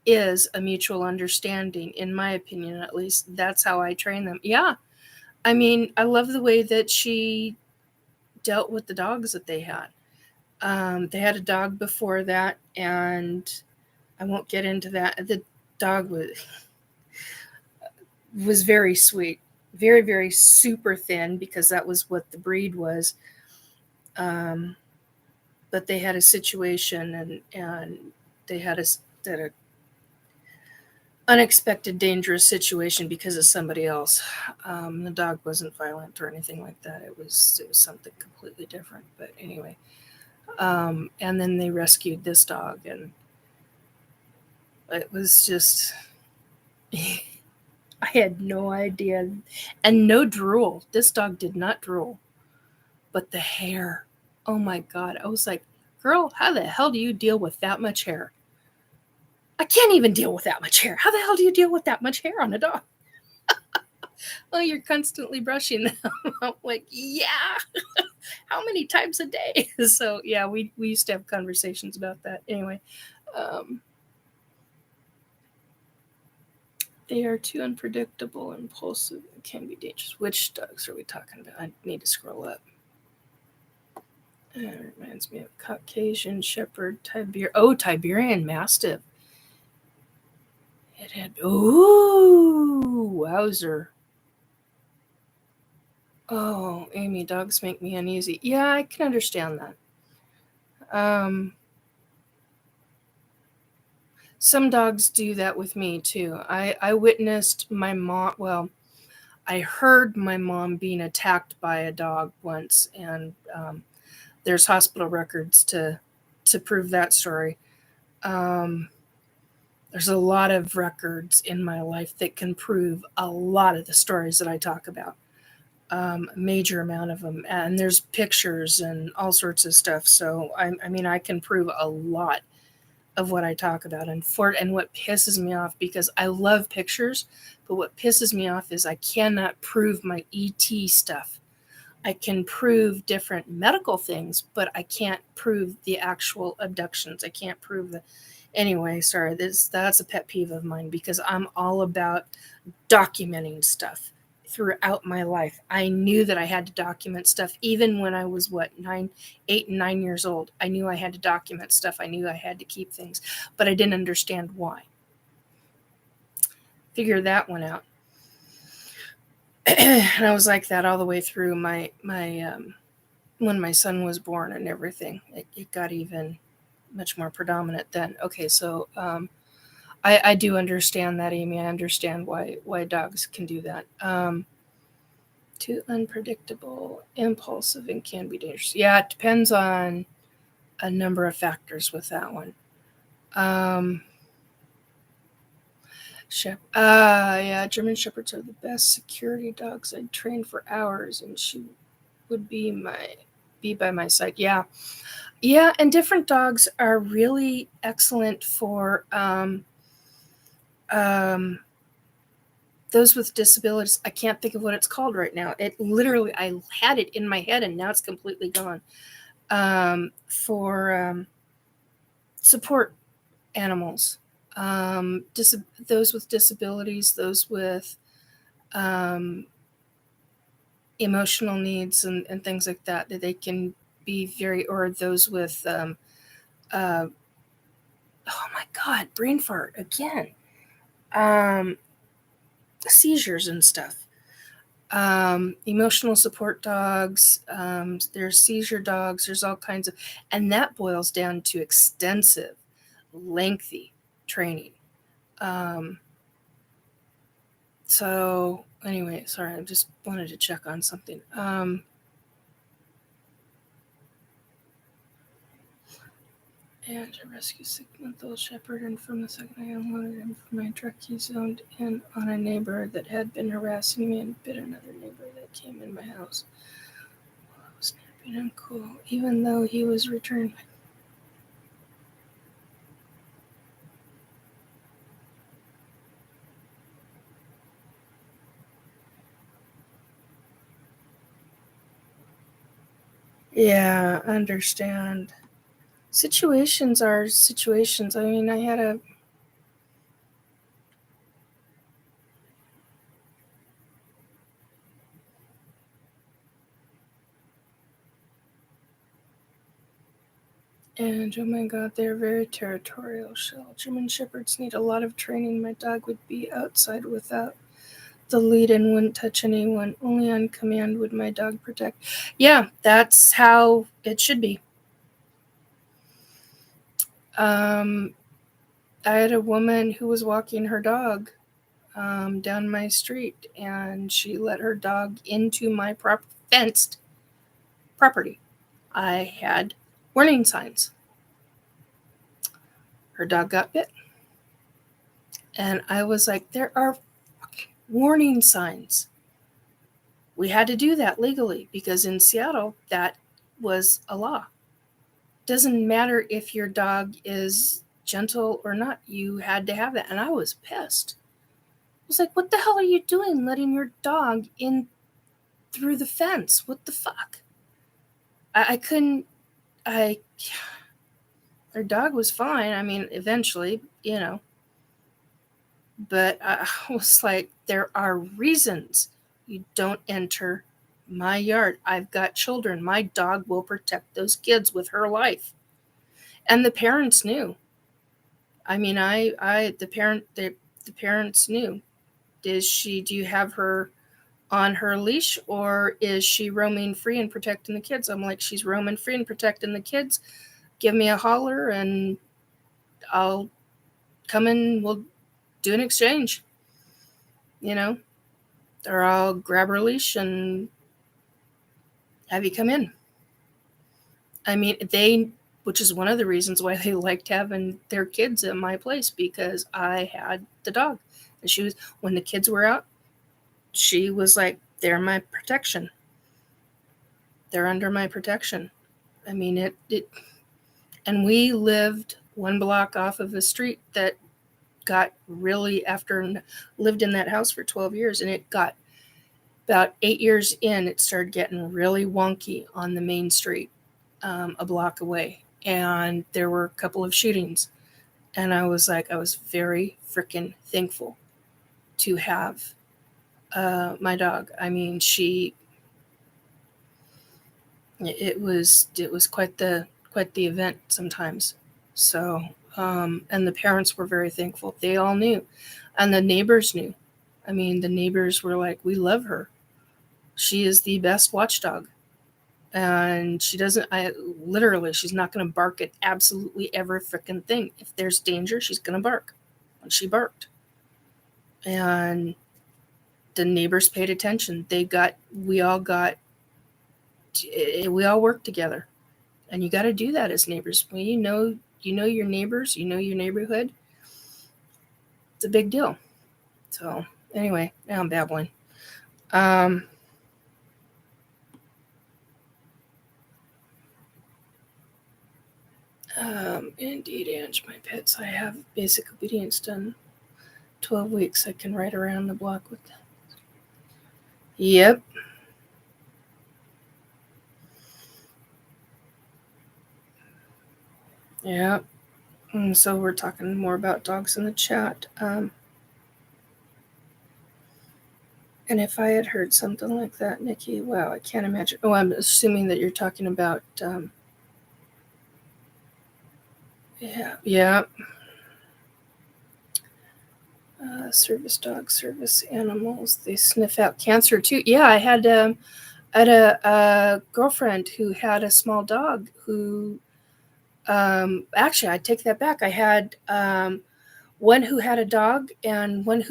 is a mutual understanding, in my opinion, at least. That's how I train them. Yeah. I mean, I love the way that she dealt with the dogs that they had. They had a dog before that, and I won't get into that. The dog was very sweet, very, very super thin, because that was what the breed was. But they had a situation, and they had a unexpected dangerous situation because of somebody else. The dog wasn't violent or anything like that. It was something completely different. But anyway, and then they rescued this dog, and it was just I had no idea. And no drool. This dog did not drool. But the hair, oh my God. I was like, girl, how the hell do you deal with that much hair? I can't even deal with that much hair. How the hell do you deal with that much hair on a dog? Well, you're constantly brushing them. I'm like, yeah. How many times a day? So yeah, we used to have conversations about that. Anyway, they are too unpredictable, impulsive, and can be dangerous. Which dogs are we talking about? I need to scroll up. It reminds me of Caucasian Shepherd, Tiberian Mastiff. It had, wowzer. Oh, Amy, dogs make me uneasy. Yeah, I can understand that. Some dogs do that with me too. I witnessed my mom, well, I heard my mom being attacked by a dog once, and there's hospital records to prove that story. There's a lot of records in my life that can prove a lot of the stories that I talk about. A major amount of them, and there's pictures and all sorts of stuff. So I mean, I can prove a lot of what I talk about. And what pisses me off, because I love pictures, but what pisses me off is I cannot prove my ET stuff. I can prove different medical things, but I can't prove the actual abductions. I can't prove the. Anyway, sorry, that's a pet peeve of mine, because I'm all about documenting stuff throughout my life. I knew that I had to document stuff even when I was 8 and 9 years old. I knew I had to document stuff. I knew I had to keep things, but I didn't understand why. Figure that one out. And I was like that all the way through my when my son was born and everything. It got even much more predominant then. Okay, so I do understand that, Amy. I understand why dogs can do that. Too unpredictable, impulsive, and can be dangerous. Yeah, it depends on a number of factors with that one. Yeah, German Shepherds are the best security dogs. I'd train for hours, and she would be by my side. Yeah, and different dogs are really excellent for those with disabilities. I can't think of what it's called right now. It literally, I had it in my head, and now it's completely gone. For support animals, those with disabilities, those with emotional needs and things like that they can be very, or those with oh my God, brain fart again. Seizures and stuff. Emotional support dogs, there's seizure dogs, there's all kinds of, and that boils down to extensive, lengthy training. So anyway, sorry, I just wanted to check on something. And to rescue sick mental shepherd, and from the second I unloaded him from my truck, he zoned in on a neighbor that had been harassing me and bit another neighbor that came in my house. I was snapping and cool, even though he was returned. Yeah, understand. Situations are situations. I mean, I had a and oh my god, they're very territorial. German Shepherds need a lot of training. My dog would be outside without the lead and wouldn't touch anyone. Only on command would my dog protect. Yeah, that's how it should be. I had a woman who was walking her dog down my street, and she let her dog into my fenced property. I had warning signs. Her dog got bit. And I was like, there are warning signs. We had to do that legally because in Seattle, that was a law. Doesn't matter if your dog is gentle or not, you had to have that. And I was pissed. I was like, what the hell are you doing letting your dog in through the fence? What the fuck? I couldn't, her dog was fine. I mean, eventually, but I was like, there are reasons you don't enter my yard. I've got children. My dog will protect those kids with her life. And the parents knew. I mean, the parents knew. Do you have her on her leash, or is she roaming free and protecting the kids? I'm like, she's roaming free and protecting the kids. Give me a holler and I'll come in. We'll do an exchange, or I'll grab her leash and have you come in. I mean, which is one of the reasons why they liked having their kids at my place, because I had the dog. And when the kids were out, she was like, they're my protection. They're under my protection. I mean, and we lived one block off of a street that got really, lived in that house for 12 years, and it got about 8 years in, it started getting really wonky on the main street, a block away. And there were a couple of shootings. And I was very freaking thankful to have my dog. I mean, it was quite the event sometimes. So, and the parents were very thankful. They all knew. And the neighbors knew. I mean, the neighbors were like, we love her. She is the best watchdog. And she's not going to bark at absolutely every freaking thing. If there's danger, she's going to bark. And she barked. And the neighbors paid attention. We all worked together. And you got to do that as neighbors. When you know your neighbors, you know your neighborhood. It's a big deal. So anyway, now I'm babbling. Indeed, Ange, my pets, I have basic obedience done. 12 weeks, I can ride around the block with them. Yep. Yeah. And so we're talking more about dogs in the chat. And if I had heard something like that, Nikki, wow, I can't imagine. Oh, I'm assuming that you're talking about, yeah. Service dogs, service animals, they sniff out cancer too. Yeah, I had a girlfriend who had a small dog who, actually, I take that back. I had one who had a dog and one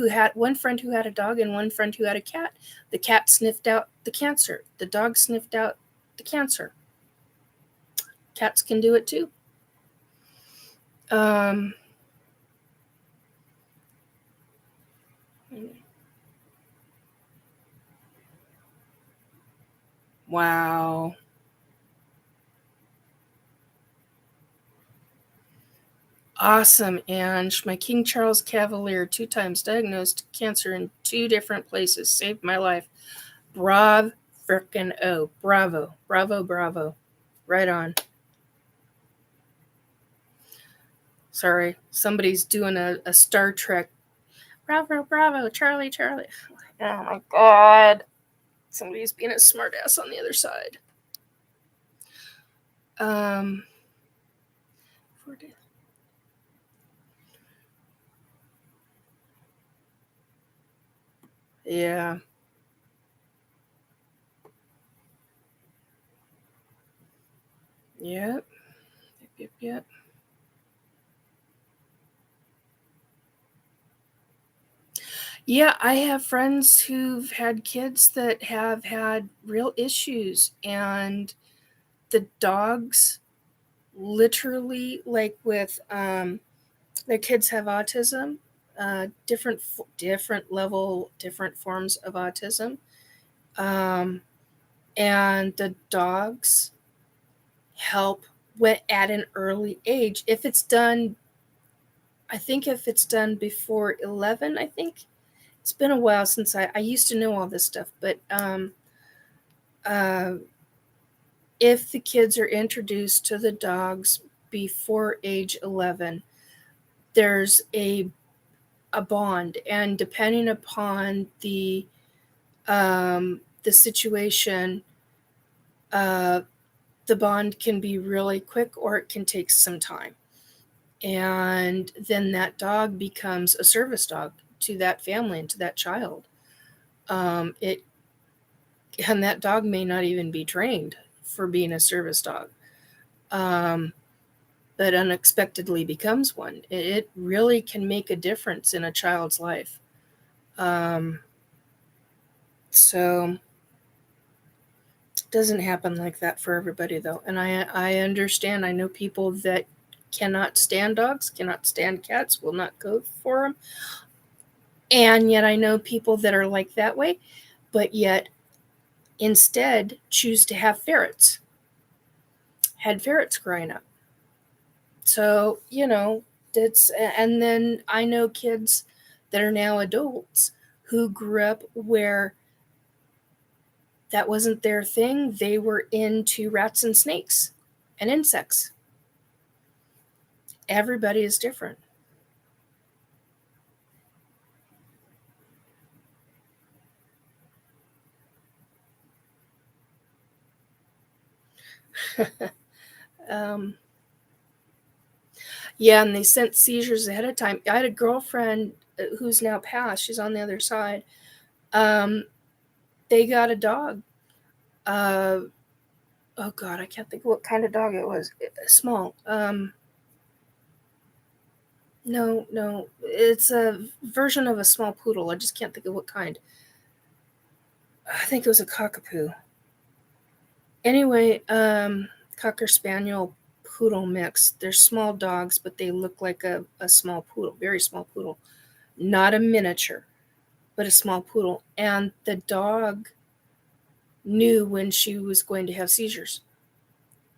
friend who had a dog and one friend who had a cat. The cat sniffed out the cancer. The dog sniffed out the cancer. Cats can do it too. Wow. Awesome, Ange. My King Charles Cavalier, 2 times diagnosed cancer in 2 different places, saved my life. Bravo, frickin' oh. Bravo. Bravo, bravo. Right on. Sorry, somebody's doing a Star Trek. Bravo, bravo, Charlie, Charlie. Oh my God. Somebody's being a smartass on the other side. Yeah. Yep. Yep. Yeah, I have friends who've had kids that have had real issues, and the dogs literally, like with their kids have autism, different level, different forms of autism, and the dogs help at an early age. If it's done before 11, I think. It's been a while since I used to know all this stuff, but if the kids are introduced to the dogs before age 11, there's a bond, and depending upon the situation, the bond can be really quick or it can take some time. And then that dog becomes a service dog to that family and to that child. And that dog may not even be trained for being a service dog, but unexpectedly becomes one. It really can make a difference in a child's life. So it doesn't happen like that for everybody, though. And I understand. I know people that cannot stand dogs, cannot stand cats, will not go for them. And yet I know people that are like that way, but yet instead choose to have ferrets. Had ferrets growing up. So, and then I know kids that are now adults who grew up where that wasn't their thing. They were into rats and snakes and insects. Everybody is different. Yeah, and they sent seizures ahead of time. I had a girlfriend who's now passed. She's on the other side. They got a dog. Oh God, I can't think of what kind of dog it was. Small. No, it's a version of a small poodle. I just can't think of what kind. I think it was a cockapoo. Anyway, Cocker Spaniel poodle mix. They're small dogs, but they look like a small poodle, very small poodle. Not a miniature, but a small poodle. And the dog knew when she was going to have seizures.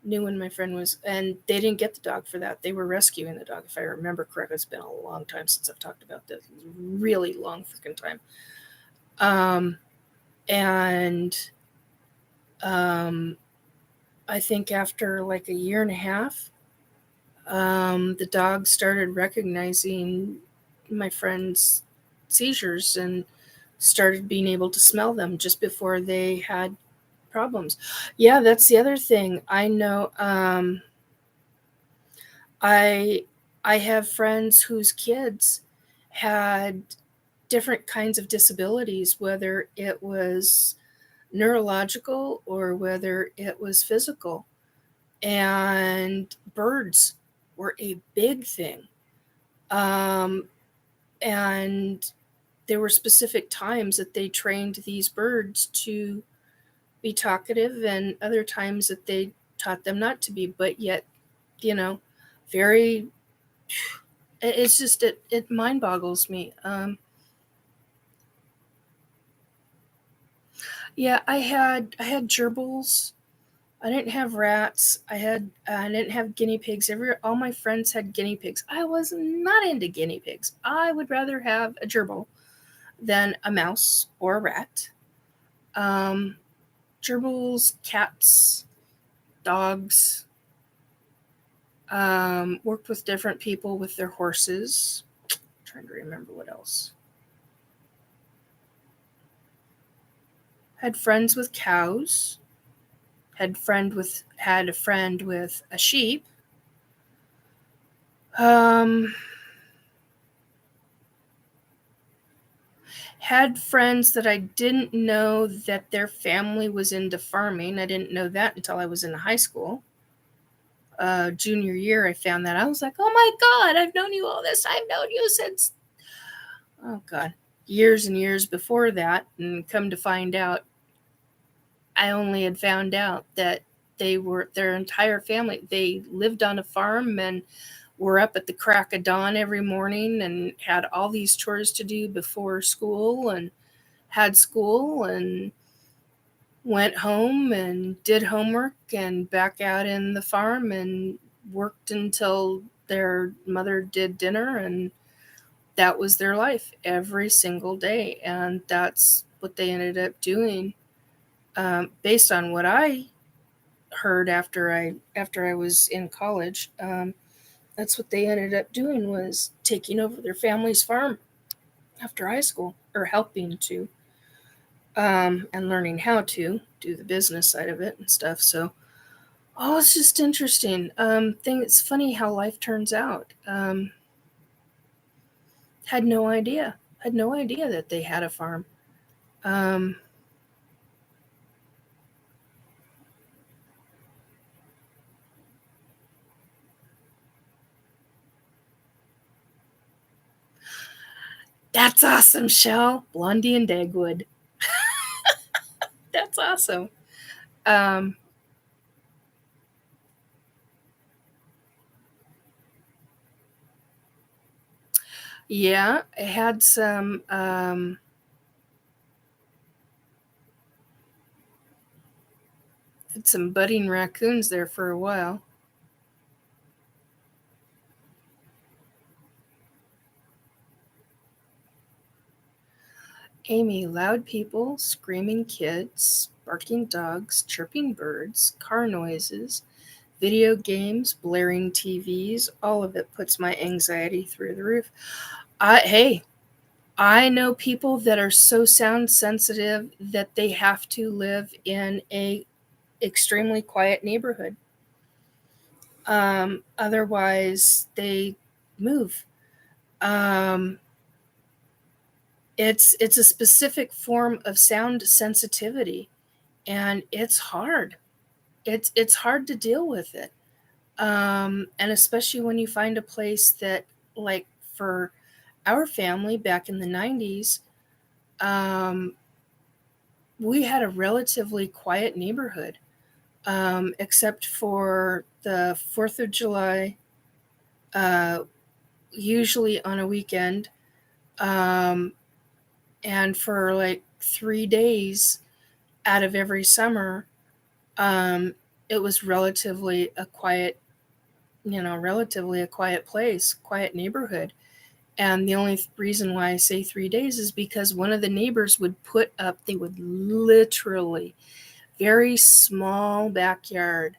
Knew when my friend was, and they didn't get the dog for that. They were rescuing the dog, if I remember correctly. It's been a long time since I've talked about this. Really long freaking time. And I think after like a year and a half, the dog started recognizing my friend's seizures and started being able to smell them just before they had problems. Yeah, that's the other thing. I know I have friends whose kids had different kinds of disabilities, whether it was neurological or whether it was physical. And birds were a big thing. And there were specific times that they trained these birds to be talkative and other times that they taught them not to be, but yet, very, it's just, it mind boggles me. Yeah, I had gerbils. I didn't have rats. I didn't have guinea pigs. All my friends had guinea pigs. I was not into guinea pigs. I would rather have a gerbil than a mouse or a rat. Gerbils, cats, dogs. Worked with different people with their horses. Trying to remember what else. Had friends with cows. Had a friend with a sheep. Had friends that I didn't know that their family was into farming. I didn't know that until I was in high school. Junior year, I found that. I was like, oh my God, I've known you all this. I've known you since, oh God, years and years before that. And come to find out, I only had found out that their entire family, they lived on a farm and were up at the crack of dawn every morning and had all these chores to do before school and had school and went home and did homework and back out in the farm and worked until their mother did dinner, and that was their life every single day. And that's what they ended up doing. Based on what I heard after I was in college, that's what they ended up doing, was taking over their family's farm after high school, or helping to, and learning how to do the business side of it and stuff. So, it's just interesting. It's funny how life turns out. Had no idea that they had a farm. That's awesome, Shell. Blondie and Dagwood. That's awesome. Yeah, I had some had some budding raccoons there for a while. Amy, loud people, screaming kids, barking dogs, chirping birds, car noises, video games, blaring TVs, all of it puts my anxiety through the roof. Hey, I know people that are so sound sensitive that they have to live in a extremely quiet neighborhood. Otherwise, they move. It's a specific form of sound sensitivity, and it's hard. It's hard to deal with it, and especially when you find a place that, like for our family back in the 90s, we had a relatively quiet neighborhood, except for the 4th of July, usually on a weekend, and for like 3 days out of every summer, it was relatively a quiet place, quiet neighborhood. And the only reason why I say 3 days is because one of the neighbors would they would literally, very small backyard,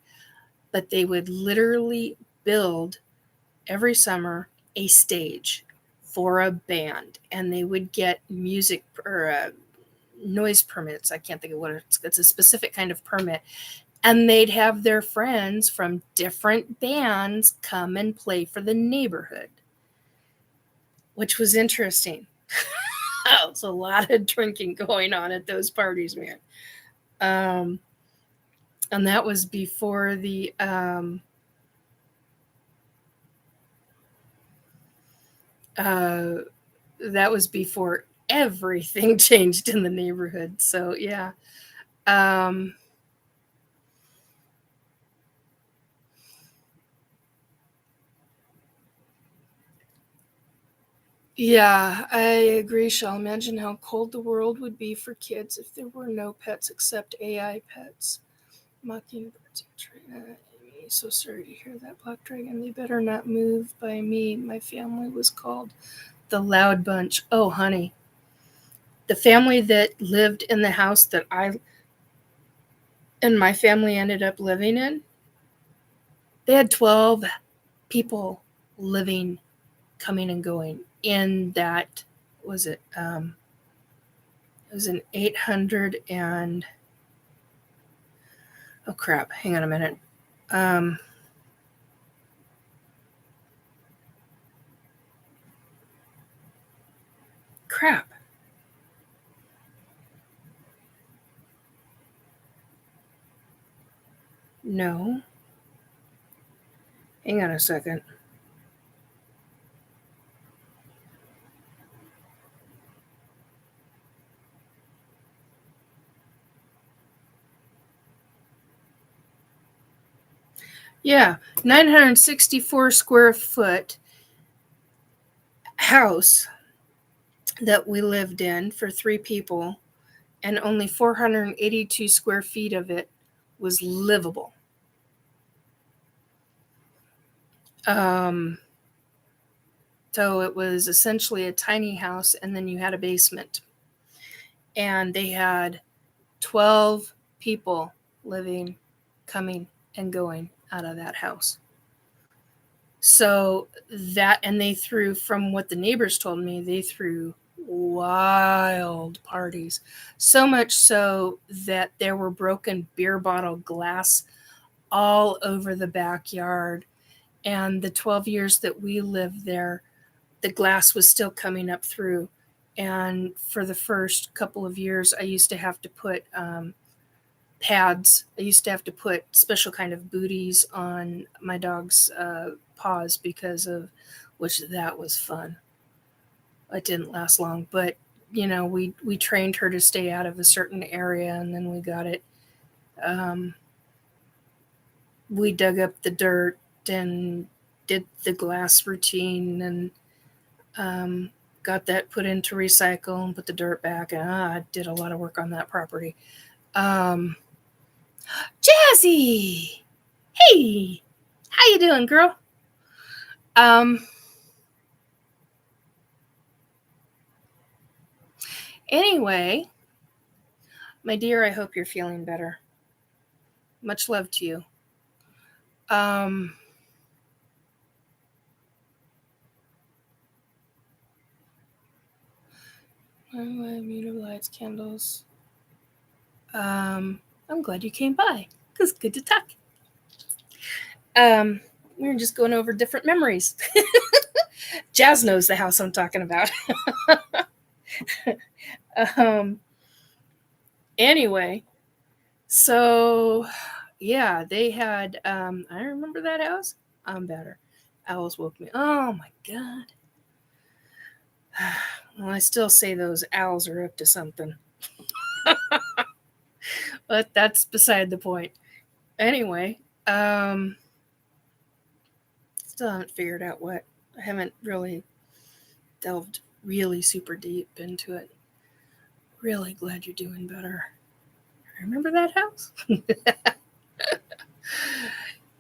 but they would literally build every summer a stage for a band, and they would get music or noise permits. I can't think of what it's a specific kind of permit. And they'd have their friends from different bands come and play for the neighborhood, which was interesting. It's a lot of drinking going on at those parties, man. And that was before that was before everything changed in the neighborhood. So yeah. Yeah, I agree, Shall. Imagine how cold the world would be for kids if there were no pets except AI pets. Mockingbirds. So sorry to hear that, Black Dragon. They better not move by me. My family was called the Loud Bunch. Oh, honey. The family that lived in the house that I and my family ended up living in, they had 12 people living, coming and going in that, was it? It was an 800 and, oh crap, hang on a minute. Crap. No. Hang on a second. Yeah, 964 square foot house that we lived in for 3 people, and only 482 square feet of it was livable. So it was essentially a tiny house, and then you had a basement. And they had 12 people living, coming, and going out of that house. So that, and they threw, from what the neighbors told me, they threw wild parties. So much so that there were broken beer bottle glass all over the backyard. And the 12 years that we lived there, the glass was still coming up through. And for the first couple of years, I used to have to put pads. I used to have to put special kind of booties on my dog's paws because of which that was fun. It didn't last long, but you know, we trained her to stay out of a certain area, and then we got it. We dug up the dirt and did the glass routine, and got that put into recycle and put the dirt back. And I did a lot of work on that property. Jazzy, hey, how you doing, girl? Anyway, my dear, I hope you're feeling better. Much love to you. Muted lights, candles. I'm glad you came by. Cause good to talk. We were just going over different memories. Jazz knows the house I'm talking about. Anyway, so yeah, they had. I remember that house. I'm better. Owls woke me. Oh my god. Well, I still say those owls are up to something. But that's beside the point. Anyway, still haven't figured out what. I haven't really delved really super deep into it. Really glad you're doing better. Remember that house?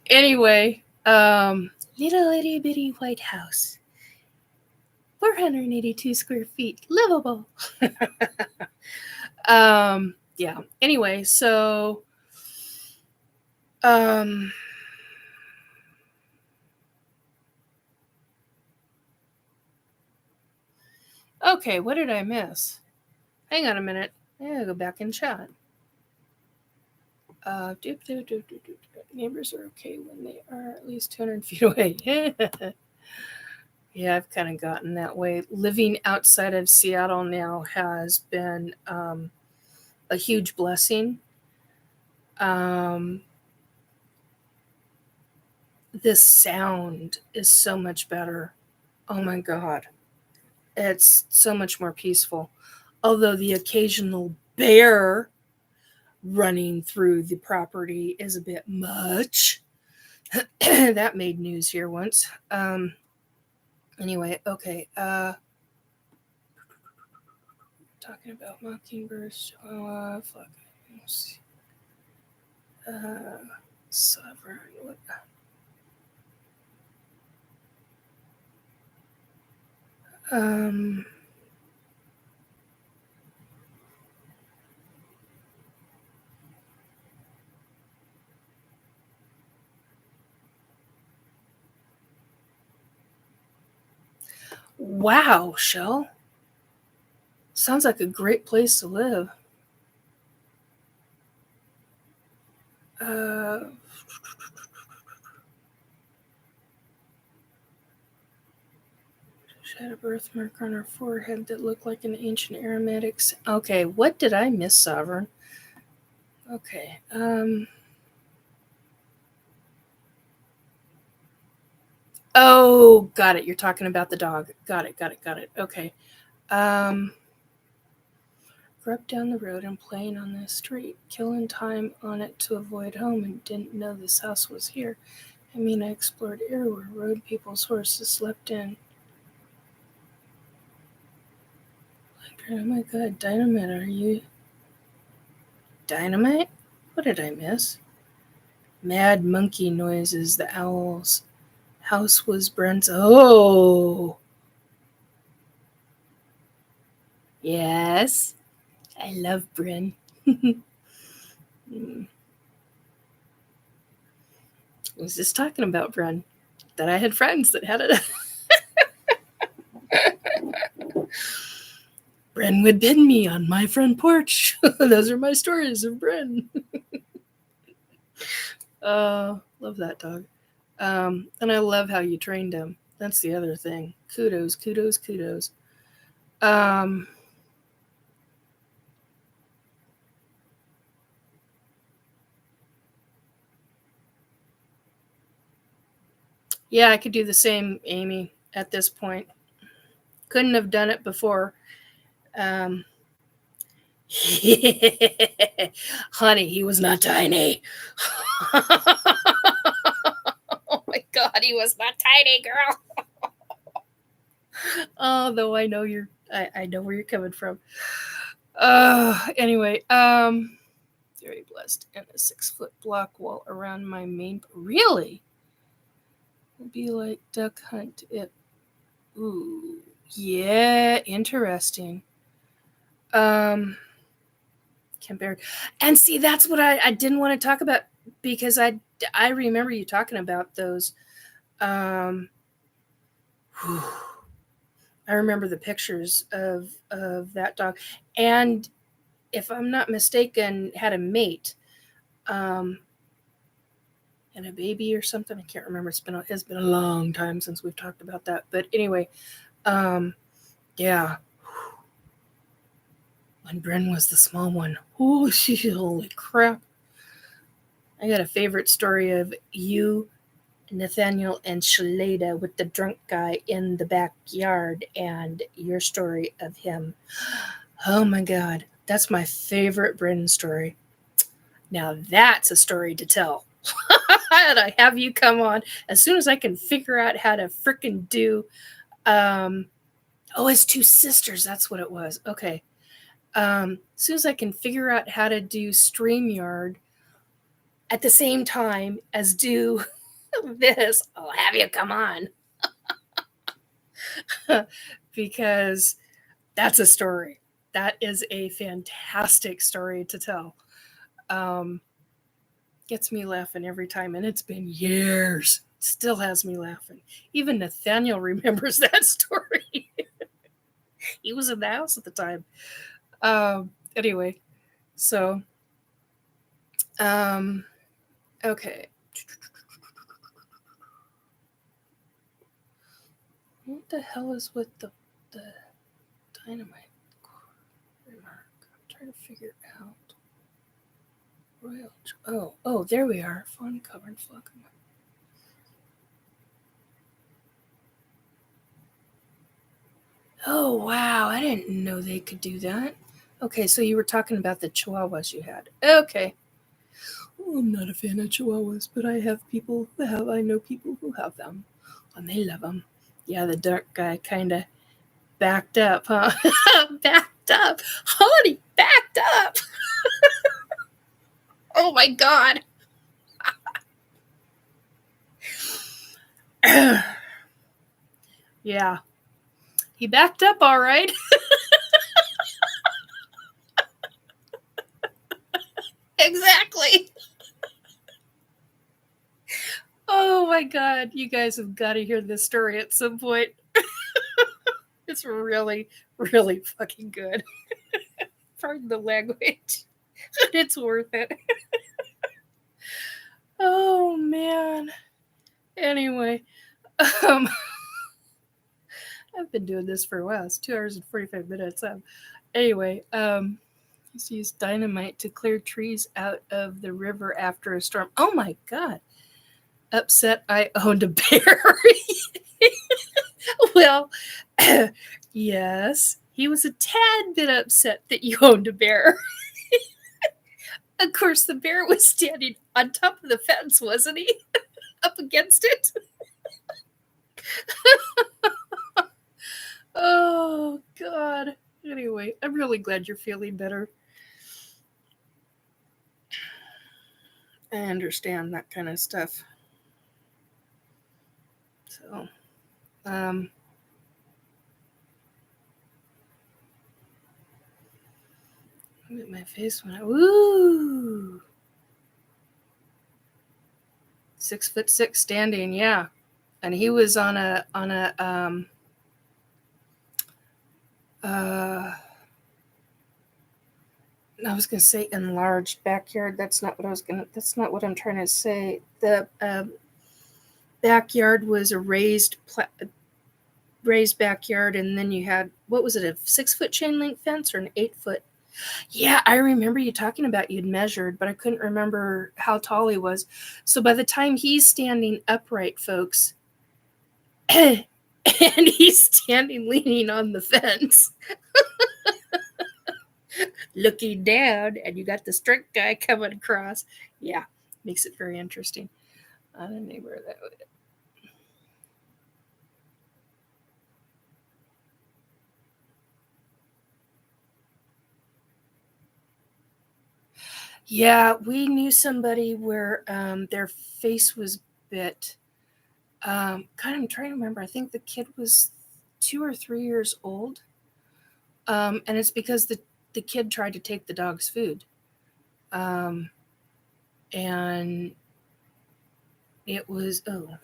Anyway, little itty bitty white house. 482 square feet. Livable. Yeah. Anyway, so okay, what did I miss? Hang on a minute. I gotta go back and chat. Neighbors are okay when they are at least 200 feet away. Yeah, I've kind of gotten that way. Living outside of Seattle now has been a huge blessing. This sound is so much better. Oh my God. It's so much more peaceful. Although the occasional bear running through the property is a bit much. That made news here once. Anyway, okay. Talking about mockingbirds, chihuahua, fuck. Sovereign. What? Wow, Shell. Sounds like a great place to live. She had a birthmark on her forehead that looked like an ancient Aramaic. Okay, what did I miss, Sovereign? Okay. Oh, got it. You're talking about the dog. Got it. Okay. Grew up down the road and playing on the street, killing time on it to avoid home, and didn't know this house was here. I mean, I explored everywhere, rode people's horses, slept in. Oh my God, Dynamite, are you? Dynamite? What did I miss? Mad monkey noises, the owls. House was Brent's. Oh! Yes. I love Bryn. I was just talking about Bryn. That I had friends that had it. Bryn would pin me on my front porch. Those are my stories of Bryn. Love that dog. And I love how you trained him. That's the other thing. Kudos. Yeah, I could do the same, Amy, at this point. Couldn't have done it before. Honey, he was not tiny. Oh my God, he was not tiny, girl. Though I know I know where you're coming from. Anyway, very blessed, and a 6-foot block wall around my main. Really? It'll be like duck hunt. Ooh, yeah, interesting. Compare, and see, that's what I didn't want to talk about, because I remember you talking about those. I remember the pictures of that dog, and if I'm not mistaken, had a mate, and a baby or something. I can't remember. It's been a long time since we've talked about that. But anyway, yeah. When Bryn was the small one. Oh, holy crap. I got a favorite story of you, Nathaniel, and Shaleda with the drunk guy in the backyard, and your story of him. Oh my God. That's my favorite Bryn story. Now that's a story to tell. And I have you come on as soon as I can figure out how to frickin' do. His two sisters. That's what it was. Okay. As soon as I can figure out how to do StreamYard at the same time as do this, I'll have you come on. Because that's a story. That is a fantastic story to tell. Gets me laughing every time, and it's been years. Still has me laughing. Even Nathaniel remembers that story. He was in the house at the time. Anyway, so okay. What the hell is with the dynamite remark? I'm trying to figure it out. Royal. Oh, there we are. Fawn covered flock. Oh, wow. I didn't know they could do that. Okay, so you were talking about the chihuahuas you had. Okay. Well, I'm not a fan of chihuahuas, but I know people who have them, and they love them. Yeah, the dark guy kind of backed up, huh? Backed up. Honey, backed up. Oh my God. Yeah. He backed up all right. Exactly. Oh my God. You guys have got to hear this story at some point. It's really, really fucking good. Pardon the language. But it's worth it. Oh man. Anyway, I've been doing this for a while. It's 2 hours and 45 minutes. Anyway, used to use dynamite to clear trees out of the river after a storm. Oh my God. Upset I owned a bear. Well, yes, he was a tad bit upset that you owned a bear. Of course, the bear was standing on top of the fence, wasn't he? Up against it. Oh, God. Anyway, I'm really glad you're feeling better. I understand that kind of stuff. So, look at my face when I, woo! 6'6" standing, yeah. And he was on a I was going to say enlarged backyard. That's not what I'm trying to say. The backyard was a raised backyard, and then you had, what was it, a 6-foot chain link fence or an 8-foot? Yeah, I remember you talking about you'd measured, but I couldn't remember how tall he was. So by the time he's standing upright, folks, and he's standing leaning on the fence, looking down, and you got the strict guy coming across. Yeah, makes it very interesting. On a neighbor that would. Yeah, we knew somebody where their face was bit. God, I'm trying to remember. I think the kid was 2 or 3 years old. And it's because the kid tried to take the dog's food. And it was, I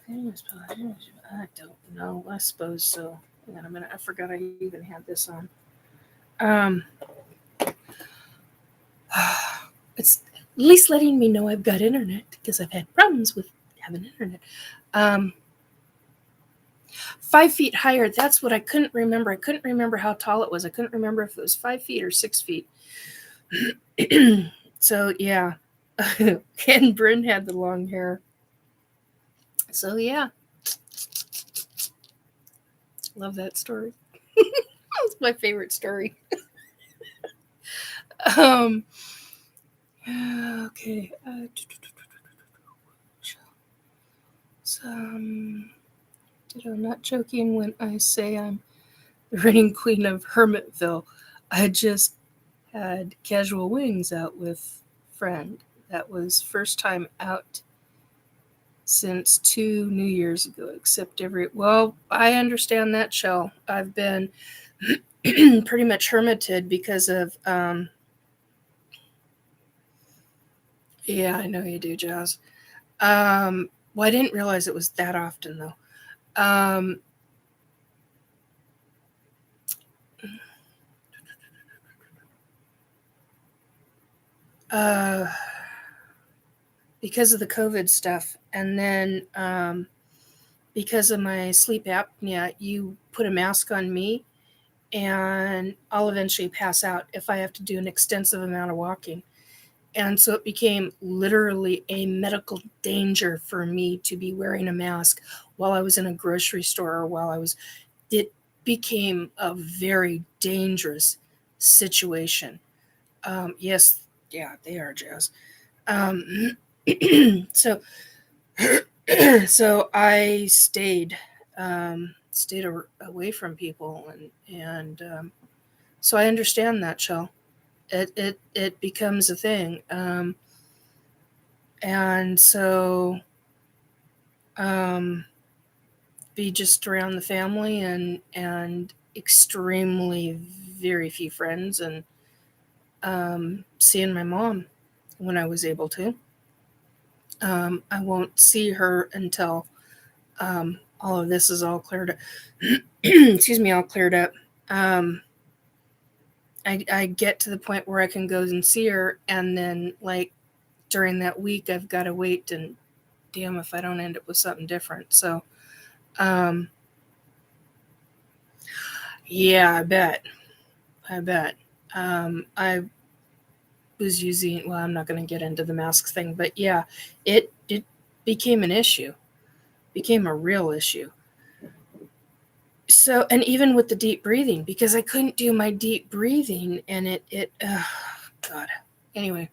don't know. I suppose so. Hang on a minute. I forgot I even had this on. It's at least letting me know I've got internet, because I've had problems with having internet. 5 feet higher. That's what I couldn't remember. I couldn't remember how tall it was. I couldn't remember if it was 5 feet or 6 feet. So yeah. And Bryn had the long hair. So yeah. Love that story. That's my favorite story. Okay. I'm not joking when I say I'm the reigning queen of Hermitville. I just had casual wings out with a friend. That was first time out since 2 New Years ago, except I understand that, Shell. I've been pretty much hermited because of, yeah, I know you do, Jazz. Well, I didn't realize it was that often, though. Because of the COVID stuff. And then because of my sleep apnea, you put a mask on me and I'll eventually pass out if I have to do an extensive amount of walking. And so it became literally a medical danger for me to be wearing a mask while I was in a grocery store or it became a very dangerous situation. Yes, yeah, they are, Jazz. So, so I stayed away from people, and so I understand that, Shell. It becomes a thing, and so um, be just around the family and extremely very few friends, and seeing my mom when I was able to. I won't see her until all of this is all cleared up. Excuse me, all cleared up. I get to the point where I can go and see her, and then like during that week, I've got to wait, and damn if I don't end up with something different. So, yeah, I bet. I was using. Well, I'm not going to get into the mask thing, but yeah, it became an issue, became a real issue. So, and even with the deep breathing, because I couldn't do my deep breathing, and God. Anyway,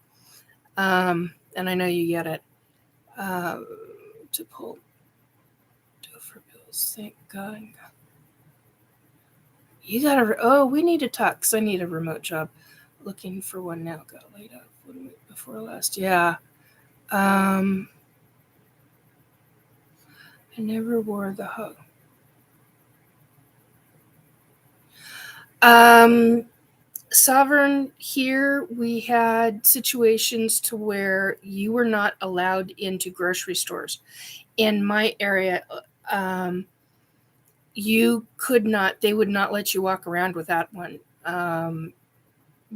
and I know you get it. To pull for bills, thank God. You gotta. Oh, we need to talk because I need a remote job. Looking for one now. Got laid off 1 week before last. Yeah. I never wore the hug. Sovereign, here we had situations to where you were not allowed into grocery stores. In my area, you could not, they would not let you walk around without one,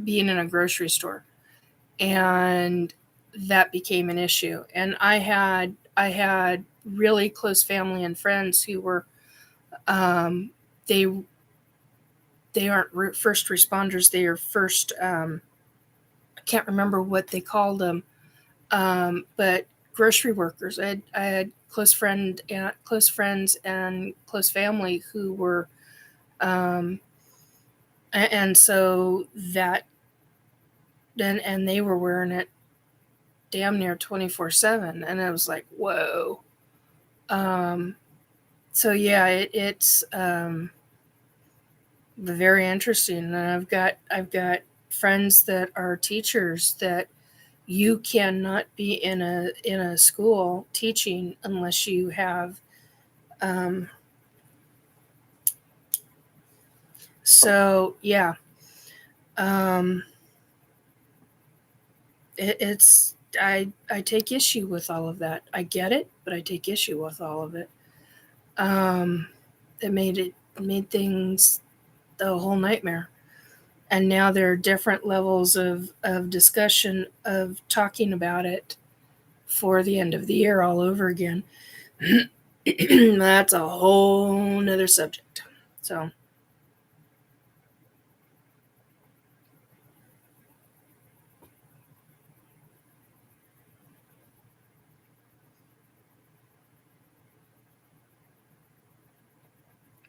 being in a grocery store. And that became an issue. And I had really close family and friends who were, they aren't first responders. They are first, I can't remember what they called them, but grocery workers. I had close friends and close family who were, and so that then and they were wearing it damn near 24/7, and I was like, whoa. So yeah, it's very interesting, and I've got friends that are teachers that you cannot be in a school teaching unless you have so yeah, it's I take issue with all of that. I get it, but I take issue with all of it. It made things a whole nightmare. And now there are different levels of discussion of talking about it for the end of the year all over again. That's a whole nother subject. So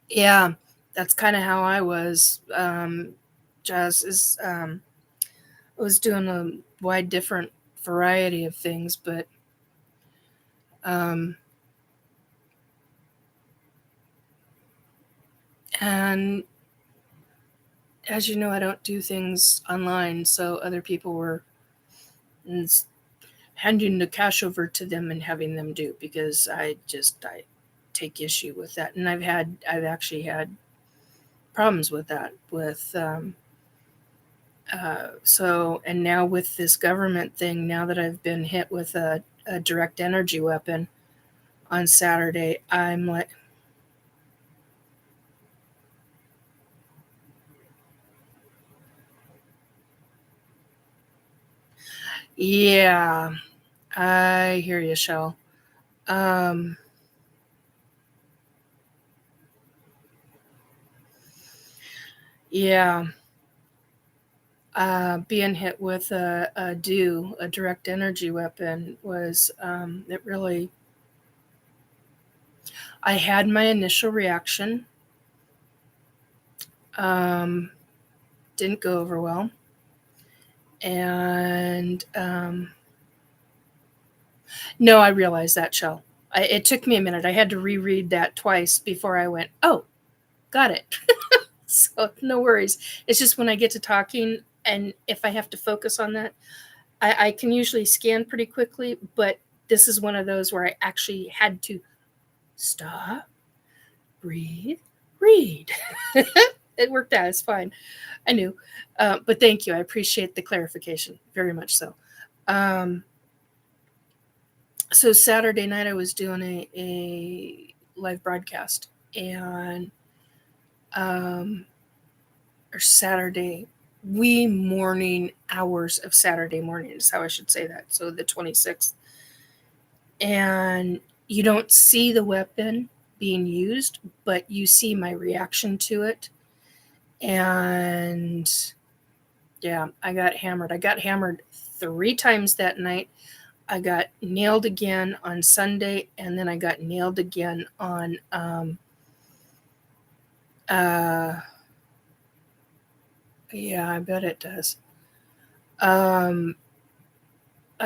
yeah, that's kind of how I was. Jazz is I was doing a wide different variety of things, but um, and as you know, I don't do things online, so other people were handing the cash over to them and having them do, because I take issue with that, and I've actually had problems with that with so, and now with this government thing, now that I've been hit with a direct energy weapon on Saturday, I'm like, yeah, I hear you, Shell. Um, Yeah. Being hit with a D.E.W, a direct energy weapon, was, it really, I had my initial reaction. Didn't go over well. And no, I realized that, Shell. It took me a minute. I had to reread that twice before I went, oh, got it. So no worries. It's just when I get to talking, and if I have to focus on that, I can usually scan pretty quickly, but this is one of those where I actually had to stop, breathe, read. It worked out. It's fine. I knew. But thank you. I appreciate the clarification very much so. So Saturday night I was doing a live broadcast, and or Saturday, wee morning hours of Saturday morning is how I should say that. So the 26th. And you don't see the weapon being used, but you see my reaction to it. And yeah, I got hammered. I got hammered 3 times that night. I got nailed again on Sunday, and then I got nailed again on yeah, I bet it does. I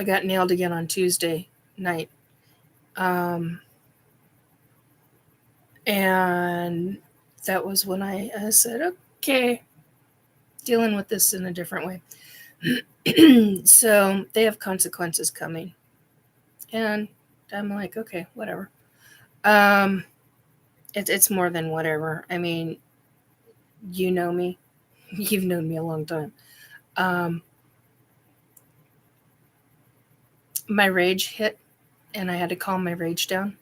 got nailed again on Tuesday night. And that was when I said, okay, dealing with this in a different way. So they have consequences coming. And I'm like, okay, whatever. It's more than whatever. I mean, you know me. You've known me a long time. My rage hit, and I had to calm my rage down.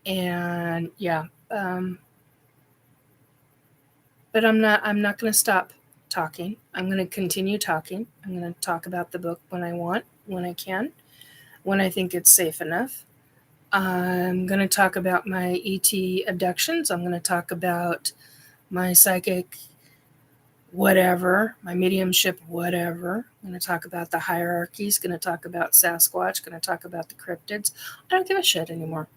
And yeah, but I'm not going to stop talking. I'm going to continue talking. I'm going to talk about the book when I want, when I can, when I think it's safe enough. I'm going to talk about my ET abductions. I'm going to talk about my psychic whatever, my mediumship whatever. I'm going to talk about the hierarchies, going to talk about Sasquatch, going to talk about the cryptids. I don't give a shit anymore.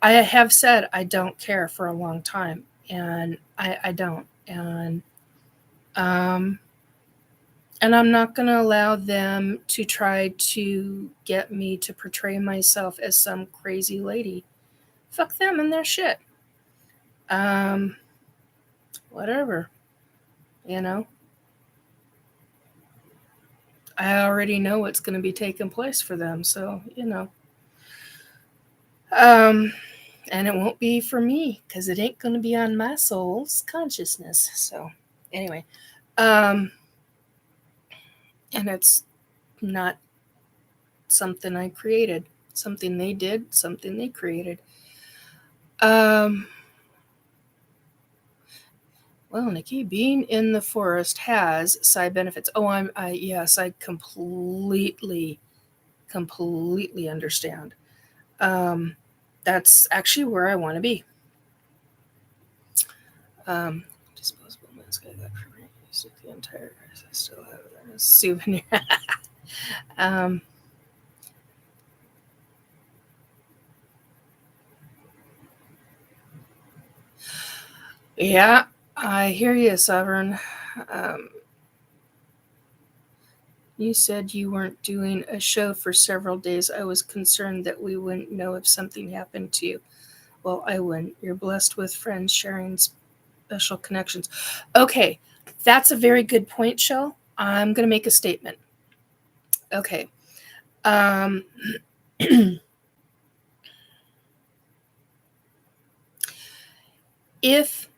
I have said I don't care for a long time, and I don't. And I'm not going to allow them to try to get me to portray myself as some crazy lady. Fuck them and their shit. Whatever. You know? I already know what's going to be taking place for them, so, you know. And it won't be for me, because it ain't going to be on my soul's consciousness. So, anyway. And it's not something I created. Something they did, something they created. Well, Nikki, being in the forest has side benefits. Oh, yes, I completely understand. That's actually where I want to be. Disposable mask I got from used the entire. I still have it as a souvenir. Yeah, I hear you, Sovereign. You said you weren't doing a show for several days. I was concerned that we wouldn't know if something happened to you. Well, I wouldn't. You're blessed with friends sharing special connections. Okay, that's a very good point, Shell. I'm going to make a statement. Okay. If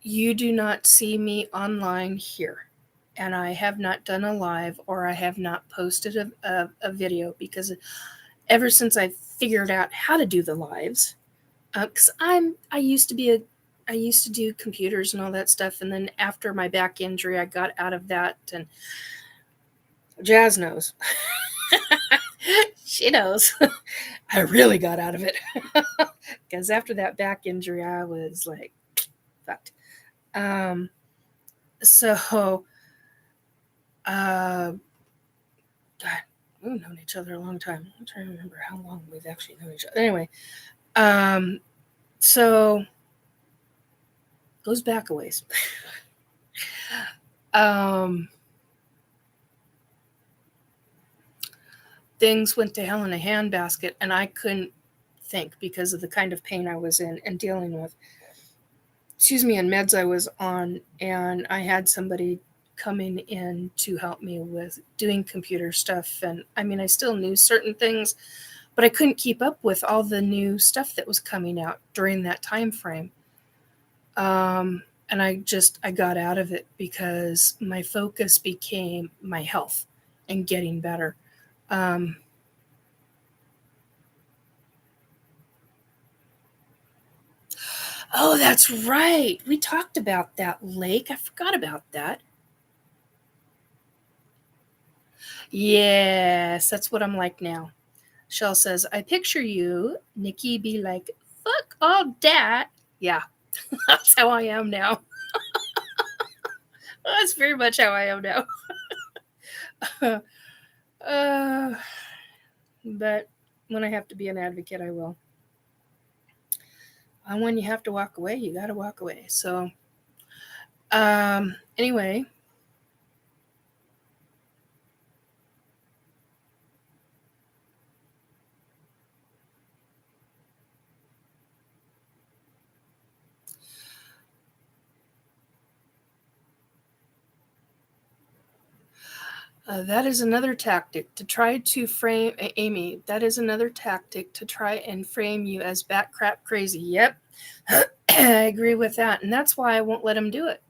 you do not see me online here, and I have not done a live, or I have not posted a video, because ever since I figured out how to do the lives, because I used to do computers and all that stuff, and then after my back injury, I got out of that, and Jazz knows. She knows. I really got out of it, because after that back injury, I was like, fucked. So, God, we've known each other a long time. I'm trying to remember how long we've actually known each other. Anyway, so goes back a ways. Things went to hell in a handbasket, and I couldn't think because of the kind of pain I was in and dealing with. And meds I was on, and I had somebody coming in to help me with doing computer stuff. And I mean, I still knew certain things, but I couldn't keep up with all the new stuff that was coming out during that time frame. And I got out of it because my focus became my health and getting better. Oh, that's right. We talked about that lake. I forgot about that. Yes, that's what I'm like now. Shell says, I picture you, Nikki, be like, fuck all that. Yeah, that's how I am now. That's very much how I am now. But when I have to be an advocate, I will. And when you have to walk away, you got to walk away. So, anyway. That is another tactic to try to frame, Amy, that is another tactic to try and frame you as bat crap crazy. Yep. I agree with that. And that's why I won't let him do it.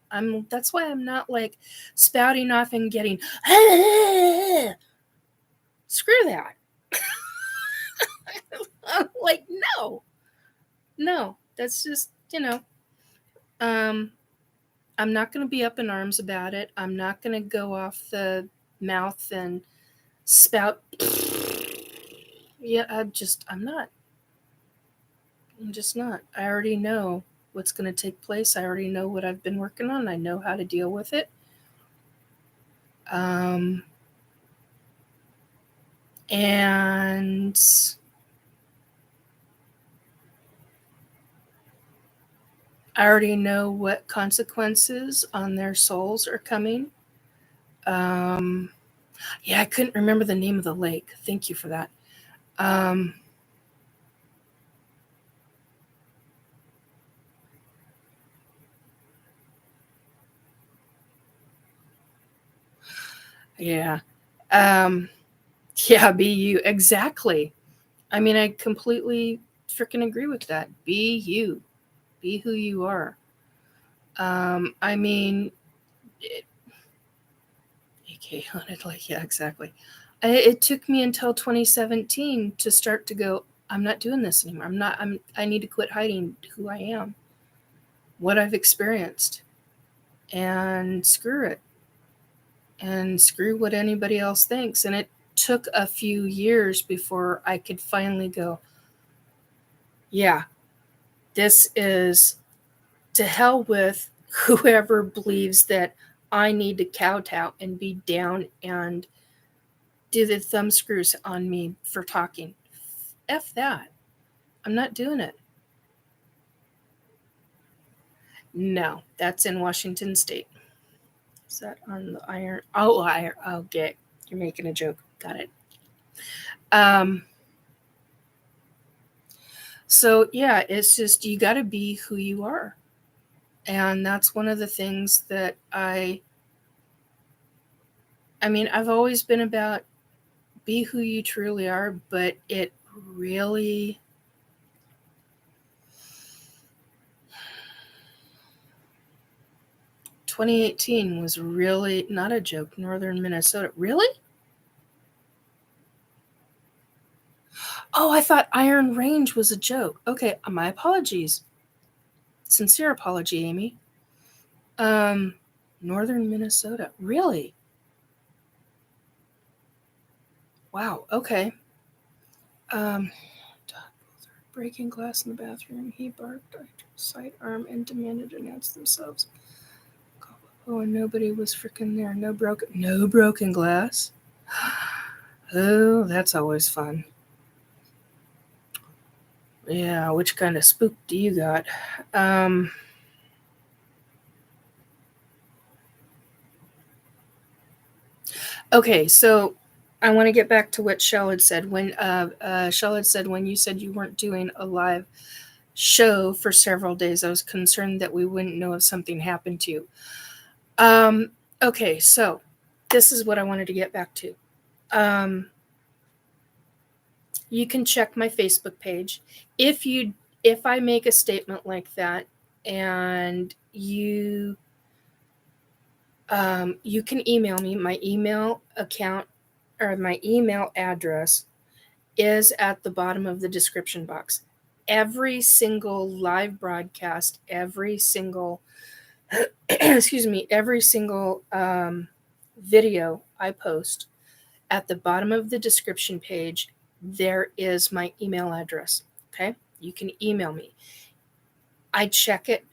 That's why I'm not like spouting off and getting, screw that. I'm like, no, that's just, I'm not going to be up in arms about it. I'm not going to go off the mouth and spout. Yeah, I'm just not. I already know what's going to take place. I already know what I've been working on. I know how to deal with it. And I already know what consequences on their souls are coming. Yeah, I couldn't remember the name of the lake. Thank you for that. Yeah. Yeah, be you. Exactly. I mean, I completely freaking agree with that. Be you. Be who you are. I mean, AK hunted, like, yeah, exactly. It took me until 2017 to start to go, I'm not doing this anymore. I need to quit hiding who I am, what I've experienced, and screw it. And screw what anybody else thinks. And it took a few years before I could finally go, yeah, this is to hell with whoever believes that I need to kowtow and be down and do the thumb screws on me for talking. F that. I'm not doing it. No, that's in Washington State. Is that on the iron? Oh, iron. Okay. You're making a joke. Got it. So, yeah, it's just you got to be who you are. And that's one of the things that I mean, I've always been about be who you truly are, but it really 2018 was really not a joke. Northern Minnesota. Really? Oh, I thought Iron Range was a joke. Okay, my apologies. Sincere apology, Amy. Northern Minnesota. Really? Wow, okay. Breaking glass in the bathroom. He barked. I sidearm and demanded to announce themselves. Oh, and nobody was freaking there. No broken glass. Oh, that's always fun. Yeah, which kind of spook do you got? Okay, so I want to get back to what Shell had said. When Shell had said when you said you weren't doing a live show for several days, I was concerned that we wouldn't know if something happened to you. Okay, so this is what I wanted to get back to. You can check my Facebook page. If I make a statement like that, and you can email me. My email account or my email address is at the bottom of the description box. Every single live broadcast, every single every single video I post, at the bottom of the description page, there is my email address. Okay, you can email me. I check it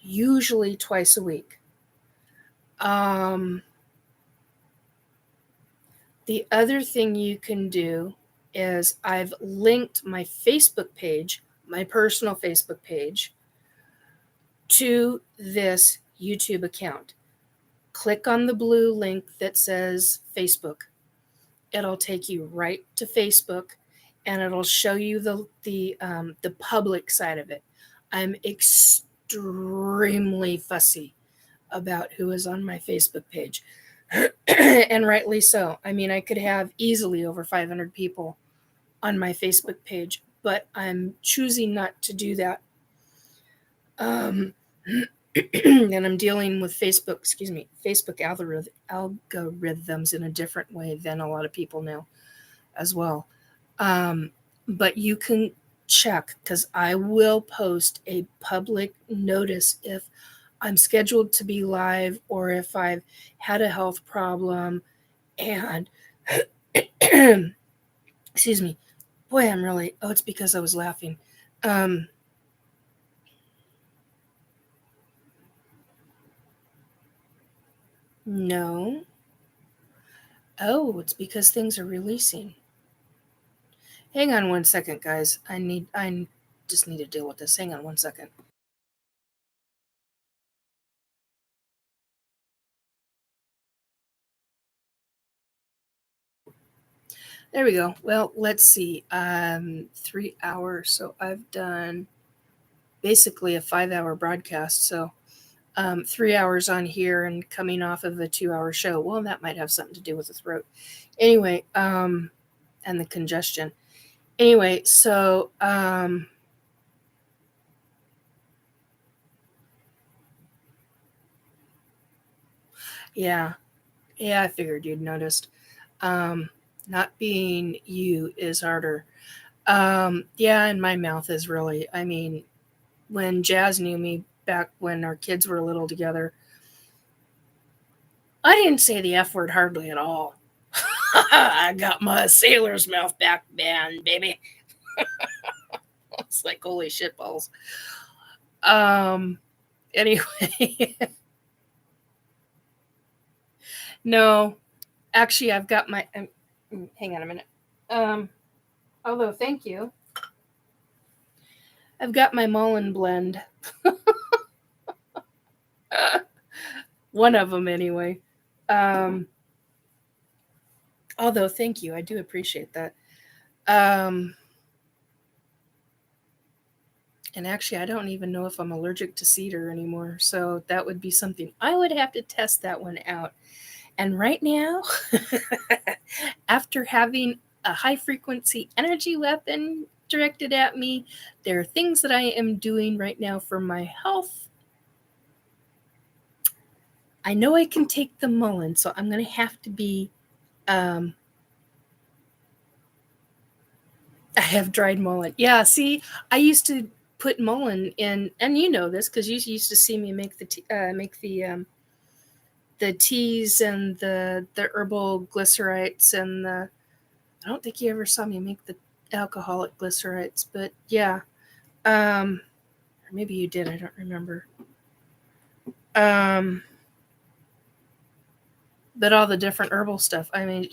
usually twice a week. The other thing you can do is I've linked my Facebook page, my personal Facebook page, to this YouTube account. Click on the blue link that says Facebook. It'll take you right to Facebook, and it'll show you the public side of it. I'm extremely fussy about who is on my Facebook page. And rightly so. I mean, I could have easily over 500 people on my Facebook page, but I'm choosing not to do that. And I'm dealing with Facebook algorithms in a different way than a lot of people know as well. But you can check, because I will post a public notice if I'm scheduled to be live or if I've had a health problem. And excuse me, boy, it's because I was laughing. No. Oh, it's because things are releasing. Hang on one second, guys. I just need to deal with this. Hang on one second. There we go. Well, let's see. 3 hours. So I've done basically a 5-hour broadcast. So 3 hours on here and coming off of a 2-hour show. Well, that might have something to do with the throat. Anyway, and the congestion. Anyway, so yeah, I figured you'd noticed. Not being you is harder. Yeah, and my mouth is really, I mean, when Jazz knew me back when our kids were little together, I didn't say the F word hardly at all. I got my sailor's mouth back then, baby. It's like, holy shit balls. Anyway. No, actually, I've got my, hang on a minute. Although, thank you. I've got my Mullein blend. One of them, anyway. Although, thank you. I do appreciate that. And actually, I don't even know if I'm allergic to cedar anymore. So that would be something. I would have to test that one out. And right now, after having a high frequency energy weapon directed at me, there are things that I am doing right now for my health. I know I can take the Mullein, so I'm going to have to be, I have dried Mullein. Yeah, see, I used to put Mullein in, and you know this because you used to see me make the teas and the herbal glycerites and the, I don't think you ever saw me make the alcoholic glycerites, but yeah. Or maybe you did, I don't remember. But all the different herbal stuff. I mean,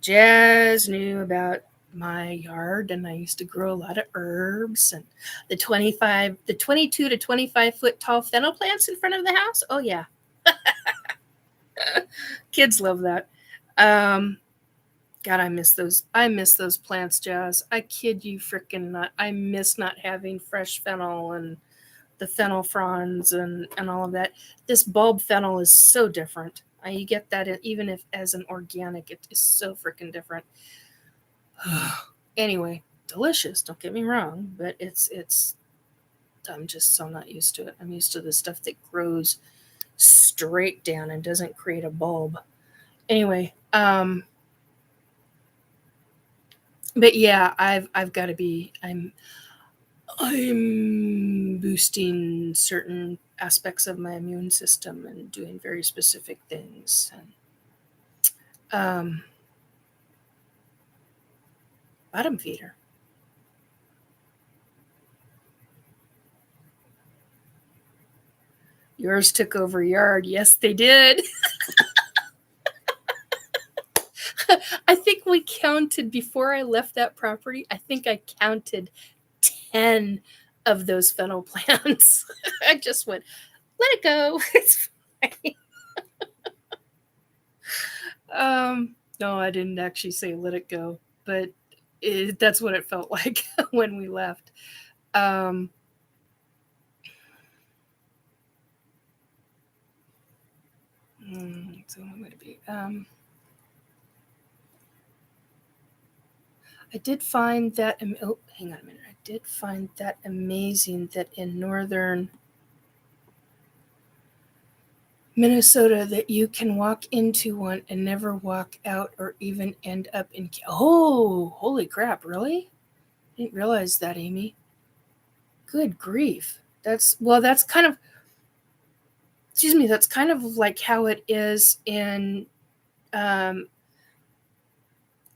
Jazz knew about my yard, and I used to grow a lot of herbs and the 22 to 25 foot tall fennel plants in front of the house. Oh yeah. Kids love that. God, I miss those. I miss those plants, Jazz. I kid you freaking not. I miss not having fresh fennel and the fennel fronds and all of that. This bulb fennel is so different. You get that even if as an organic, it is so freaking different. Anyway, delicious. Don't get me wrong, but it's. I'm just so not used to it. I'm used to the stuff that grows straight down and doesn't create a bulb. Anyway, but yeah, I've got to be. I'm boosting certain aspects of my immune system and doing very specific things. And bottom feeder. Yours took over yard. Yes, they did. I think we counted before I left that property. I think I counted 10 of those fennel plants. I just went, let it go. It's fine. No, I didn't actually say let it go, but that's what it felt like when we left. So I'm going to be. I did find that. Oh, hang on a minute. I did find that amazing that in northern Minnesota that you can walk into one and never walk out or even end up in. Oh, holy crap! Really? I didn't realize that, Amy. Good grief. That's kind of. Excuse me. That's kind of like how it is in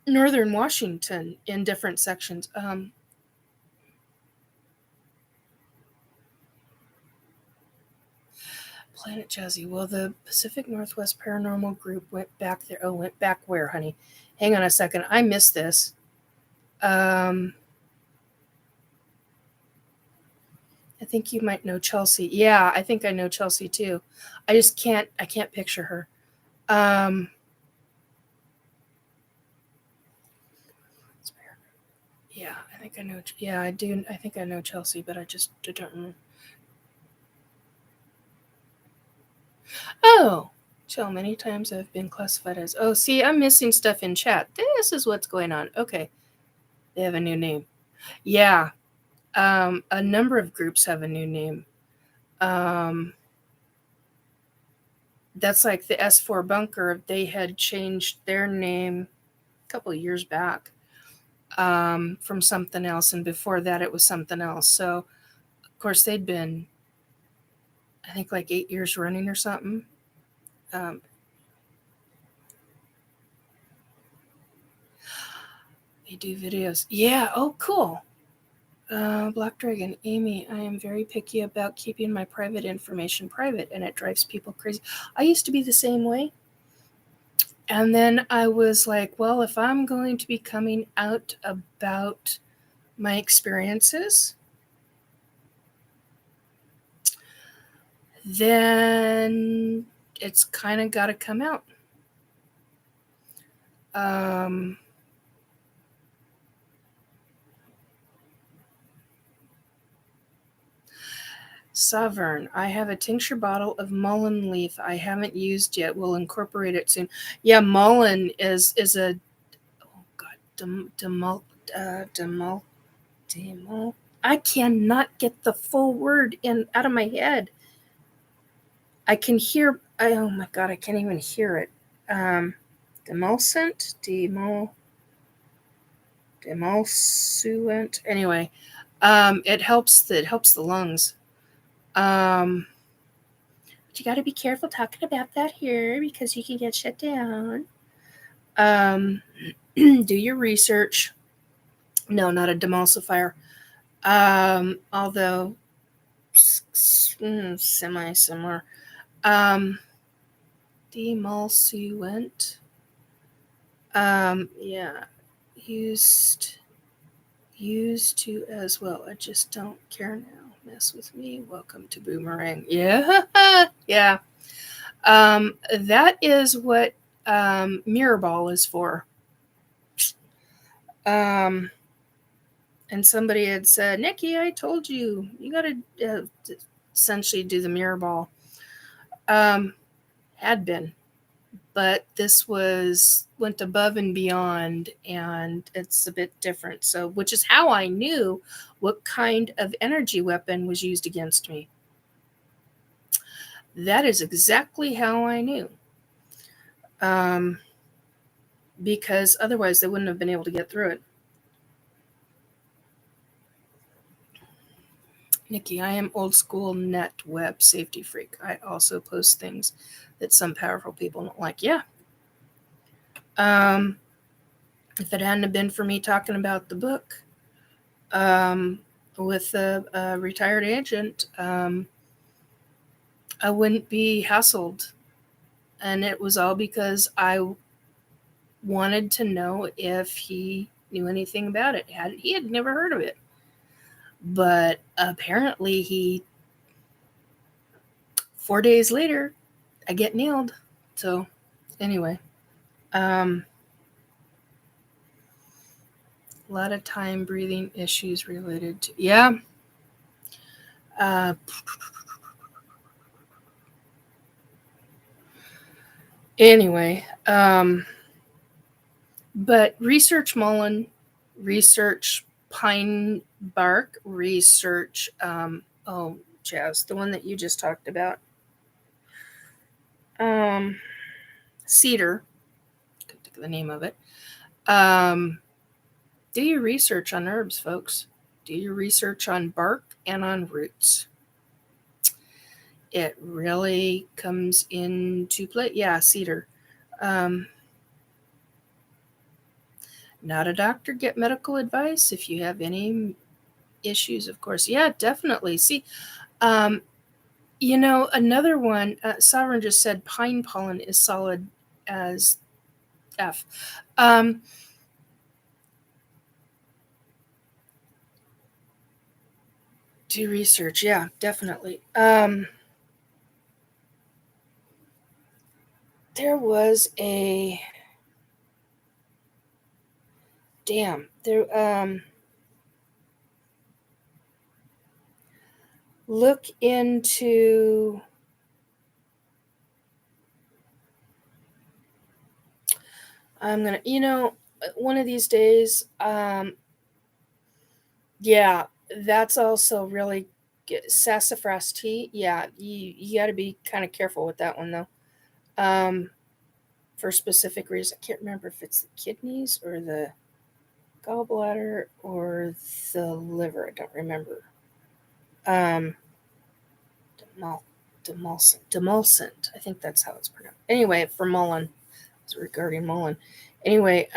northern Washington in different sections. Planet Jazzy. Well, the Pacific Northwest Paranormal Group went back there. Oh, went back where, honey? Hang on a second. I missed this. I think you might know Chelsea. Yeah, I think I know Chelsea too. I can't picture her. Yeah, I think I know. Yeah, I do. I think I know Chelsea, but I don't remember. Oh, Chell, many times I've been classified as. Oh, see, I'm missing stuff in chat. This is what's going on. Okay. They have a new name. Yeah. A number of groups have a new name. That's like the S4 bunker. They had changed their name a couple of years back from something else. And before that, it was something else. So, of course, they'd been, I think, like 8 years running or something. They do videos. Yeah. Oh, cool. Black Dragon, Amy, I am very picky about keeping my private information private, and it drives people crazy. I used to be the same way. And then I was like, well, if I'm going to be coming out about my experiences, then it's kind of got to come out. Sovereign, I have a tincture bottle of mullein leaf I haven't used yet. We'll incorporate it soon. Yeah, mullein is a, oh God, demul. I cannot get the full word out of my head. I can hear. Oh my God, I can't even hear it. Demulcent, demulcent. Anyway, it helps the lungs. But you got to be careful talking about that here because you can get shut down. Do your research. No, not a demulsifier. Although semi-similar. Demulcent. Yeah. Used to as well. I just don't care now. Mess with me. Welcome to Boomerang. Yeah. Yeah. That is what mirror ball is for. And somebody had said, Nikki, I told you, you got to essentially do the mirror ball. Had been, but this went above and beyond, and it's a bit different. So, which is how I knew what kind of energy weapon was used against me. That is exactly how I knew. Because otherwise they wouldn't have been able to get through it. Nikki, I am old school net web safety freak. I also post things that some powerful people don't like. Yeah. If it hadn't been for me talking about the book with a retired agent, I wouldn't be hassled. And it was all because I wanted to know if he knew anything about it. He had never heard of it. But apparently 4 days later, I get nailed. So anyway, a lot of time breathing issues related to, yeah. Anyway, but research Mullein, research pine bark, research, Jazz, the one that you just talked about. Cedar, couldn't think of the name of it. Do your research on herbs, folks. Do your research on bark and on roots. It really comes into play. Yeah, cedar. Not a doctor. Get medical advice if you have any issues, of course. Yeah, definitely. See, another one, Sovereign just said pine pollen is solid as F. Do research. Yeah, definitely. There was a look into I'm gonna one of these days, yeah, that's also really good. Sassafras tea. Yeah, you got to be kind of careful with that one though. For specific reasons, I can't remember if it's the kidneys or the gallbladder or the liver. I don't remember. Demulcent. I think that's how it's pronounced. Anyway, for Mullein, it's regarding Mullein. Anyway,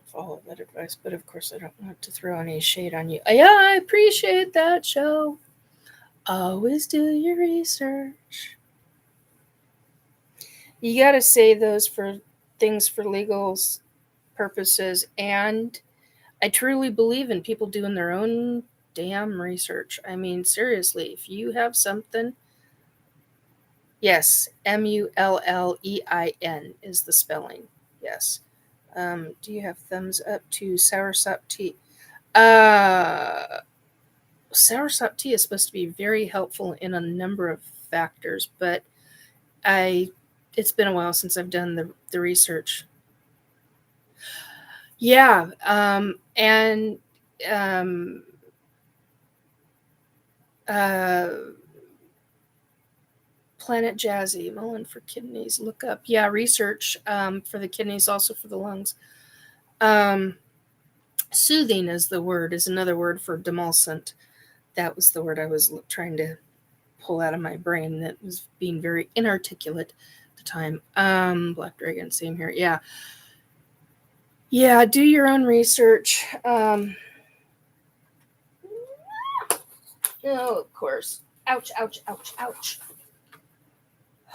follow that advice, but of course I don't want to throw any shade on you. Yeah, I appreciate that, show. Always do your research. You got to say those for things for legal purposes, and I truly believe in people doing their own damn research. I mean, seriously, if you have something, yes, Mullein is the spelling. Yes. Do you have thumbs up to soursop tea? Soursop tea is supposed to be very helpful in a number of factors, but it's been a while since I've done the research. Yeah, and Planet Jazzy, Mullein for kidneys, look up. Yeah, research for the kidneys, also for the lungs. Soothing is another word for demulcent. That was the word I was trying to pull out of my brain that was being very inarticulate at the time. Black Dragon, same here. Yeah. Yeah, do your own research. No, of course. Ouch, ouch, ouch, ouch.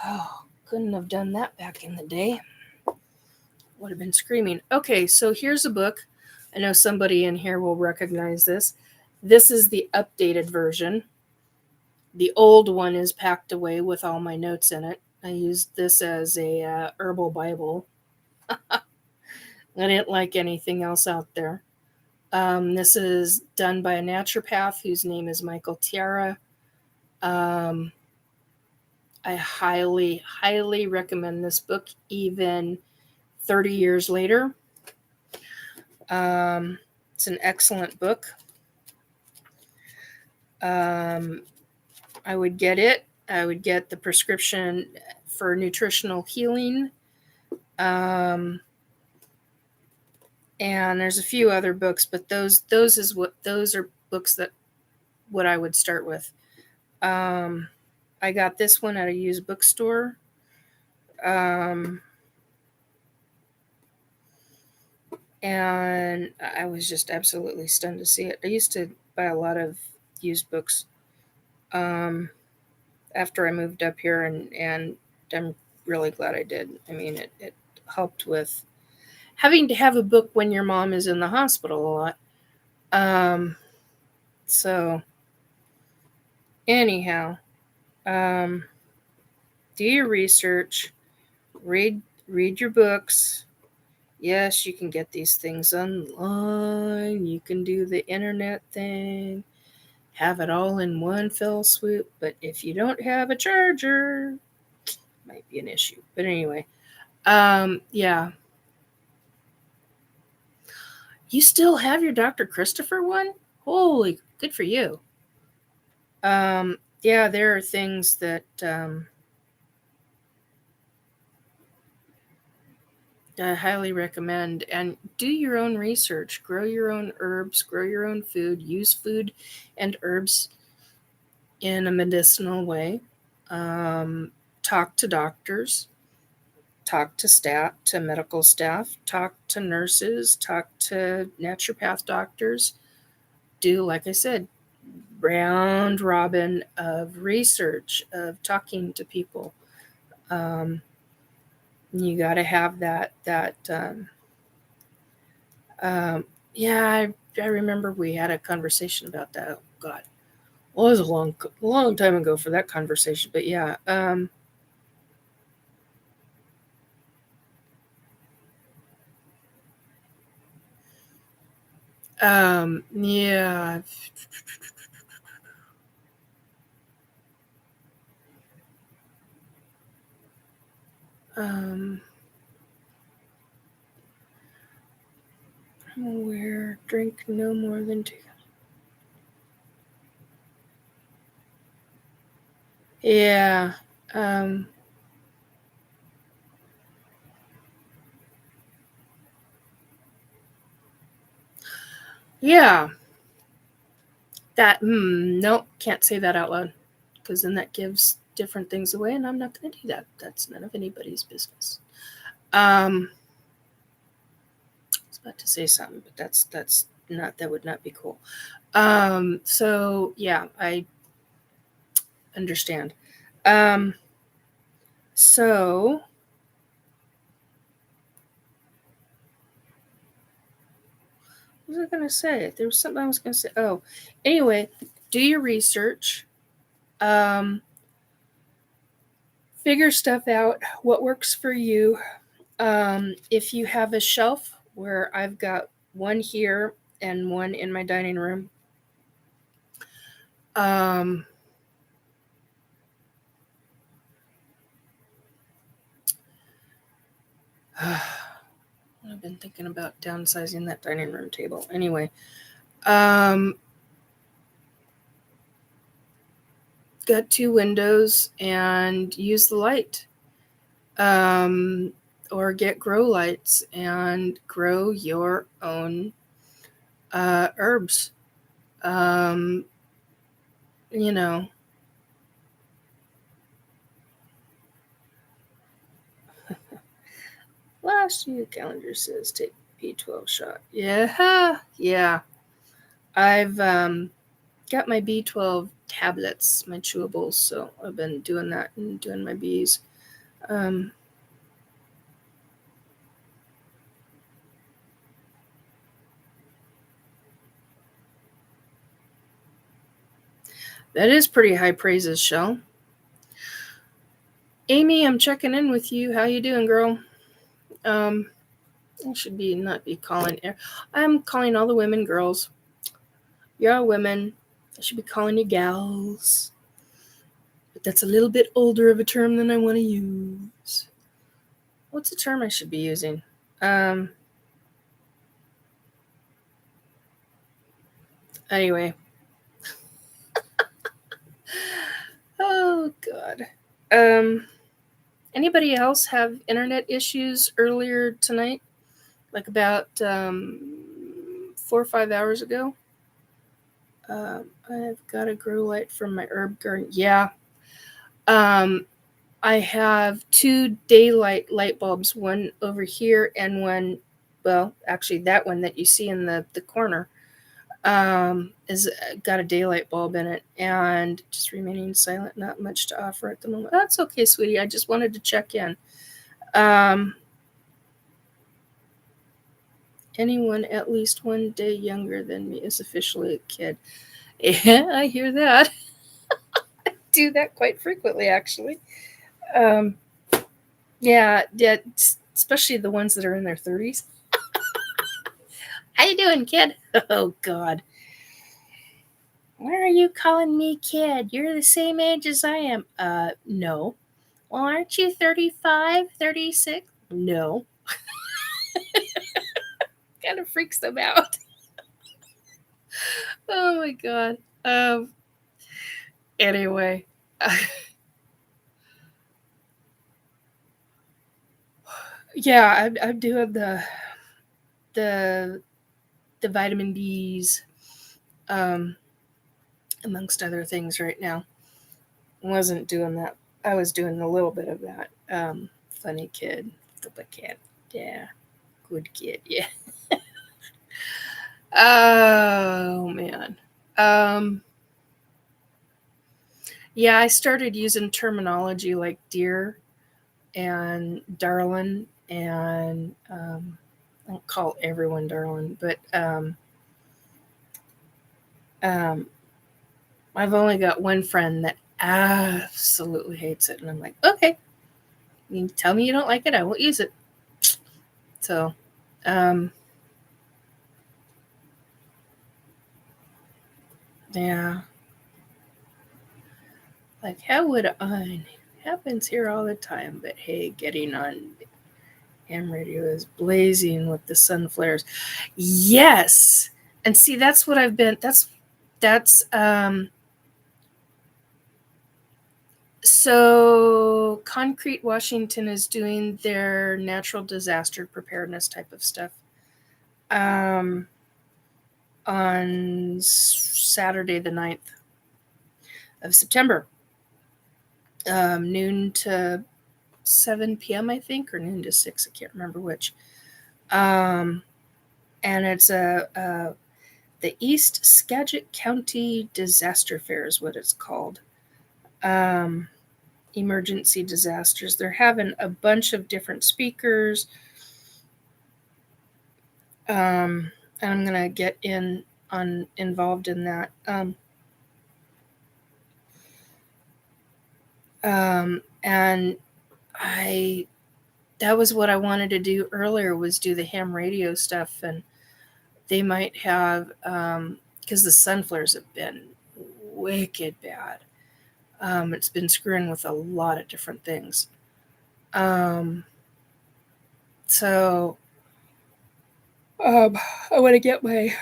Oh, couldn't have done that back in the day. Would have been screaming. Okay, so here's a book. I know somebody in here will recognize this. This is the updated version. The old one is packed away with all my notes in it. I used this as a herbal Bible. I didn't like anything else out there. This is done by a naturopath whose name is Michael Tiara. I highly, highly recommend this book, even 30 years later. It's an excellent book. I would get it. I would get the prescription for nutritional healing. And there's a few other books, but those are books that what I would start with. I got this one at a used bookstore. And I was just absolutely stunned to see it. I used to buy a lot of used books after I moved up here, and I'm really glad I did. I mean, it helped with having to have a book when your mom is in the hospital a lot. So anyhow, do your research, read your books. Yes, you can get these things online. You can do the internet thing, have it all in one fell swoop. But if you don't have a charger, it might be an issue. But anyway, yeah. You still have your Dr. Christopher one? Holy, good for you. Yeah, there are things that I highly recommend. And do your own research. Grow your own herbs. Grow your own food. Use food and herbs in a medicinal way. Talk to doctors. Talk to medical staff. Talk to nurses. Talk to naturopath doctors. Do, like I said, round robin of research, of talking to people. You got to have that. Yeah, I remember we had a conversation about that. Oh, God, well, it was a long time ago for that conversation. But yeah, yeah. I'm aware. Drink no more than 2. Yeah. Yeah. That. Nope. Can't say that out loud, because then that gives different things away, and I'm not going to do that. That's none of anybody's business. I was about to say something, but that would not be cool. So yeah, I understand. So what was I going to say? There was something I was going to say. Oh, anyway, do your research. Figure stuff out, what works for you. If you have a shelf where I've got one here and one in my dining room, I've been thinking about downsizing that dining room table. Anyway, got 2 windows and use the light. Or get grow lights and grow your own herbs. You know, Last year calendar says take B12 shot. Yeah. I've got my B12 tablets, my chewables, so I've been doing that and doing my Bs. That is pretty high praises, Shell. Amy, I'm checking in with you. How you doing, girl? I should not be calling. I'm calling all the women girls. You're all women. I should be calling you gals. But that's a little bit older of a term than I want to use. What's a term I should be using? Anyway. Oh, God. Anybody else have internet issues earlier tonight? Like about 4 or 5 hours ago? I've got a grow light from my herb garden. Yeah. I have 2 daylight light bulbs, one over here and one, well, actually that one that you see in the corner is got a daylight bulb in it, and just remaining silent, not much to offer at the moment. That's okay, sweetie. I just wanted to check in. Anyone at least one day younger than me is officially a kid. Yeah, I hear that. I do that quite frequently, actually. Yeah, especially the ones that are in their 30s. How you doing, kid? Oh, God. Why are you calling me kid? You're the same age as I am. No. Well, aren't you 35, 36? No. Kind of freaks them out. Oh, my God. Anyway. Yeah, I'm doing the vitamin D's, amongst other things right now. Wasn't doing that. I was doing a little bit of that. Funny kid, stupid kid. Yeah, good kid. Yeah. Oh, man. Yeah, I started using terminology like dear and darling, and I don't call everyone darling, but I've only got one friend that absolutely hates it, and I'm like, okay, you tell me you don't like it, I won't use it. So, yeah. Like, how would I? Happens here all the time, but hey, getting on ham radio is blazing with the sun flares. Yes, and see, that's what I've been. That's So Concrete Washington is doing their natural disaster preparedness type of stuff. On Saturday the 9th of September, noon to 7 p.m. I think, or noon to 6. I can't remember which. And it's the East Skagit County Disaster Fair is what it's called. Emergency disasters. They're having a bunch of different speakers. And I'm gonna get involved in that. And that was what I wanted to do earlier, was do the ham radio stuff, and they might have, because the sun flares have been wicked bad. It's been screwing with a lot of different things. So I want to get my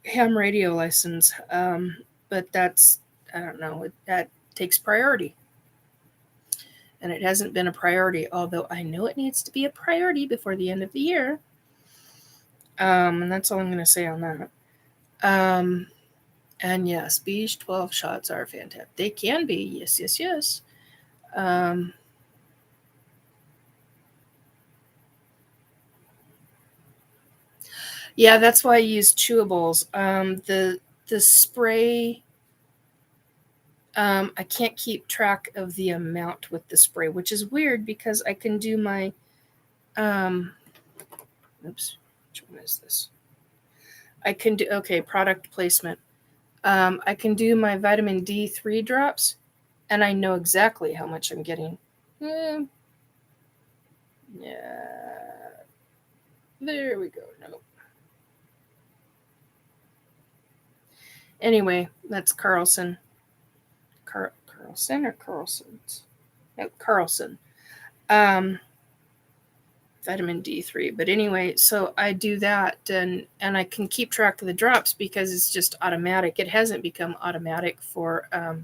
ham radio license, but that's, I don't know, that takes priority. And it hasn't been a priority, although I know it needs to be a priority before the end of the year. And that's all I'm going to say on that. And yes, B12 shots are fantastic. They can be, yes. Yeah, that's why I use chewables. The spray, I can't keep track of the amount with the spray, which is weird because I can do my oops, which one is this? I can do product placement. I can do my vitamin D3 drops, and I know exactly how much I'm getting. Yeah, there we go. Nope. Anyway, that's Carlson. Carlson or Carlson's? No, Carlson. Vitamin D3. But anyway, so I do that, and I can keep track of the drops because it's just automatic. It hasn't become automatic for the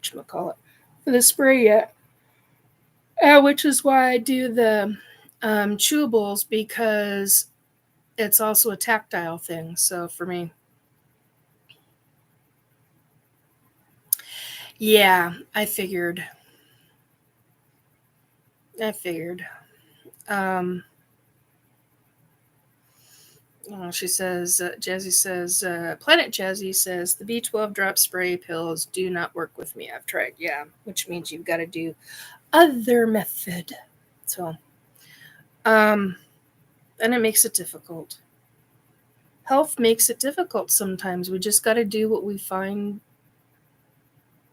whatchamacallit, for the spray yet. Which is why I do the chewables, because it's also a tactile thing. So for me, yeah, I figured. She says, Jazzy says, Planet Jazzy says, the B12 drop spray pills do not work with me. I've tried, yeah, which means you've got to do other method. So, and it makes it difficult. Health makes it difficult sometimes. We just got to do what we find,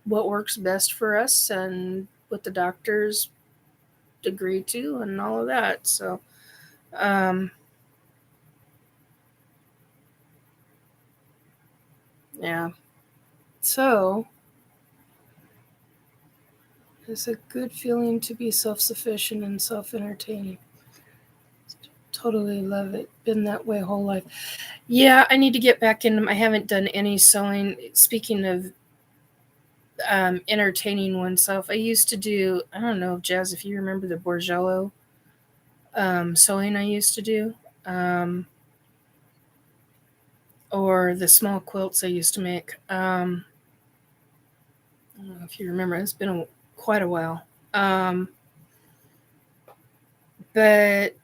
what works best for us, and what the doctors agree to, and all of that. So, yeah. So, it's a good feeling to be self-sufficient and self-entertaining. Totally love it. Been that way whole life. Yeah, I need to get back into. I haven't done any sewing. Speaking of entertaining oneself, I used to do. I don't know, Jazz, if you remember the Borgello sewing I used to do, or the small quilts I used to make. I don't know if you remember. It's been quite a while. But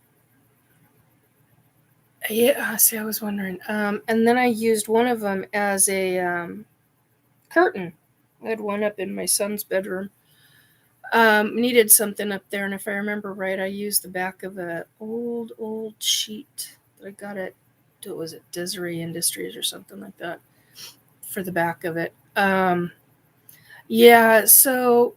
yeah, see, I was wondering. And then I used one of them as a curtain. I had one up in my son's bedroom. Needed something up there, and if I remember right, I used the back of a old sheet that I got at, what was it, Desiree Industries or something like that, for the back of it. Yeah, so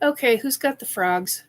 okay, who's got the frogs?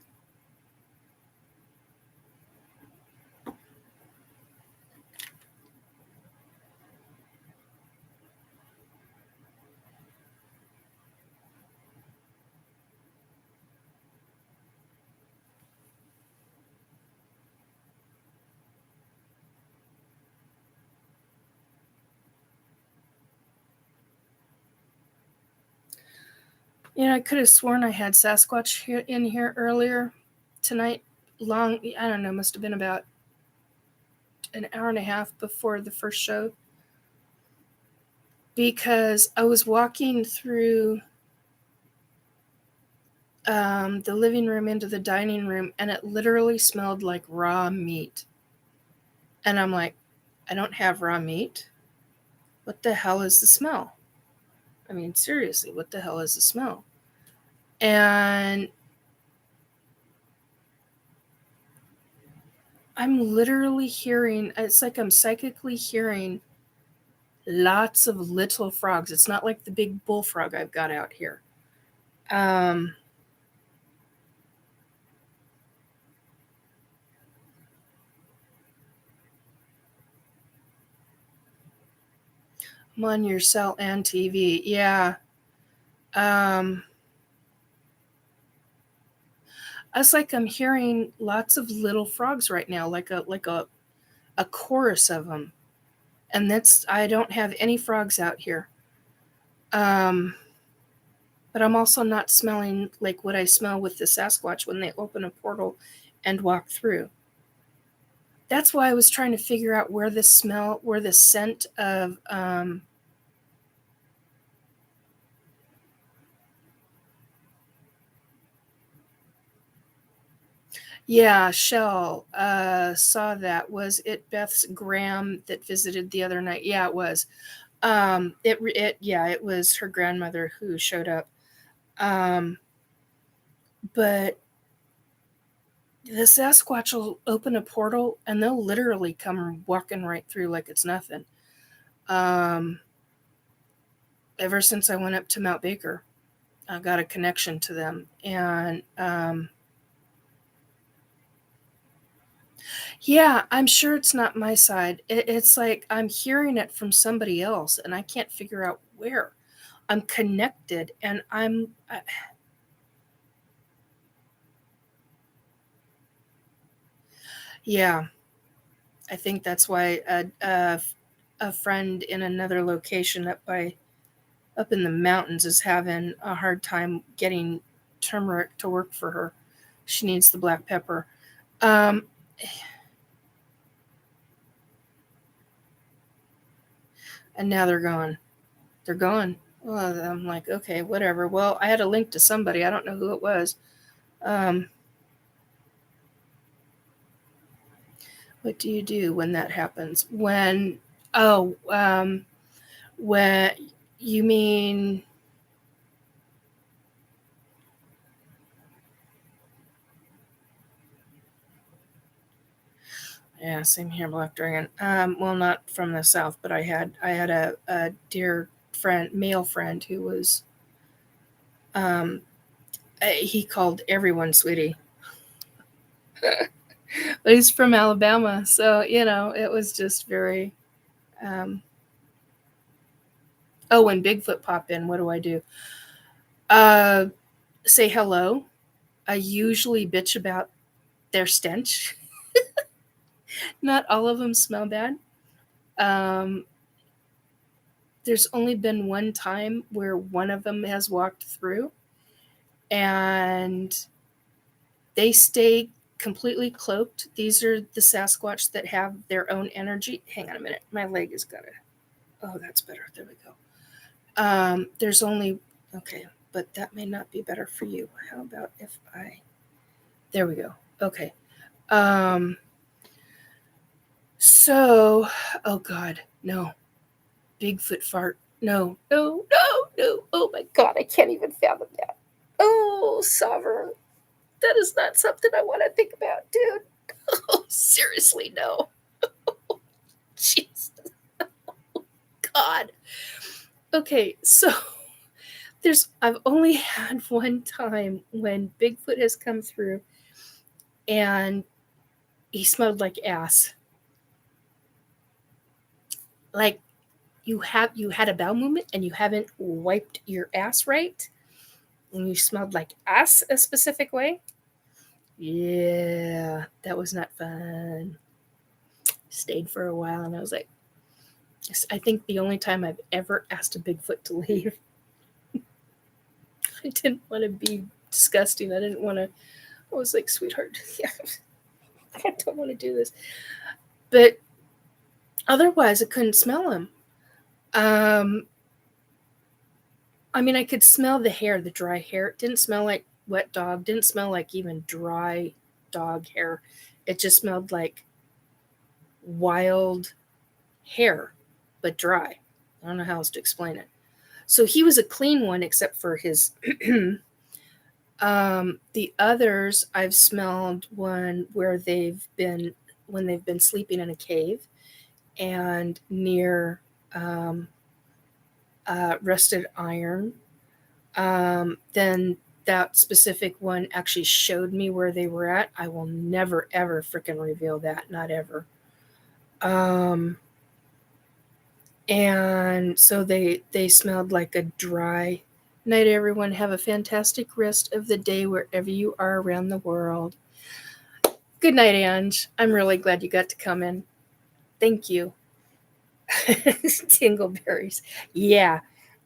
I could have sworn I had Sasquatch in here earlier tonight. I don't know, must have been about an hour and a half before the first show, because I was walking through the living room into the dining room, and it literally smelled like raw meat. And I'm like, I don't have raw meat. What the hell is the smell? I mean, seriously, what the hell is the smell? And I'm literally hearing, it's like I'm psychically hearing lots of little frogs. It's not like the big bullfrog I've got out here. I'm on your cell and TV. Yeah. It's like I'm hearing lots of little frogs right now, like a chorus of them. And I don't have any frogs out here. But I'm also not smelling like what I smell with the Sasquatch when they open a portal and walk through. That's why I was trying to figure out where the scent of Yeah, Shell saw that. Was it Beth's Graham that visited the other night? Yeah, it was. It was her grandmother who showed up. But the Sasquatch will open a portal and they'll literally come walking right through like it's nothing. Ever since I went up to Mount Baker, I got a connection to them. And yeah, I'm sure it's not my side. It's like I'm hearing it from somebody else and I can't figure out where. I'm connected and yeah, I think that's why a friend in another location up in the mountains is having a hard time getting turmeric to work for her. She needs the black pepper. Um, and now they're gone. They're gone. Well, I'm like, okay, whatever. Well, I had a link to somebody. I don't know who it was. Um, what do you do when that happens? Oh, when you mean, yeah, same here, Black Dragon. Well, not from the south, but I had a dear friend, male friend, who was um, he called everyone sweetie, but he's from Alabama, so it was just very. Um, oh, when Bigfoot pop in, what do I do? Uh, say hello. I usually bitch about their stench. Not all of them smell bad. Um, there's only been one time where one of them has walked through and they stay completely cloaked. These are the Sasquatch that have their own energy. Hang on a minute. My leg has got to. Oh, that's better. There we go. There's only. Okay, but that may not be better for you. How about if I. There we go. Okay. Um, so, oh God, no. Bigfoot fart. No, no, no, no. Oh my God, I can't even fathom that. Oh, sovereign. That is not something I want to think about, dude. Oh, seriously, no. Jesus. God. Okay, so I've only had one time when Bigfoot has come through and he smelled like ass. Like you had a bowel movement and you haven't wiped your ass right and you smelled like ass a specific way. Yeah, that was not fun. Stayed for a while and I was like, I think the only time I've ever asked a Bigfoot to leave. I didn't want to be disgusting. I didn't want to. I was like, sweetheart, yeah, I don't want to do this. But otherwise, I couldn't smell him. Um, I mean, I could smell the hair, the dry hair. It didn't smell like wet dog. Didn't smell like even dry dog hair. It just smelled like wild hair, but dry. I don't know how else to explain it. So he was a clean one, except for his. The others, I've smelled one where when they've been sleeping in a cave and near um, rusted iron. Then that specific one actually showed me where they were at. I will never ever freaking reveal that, not ever. Um, and so they smelled like a dry night. Everyone have a fantastic rest of the day wherever you are around the world. Good night, Ange. I'm really glad you got to come in. Thank you. Dingleberries. Yeah.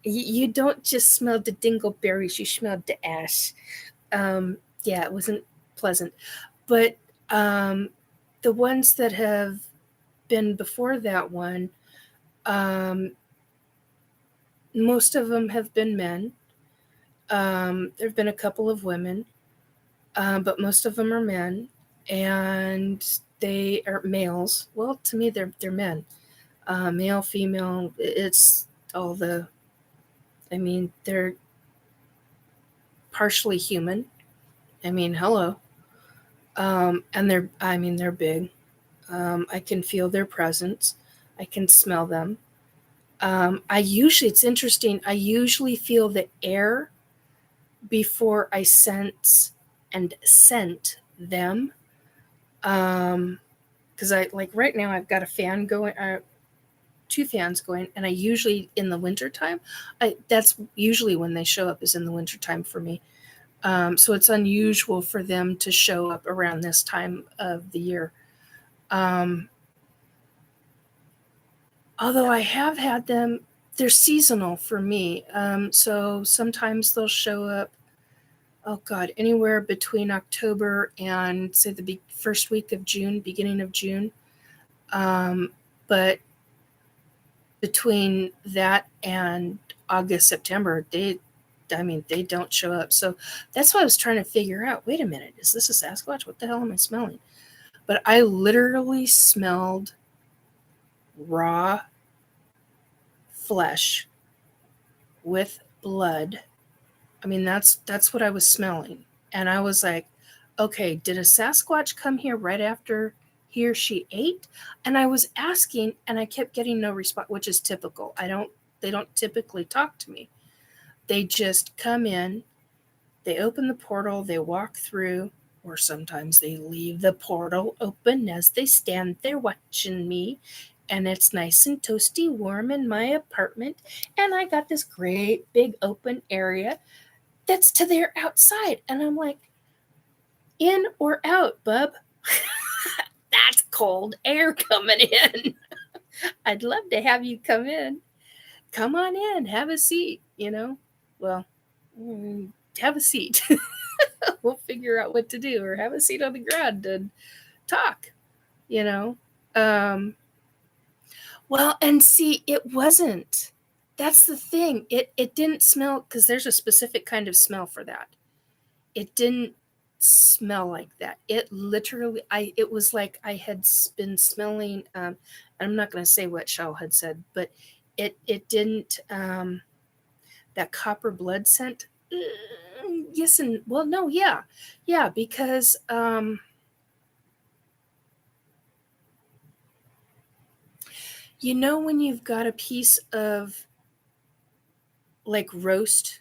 You don't just smell the dingleberries, you smelled the ash. Yeah, it wasn't pleasant. But the ones that have been before that one, um, most of them have been men. There have been a couple of women, but most of them are men. and they are males. Well, to me, they're men. Male, female. It's all the. I mean, they're partially human. I mean, hello. And they're big. I can feel their presence. I can smell them. It's interesting. I usually feel the air before I sense and scent them. Because right now I've got a fan going, 2 fans going, and I usually in the wintertime, that's usually when they show up, is in the wintertime for me. So it's unusual for them to show up around this time of the year. Although I have had them, they're seasonal for me. So sometimes they'll show up, anywhere between October and say the first week of June, beginning of June. But between that and August, September, they don't show up. So that's what I was trying to figure out. Wait a minute, is this a Sasquatch? What the hell am I smelling? But I literally smelled raw flesh with blood. I mean, that's what I was smelling. And I was like, okay, did a Sasquatch come here right after he or she ate? And I was asking, and I kept getting no response, which is typical. They don't typically talk to me. They just come in, they open the portal, they walk through, or sometimes they leave the portal open as they stand there watching me. And it's nice and toasty warm in my apartment. And I got this great big open area that's to their outside. And I'm like, in or out, bub? That's cold air coming in. I'd love to have you come in. Come on in, have a seat, Well, have a seat. We'll figure out what to do, or have a seat on the ground and talk, Well, and see, it wasn't. That's the thing. It didn't smell, because there's a specific kind of smell for that. It didn't smell like that. It literally, it was like I had been smelling, I'm not going to say what Shell had said, but it didn't, that copper blood scent. Yes, and well, no, yeah, because when you've got a piece of like roast,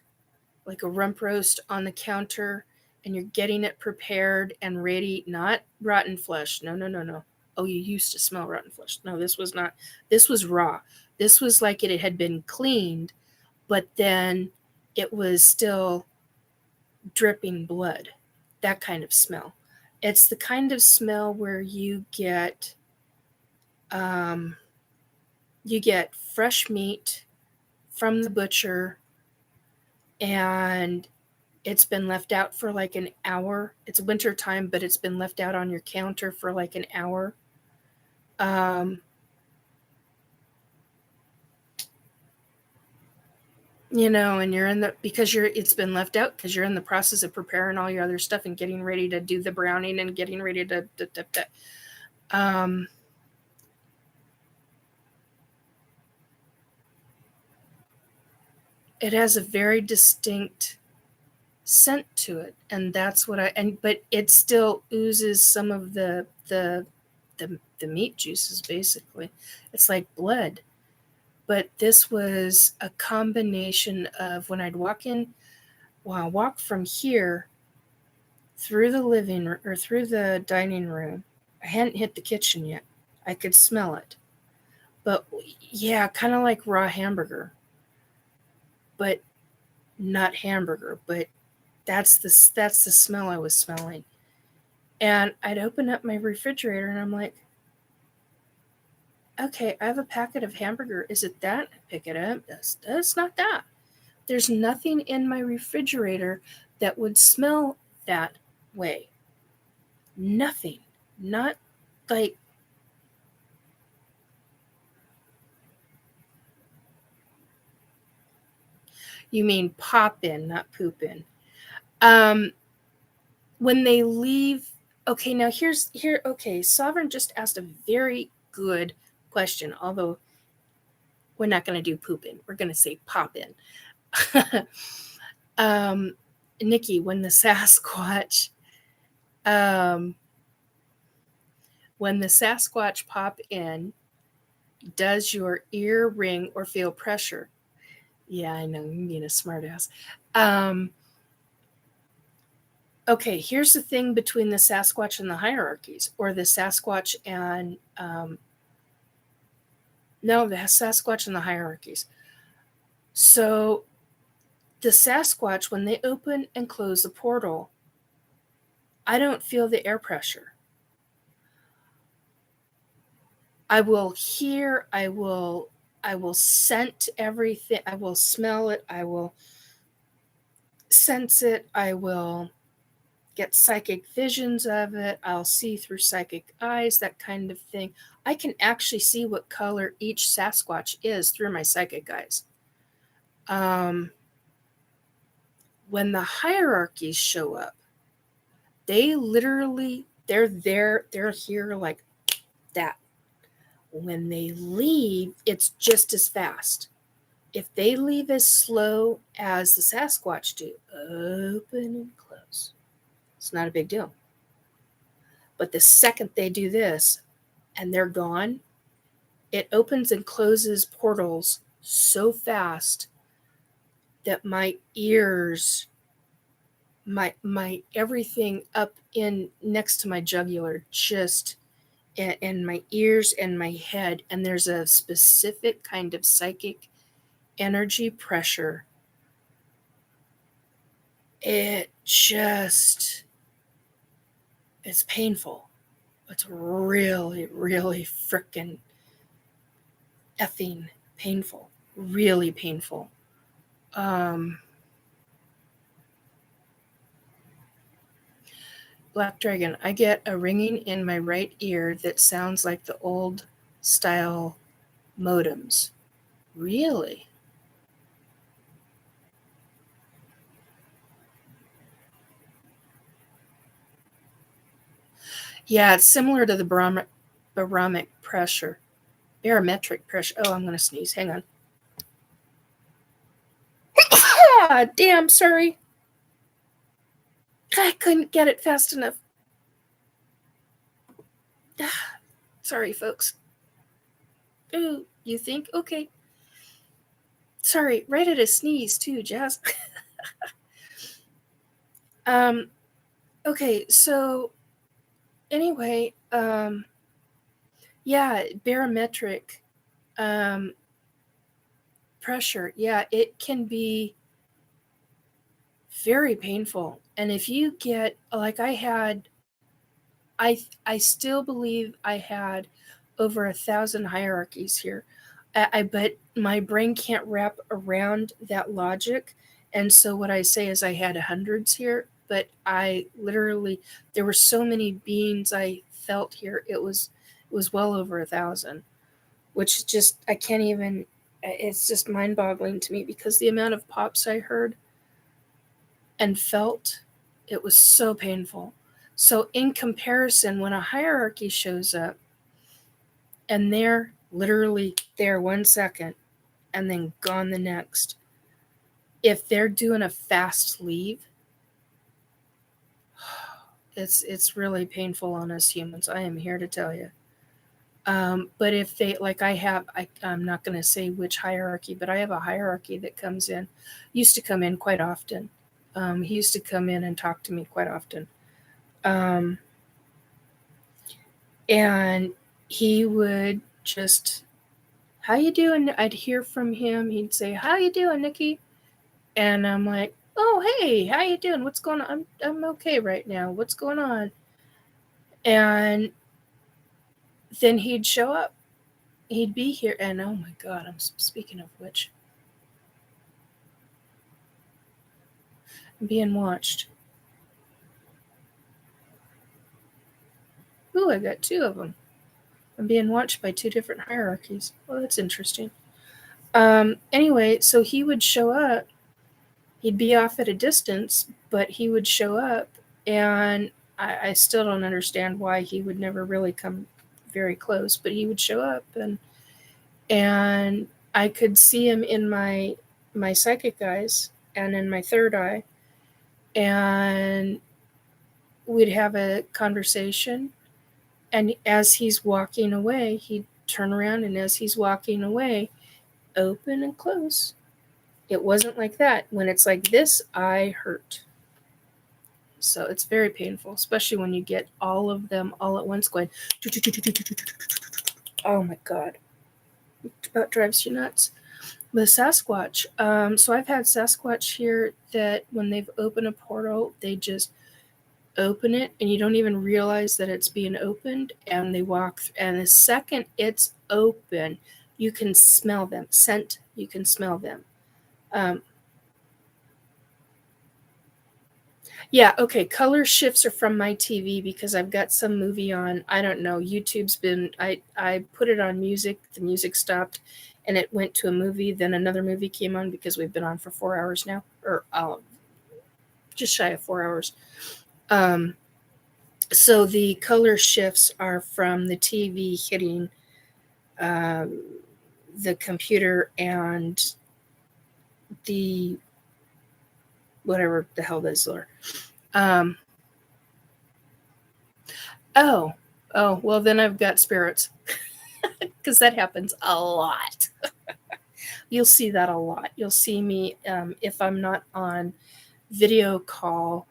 like a rump roast on the counter, and you're getting it prepared and ready, not rotten flesh. No. Oh, you used to smell rotten flesh. No, this was not. This was raw. This was like it had been cleaned, but then it was still dripping blood. That kind of smell. It's the kind of smell where you get fresh meat from the butcher, and it's been left out for like an hour. It's winter time, but it's been left out on your counter for like an hour. And you're it's been left out because you're in the process of preparing all your other stuff and getting ready to do the browning and getting ready to it has a very distinct scent to it, and that's what but it still oozes some of the meat juices. Basically, it's like blood. But this was a combination of when I'd walk from here through the living room or through the dining room. I hadn't hit the kitchen yet. I could smell it. But yeah, kind of like raw hamburger. But not hamburger, but that's the smell I was smelling. And I'd open up my refrigerator and I'm like, okay, I have a packet of hamburger. Is it that? I pick it up. That's not that. There's nothing in my refrigerator that would smell that way. Nothing. Not like, you mean pop in, not poop in. When they leave Okay, now okay, Sovereign just asked a very good question, although we're not going to do poop in. We're going to say pop in. Nikki, when the Sasquatch pop in, does your ear ring or feel pressure? Yeah, I know, I'm being a smartass. Okay, here's the thing between the Sasquatch and the hierarchies, or the Sasquatch and the Sasquatch and the hierarchies. So the Sasquatch, when they open and close the portal, I don't feel the air pressure. I will hear, I will scent everything, I will smell it, I will sense it, I will get psychic visions of it, I'll see through psychic eyes, that kind of thing. I can actually see what color each Sasquatch is through my psychic eyes. When the hierarchies show up, they're here like that. When they leave, it's just as fast. If they leave as slow as the Sasquatch do, open and close, it's not a big deal. But the second they do this and they're gone, it opens and closes portals so fast that my ears, my everything up in next to my jugular, just and my ears and my head, and there's a specific kind of psychic energy pressure. It's painful. It's really, really frickin' effing painful. Really painful. Black Dragon, I get a ringing in my right ear that sounds like the old style modems. Really? Yeah, it's similar to the barometric pressure. Barometric pressure. Oh, I'm going to sneeze. Hang on. Damn, sorry. I couldn't get it fast enough. Sorry, folks. Ooh, you think? Okay. Sorry, right at a sneeze, too, Jazz. Okay, so anyway, yeah, barometric pressure, yeah, it can be very painful. And if you get, like I had, I still believe I had over 1,000 hierarchies here. But my brain can't wrap around that logic. And so what I say is I had hundreds here, but I literally, there were so many beings I felt here. It was well over 1,000, which just, I can't even, it's just mind boggling to me because the amount of pops I heard and felt, it was so painful. So in comparison, when a hierarchy shows up and they're literally there 1 second and then gone the next, if they're doing a fast leave, it's really painful on us humans. I am here to tell you. But if they, like I'm not going to say which hierarchy, but I have a hierarchy that used to come in quite often. He used to come in and talk to me quite often. And he would just, how you doing? I'd hear from him. He'd say, how you doing, Nikki? And I'm like, oh, hey, how you doing? What's going on? I'm okay right now. What's going on? And then he'd show up. He'd be here. And oh my God, I'm speaking of which, I'm being watched. Ooh, I got 2 of them. I'm being watched by 2 different hierarchies. Well, that's interesting. Anyway, so he would show up. He'd be off at a distance, but he would show up, and I still don't understand why he would never really come very close, but he would show up, and I could see him in my psychic eyes and in my third eye, and we'd have a conversation, and as he's walking away, he'd turn around, and as he's walking away, open and close. It wasn't like that. When it's like this, I hurt. So it's very painful, especially when you get all of them all at once going. Oh my God. It about drives you nuts. The Sasquatch. So I've had Sasquatch here that when they've opened a portal, they just open it and you don't even realize that it's being opened, and they walk and the second it's open, you can smell them. Scent, you can smell them. Yeah, okay. Color shifts are from my TV because I've got some movie on. I don't know. YouTube's been. I put it on music. The music stopped, and it went to a movie. Then another movie came on because we've been on for 4 hours now, or just shy of 4 hours. So the color shifts are from the TV hitting the computer and the whatever the hell those are. Oh, well, then I've got spirits because that happens a lot. You'll see that a lot. You'll see me if I'm not on video call.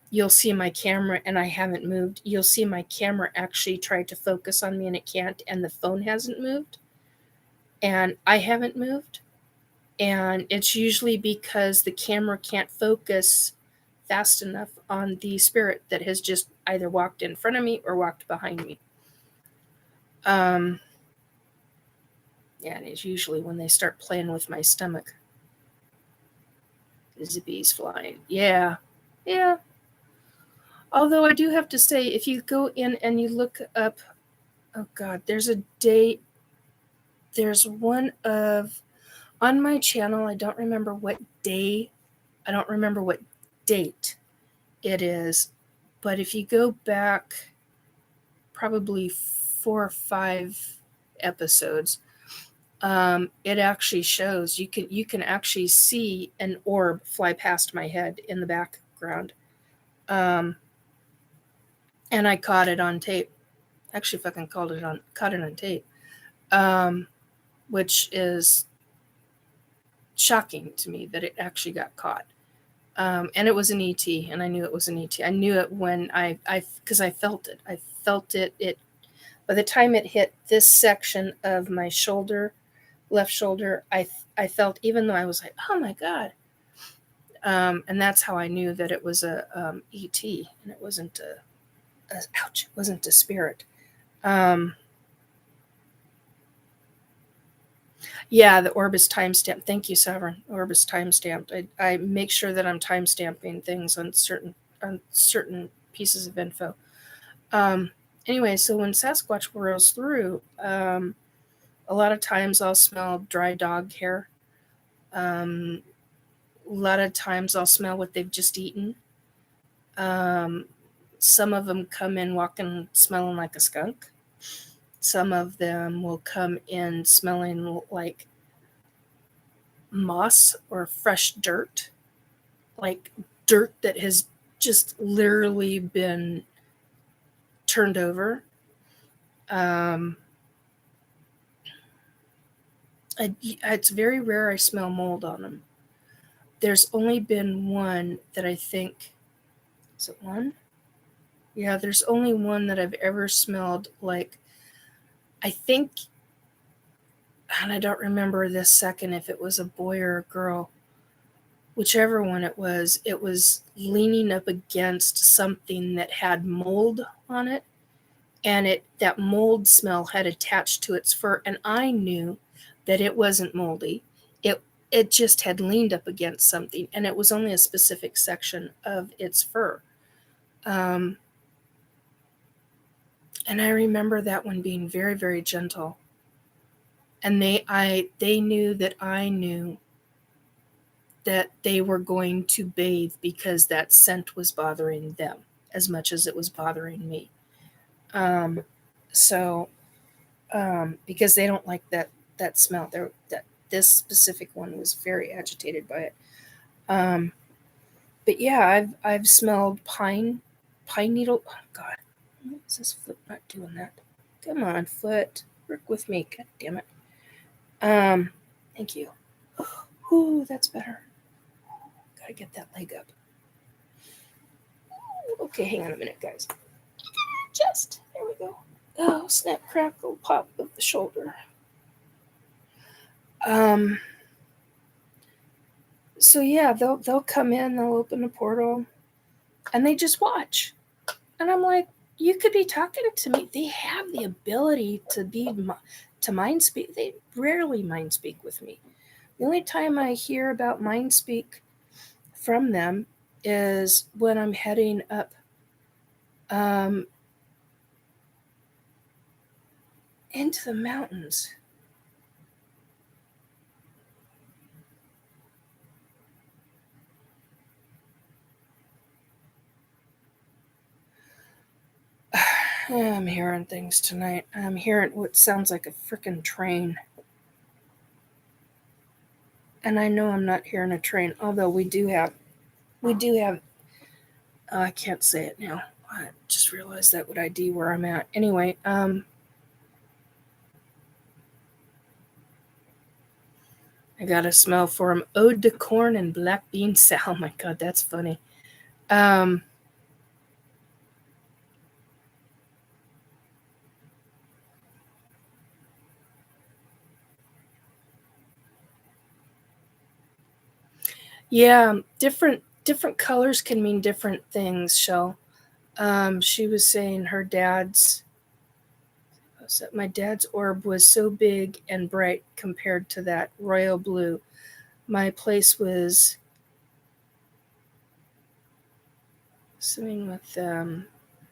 You'll see my camera and I haven't moved. You'll see my camera actually try to focus on me and it can't, and the phone hasn't moved, and I haven't moved. And it's usually because the camera can't focus fast enough on the spirit that has just either walked in front of me or walked behind me. Yeah, and it's usually when they start playing with my stomach. There's the bees flying. Yeah. Although I do have to say, if you go in and you look up, oh God, there's a date. There's one of, on my channel, I don't remember what day, I don't remember what date it is, but if you go back probably 4 or 5 episodes, it actually shows you can actually see an orb fly past my head in the background, and I caught it on tape. Actually, fucking caught it on tape, which is shocking to me that it actually got caught. And it was an ET, and I knew it was an ET. I knew it when because I felt it. I felt it. It by the time it hit this section of my shoulder, left shoulder, I felt, even though I was like, oh my God. And that's how I knew that it was a ET, and it wasn't ouch, it wasn't a spirit. Yeah, the orb is timestamped. Thank you, Sovereign. The orb is timestamped. I make sure that I'm timestamping things on certain pieces of info. Anyway, so when Sasquatch whirls through, a lot of times I'll smell dry dog hair. A lot of times I'll smell what they've just eaten. Some of them come in walking, smelling like a skunk. Some of them will come in smelling like moss or fresh dirt, like dirt that has just literally been turned over. It's very rare I smell mold on them. There's only been one that I think, is it one? Yeah, there's only one that I've ever smelled like, I think, and I don't remember this second if it was a boy or a girl. Whichever one it was leaning up against something that had mold on it, and that mold smell had attached to its fur, and I knew that it wasn't moldy. It just had leaned up against something, and it was only a specific section of its fur. And I remember that one being very, very gentle. And they knew that I knew that they were going to bathe because that scent was bothering them. as much as it was bothering me. Because they don't like that smell. This specific one was very agitated by it. But yeah, I've smelled pine needle. Oh God, why is this foot not doing that? Come on, foot, work with me. God damn it. Thank you. Ooh, that's better. Gotta get that leg up. Okay, hang on a minute, guys. Just there we go. Oh, snap, crackle, pop of the shoulder. So yeah, they'll come in, they'll open the portal, and they just watch. And I'm like, you could be talking to me. They have the ability to mind speak. They rarely mind speak with me. The only time I hear about mind speak from them is when I'm heading up into the mountains. I'm hearing things tonight. I'm hearing what sounds like a frickin' train. And I know I'm not hearing a train, although we do have, I can't say it now. I just realized that would ID where I'm at. Anyway, I got a smell for him. Ode to corn and black bean salad. Oh my God, that's funny. Yeah, different colors can mean different things, Shell. She was saying her dad's, my dad's orb was so big and bright compared to that royal blue. My place was swimming with them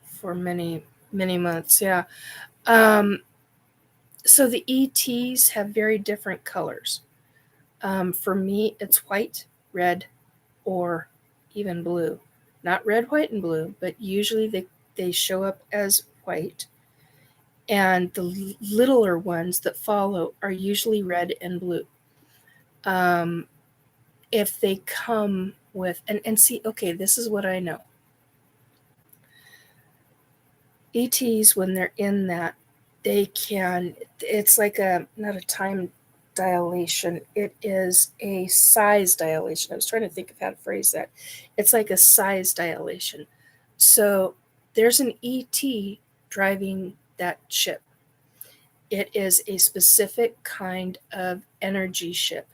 for many months. Yeah. So the ETs have very different colors. For me, it's white, red, or even blue. Not red, white, and blue, but usually they show up as white. And the littler ones that follow are usually red and blue. If they come with, and see, okay, this is what I know. ETs, when they're in that, they can, it's like not a time dilation, it is a size dilation. I was trying to think of how to phrase that. It's like a size dilation. So there's an ET driving that ship. It is a specific kind of energy ship,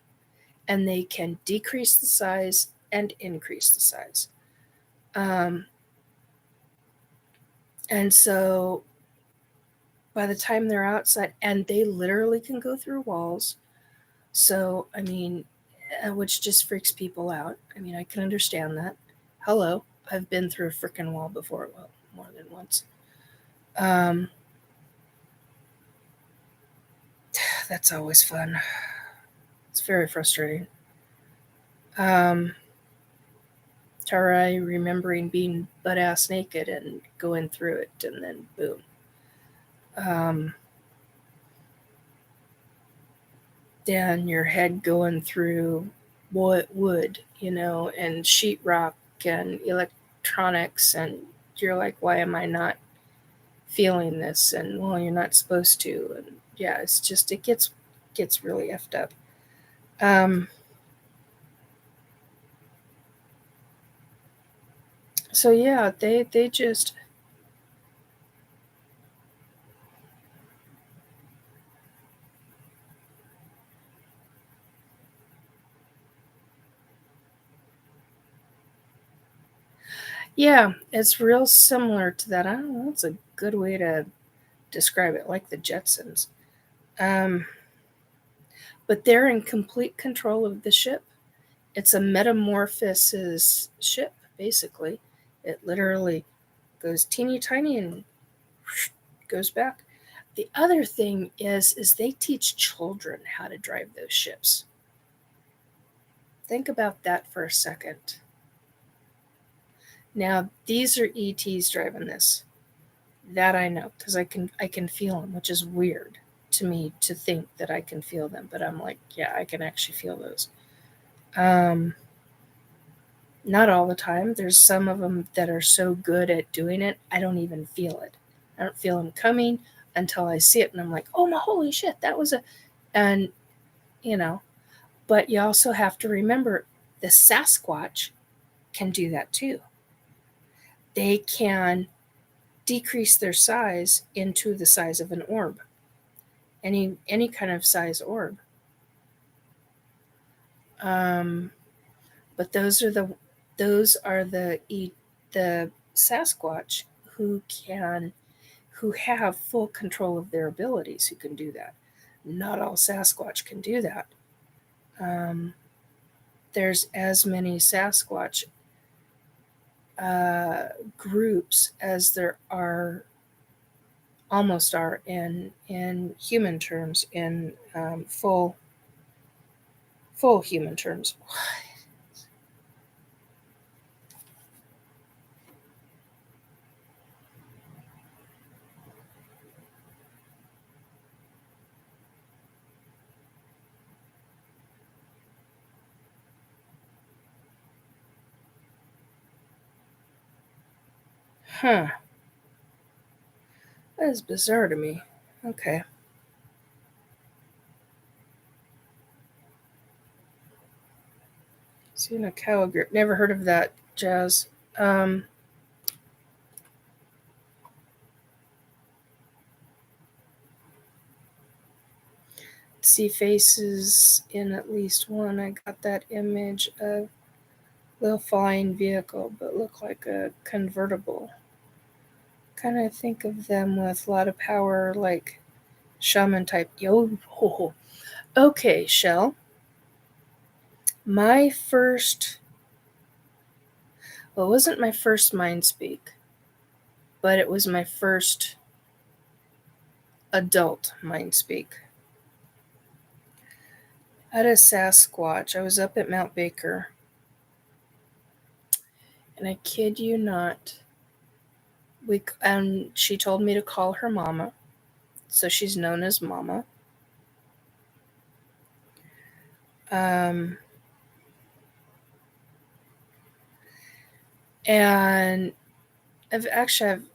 and they can decrease the size and increase the size. And so by the time they're outside, and they literally can go through walls. So, I mean, which just freaks people out. I mean, I can understand that. Hello, I've been through a freaking wall before, well, more than once. That's always fun. It's very frustrating. Tarai remembering being butt ass naked and going through it, and then boom. Then your head going through wood, and sheetrock and electronics, and you're like, why am I not feeling this? And well, you're not supposed to. And yeah, it's just, it gets really effed up. So yeah, they just, yeah, it's real similar to that. I don't know, that's a good way to describe it, like the Jetsons. But they're in complete control of the ship. It's a metamorphosis ship, basically. It literally goes teeny tiny and goes back. The other thing is they teach children how to drive those ships. Think about that for a second. Now, these are ETs driving this. That I know, because I can feel them, which is weird to me to think that I can feel them. But I'm like, yeah, I can actually feel those. Not all the time. There's some of them that are so good at doing it, I don't even feel it. I don't feel them coming until I see it, and I'm like, oh my holy shit, that was a, and you know. But you also have to remember the Sasquatch can do that too. They can decrease their size into the size of an orb, any kind of size orb. But those are the Sasquatch who have full control of their abilities, who can do that. Not all Sasquatch can do that. There's as many Sasquatch groups as there almost are in human terms, in full human terms. Huh. That is bizarre to me. Okay. Seeing a cow grip. Never heard of that, Jazz. See faces in at least one. I got that image of little flying vehicle, but look like a convertible. Kind of think of them with a lot of power, like shaman type. Yo, ho, ho. Okay, Shell. My first, well, it wasn't my first mind speak, but it was my first adult mind speak. I had a Sasquatch. I was up at Mount Baker, and I kid you not, she told me to call her Mama, so she's known as Mama. And I've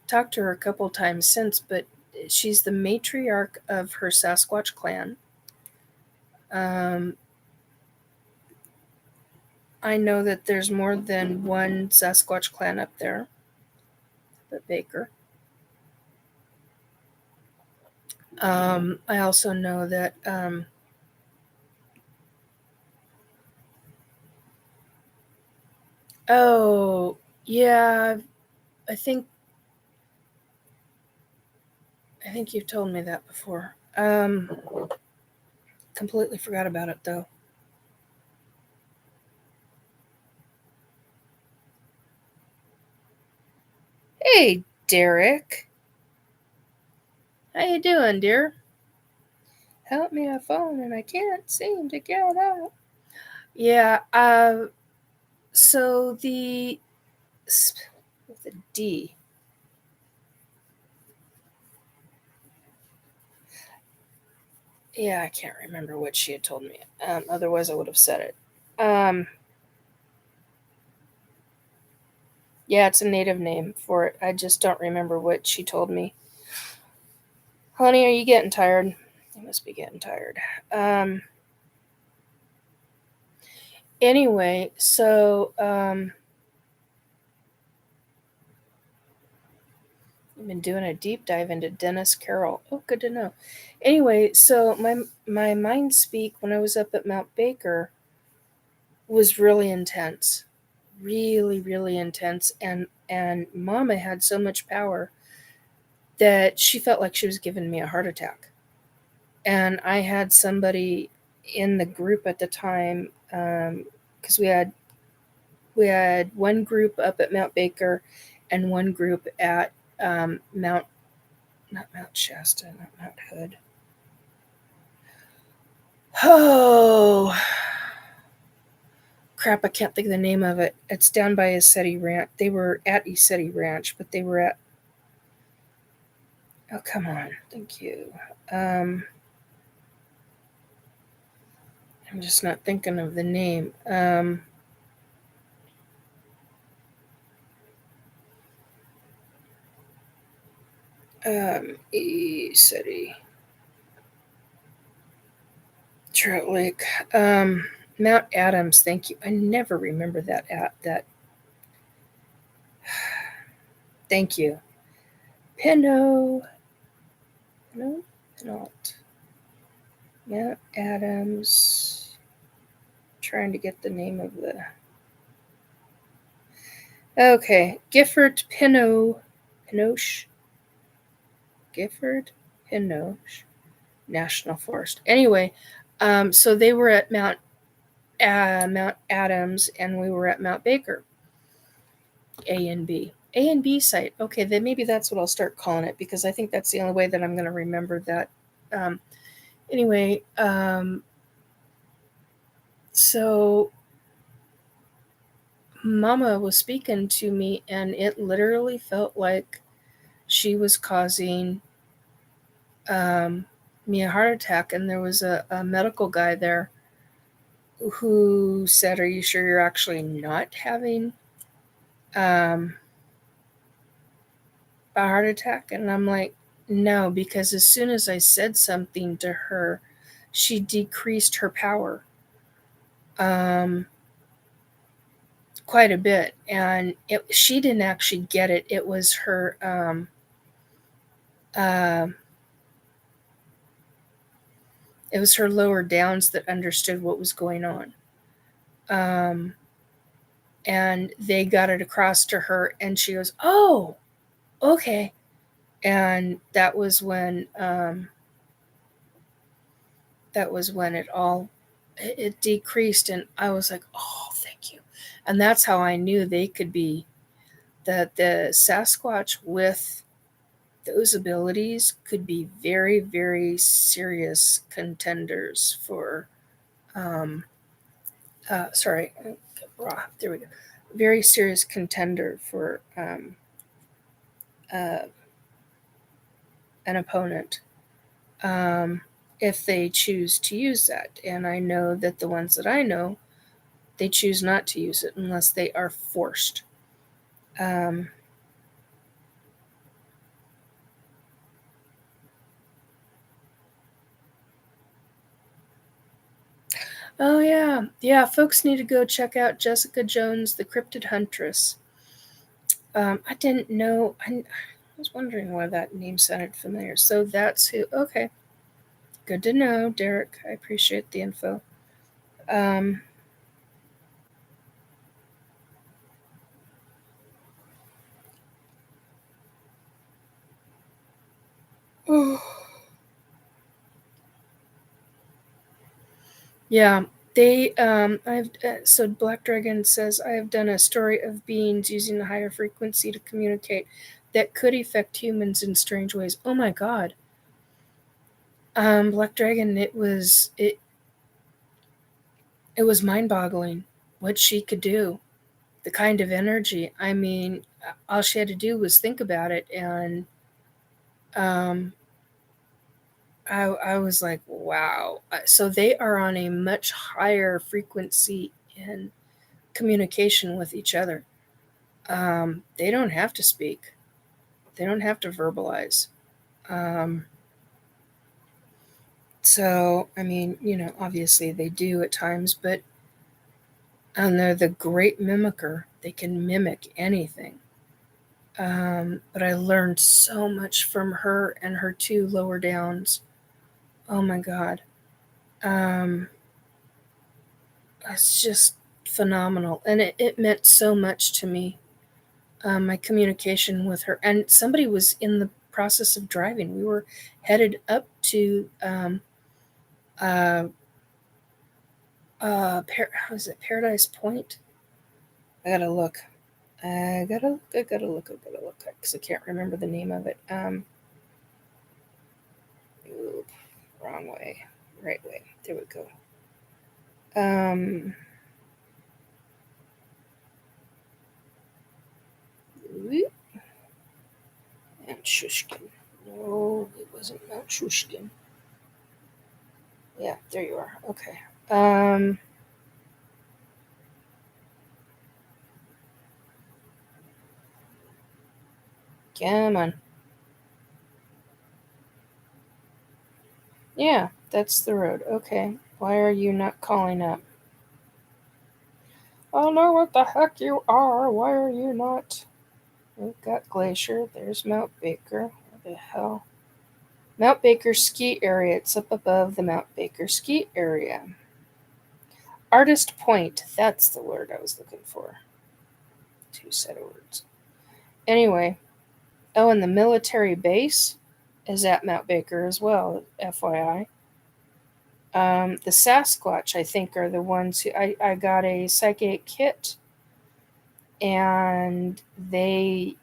talked to her a couple times since, but she's the matriarch of her Sasquatch clan. I know that there's more than one Sasquatch clan up there, but Baker. I also know that oh yeah, I think you've told me that before. Completely forgot about it though. Hey, Derek. How you doing, dear? Help me a phone and I can't seem to get out. Yeah, so with a D. Yeah, I can't remember what she had told me. Otherwise I would have said it. Yeah, it's a native name for it. I just don't remember what she told me. Honey, are you getting tired? You must be getting tired. Anyway, so I've been doing a deep dive into Dennis Carroll. Oh, good to know. Anyway, so my mind speak when I was up at Mount Baker was really intense. Really, really intense. And Mama had so much power that she felt like she was giving me a heart attack. And I had somebody in the group at the time, because we had one group up at Mount Baker and one group at not Mount Shasta, not Mount Hood. Oh, crap, I can't think of the name of it. It's down by Assetti Ranch. They were at Assetti Ranch, but they were at, oh, come on. Thank you. I'm just not thinking of the name. Assetti. Trout Lake. Mount Adams, thank you. I never remember that. Thank you. Pinot. No, Pinot. Mount Adams. Trying to get the name of the. Okay, Gifford Pinot. Pinoche. Gifford Pinoche National Forest. Anyway, so they were at Mount Adams, and we were at Mount Baker. A and B site. Okay, then maybe that's what I'll start calling it, because I think that's the only way that I'm going to remember that. Anyway, so Mama was speaking to me, and it literally felt like she was causing me a heart attack. And there was a medical guy there who said, "Are you sure you're actually not having a heart attack?" And I'm like, no, because as soon as I said something to her, she decreased her power quite a bit. And she didn't actually get it. It was her lower downs that understood what was going on. And they got it across to her, and she goes, "Oh, okay." And that was when it decreased, and I was like, "Oh, thank you." And that's how I knew they could be, that the Sasquatch with those abilities could be very, very serious contenders for there we go. Very serious contender for an opponent, if they choose to use that. And I know that the ones that I know, they choose not to use it unless they are forced. Oh, yeah. Yeah, folks need to go check out Jessica Jones, the Cryptid Huntress. I didn't know. I was wondering why that name sounded familiar. So that's who. Okay. Good to know, Derek. I appreciate the info. Yeah, they so Black Dragon says, "I have done a story of beings using the higher frequency to communicate that could affect humans in strange ways." Oh my god. Black Dragon, it was mind-boggling what she could do. The kind of energy. I mean, all she had to do was think about it, and I was like, wow. So they are on a much higher frequency in communication with each other. They don't have to speak. They don't have to verbalize. So, I mean, obviously they do at times, but they're the great mimicker. They can mimic anything. But I learned so much from her and her two lower downs. Oh my God. It's just phenomenal. And it meant so much to me, my communication with her. And somebody was in the process of driving. We were headed up to was it Paradise Point? I gotta look. I gotta look because I can't remember the name of it. Wrong way, right way. There we go. Mount Shushkin. No, it wasn't Mount Shushkin. Yeah, there you are. Okay. Come on. Yeah, that's the road. Okay. Why are you not calling up? I know what the heck you are. Why are you not? We've got Glacier. There's Mount Baker. Where the hell? Mount Baker ski area. It's up above the Mount Baker ski area. Artist Point. That's the word I was looking for. Two set of words. Anyway. Oh, and the military base is at Mount Baker as well, FYI. The Sasquatch, I think, are the ones who I got a psychic kit, and I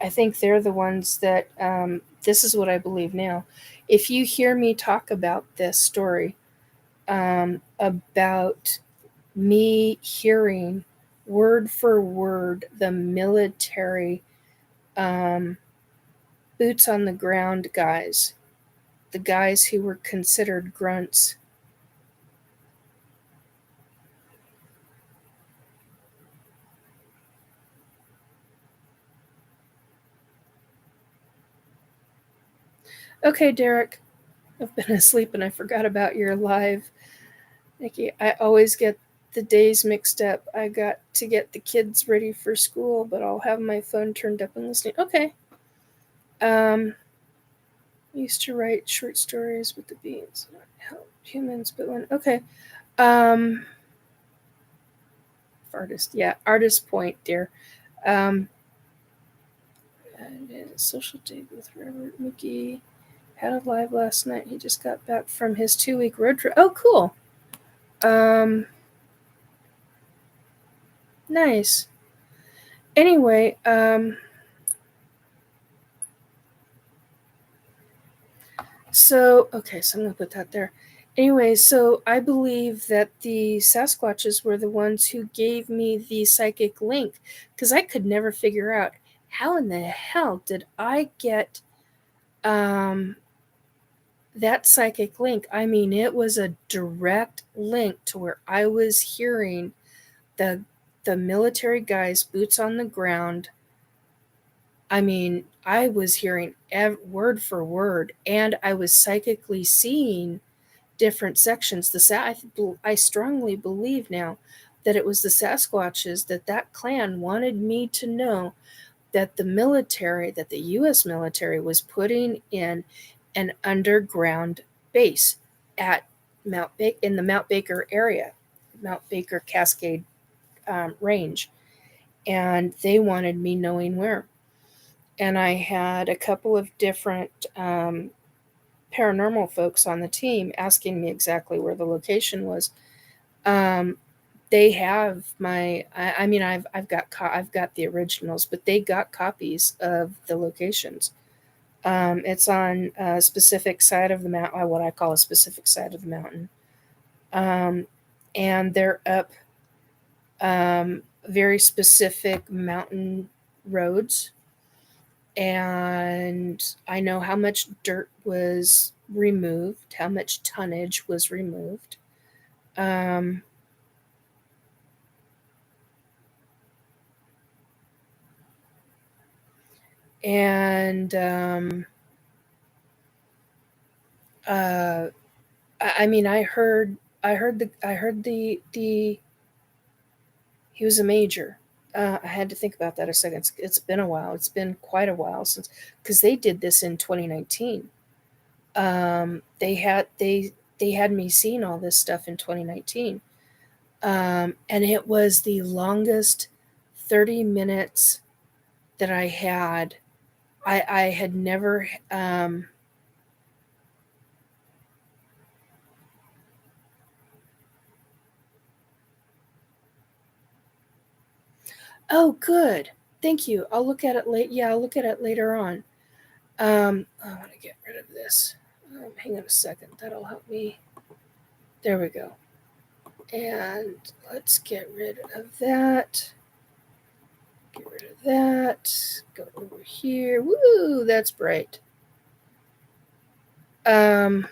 think they're the ones that, this is what I believe now. If you hear me talk about this story, about me hearing word for word the military boots on the ground guys, the guys who were considered grunts. Okay, Derek, I've been asleep and I forgot about your live. Nikki, I always get the days mixed up. I got to get the kids ready for school, but I'll have my phone turned up and listening. Okay. I used to write short stories with the beans. Not help humans, but when okay. Artist, yeah, Artist Point, dear. Social date with Robert McGee. Had a live last night. He just got back from his 2-week road trip. Oh, cool. Nice. Anyway, so I'm gonna put that there. Anyway, so I believe that the Sasquatches were the ones who gave me the psychic link, because I could never figure out how in the hell did I get that psychic link. I mean, it was a direct link to where I was hearing the military guys, boots on the ground. I mean, I was hearing word for word, and I was psychically seeing different sections. I strongly believe now that it was the Sasquatches, that clan wanted me to know that the military, that the U.S. military was putting in an underground base at in the Mount Baker area, Mount Baker Cascade range, and they wanted me knowing where. And I had a couple of different paranormal folks on the team asking me exactly where the location was. They have my. I mean, I've got the originals, but they got copies of the locations. It's on a specific side of the mountain, what I call a specific side of the mountain, and they're up very specific mountain roads. And I know how much dirt was removed, how much tonnage was removed. And I mean, I heard the he was a major. I had to think about that a second. It's been a while. It's been quite a while since, because they did this in 2019. They had me seeing all this stuff in 2019, and it was the longest 30 minutes that I had. I had never. Oh, good. Thank you. I'll look at it late. Yeah, I'll look at it later on. I want to get rid of this. Hang on a second. That'll help me. There we go. And let's get rid of that. Get rid of that. Go over here. Woo, that's bright. Okay.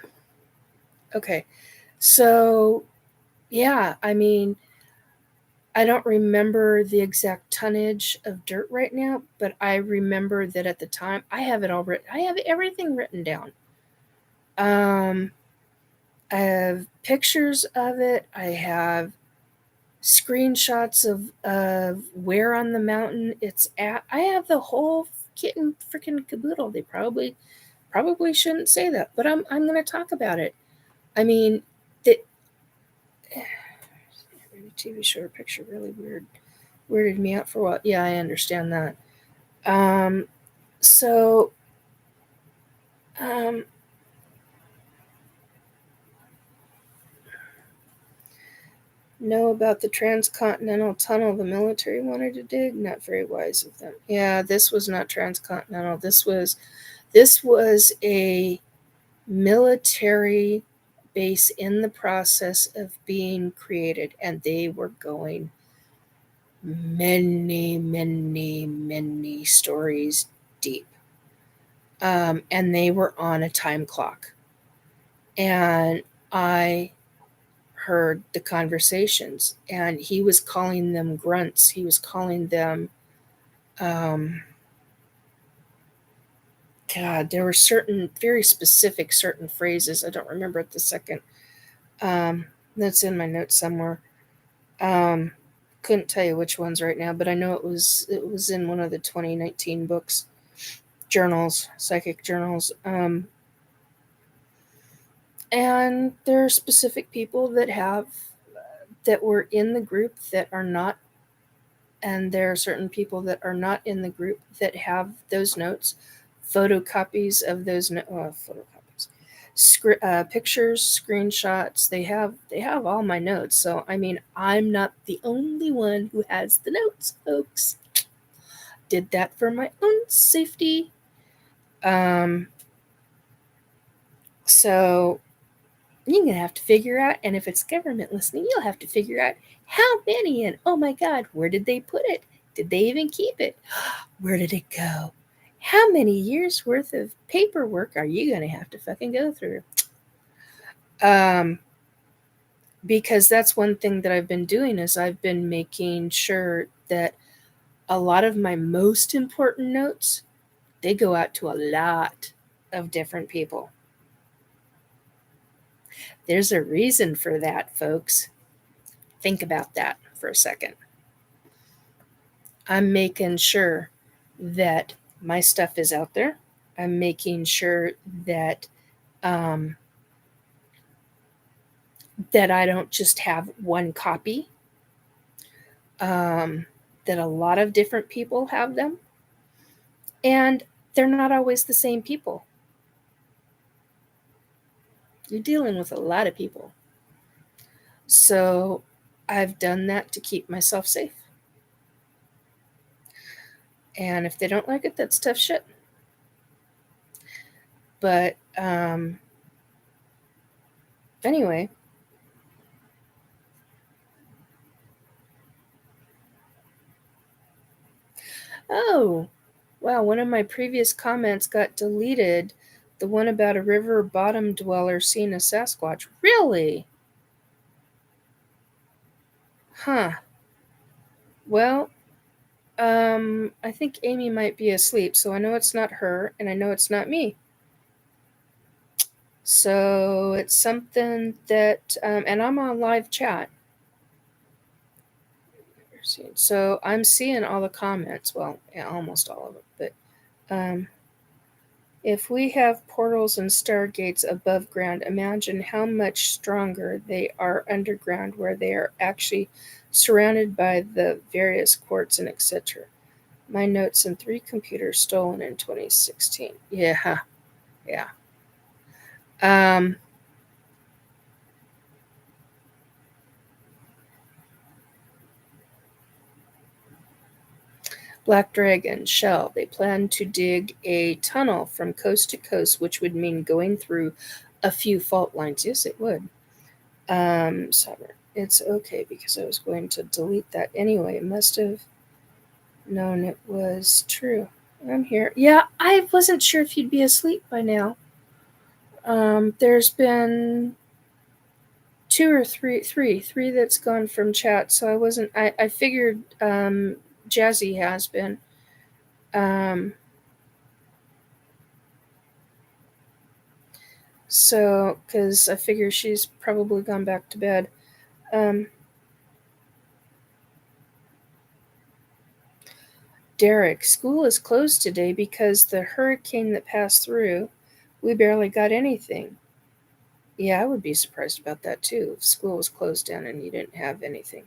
So, yeah, I mean, I don't remember the exact tonnage of dirt right now, but I remember that at the time I have it all written. I have everything written down. I have pictures of it. I have screenshots of where on the mountain it's at. I have the whole kit and freaking caboodle. They probably shouldn't say that, but I'm going to talk about it. I mean, the TV show or picture really weirded me out for a while. Yeah, I understand that. So know about the transcontinental tunnel the military wanted to dig? Not very wise of them. Yeah, this was not transcontinental. This was a military base in the process of being created, and they were going many stories deep. And they were on a time clock. And I heard the conversations, and he was calling them grunts. He was calling them, God, there were very specific phrases. I don't remember at the second. That's in my notes somewhere. Couldn't tell you which ones right now, but I know it was in one of the 2019 books, psychic journals. And there are specific people that were in the group that are not, and there are certain people that are not in the group that have those notes, photocopies of those pictures, screenshots. They have all my notes. So I mean, I'm not the only one who has the notes, folks. Did that for my own safety. So you're going to have to figure out, and if it's government listening, you'll have to figure out how many, and oh my God, where did they put it? Did they even keep it? Where did it go? How many years worth of paperwork are you going to have to fucking go through? Because that's one thing that I've been doing is I've been making sure that a lot of my most important notes, they go out to a lot of different people. There's a reason for that, folks. Think about that for a second. I'm making sure that my stuff is out there. I'm making sure that that I don't just have one copy. That a lot of different people have them. And they're not always the same people. You're dealing with a lot of people. So I've done that to keep myself safe. And if they don't like it, that's tough shit. But anyway. Oh, wow, one of my previous comments got deleted. The one about a river bottom dweller seeing a Sasquatch. Really? Huh. Well, I think Amy might be asleep, so I know it's not her, and I know it's not me. So it's something that, and I'm on live chat. So I'm seeing all the comments. Well, yeah, almost all of it. But if we have portals and stargates above ground, imagine how much stronger they are underground, where they are actually surrounded by the various quartz and etc. My notes and 3 computers stolen in 2016. Yeah. Black Dragon, Shell. They plan to dig a tunnel from coast to coast, which would mean going through a few fault lines. Yes, it would. Summer. It's okay because I was going to delete that anyway. It must have known it was true. I'm here. Yeah, I wasn't sure if you'd be asleep by now. There's been three that's gone from chat, so I wasn't. I figured Jazzy has been. So, because I figure she's probably gone back to bed. Derek, school is closed today because the hurricane that passed through, we barely got anything. Yeah, I would be surprised about that too. If school was closed down and you didn't have anything.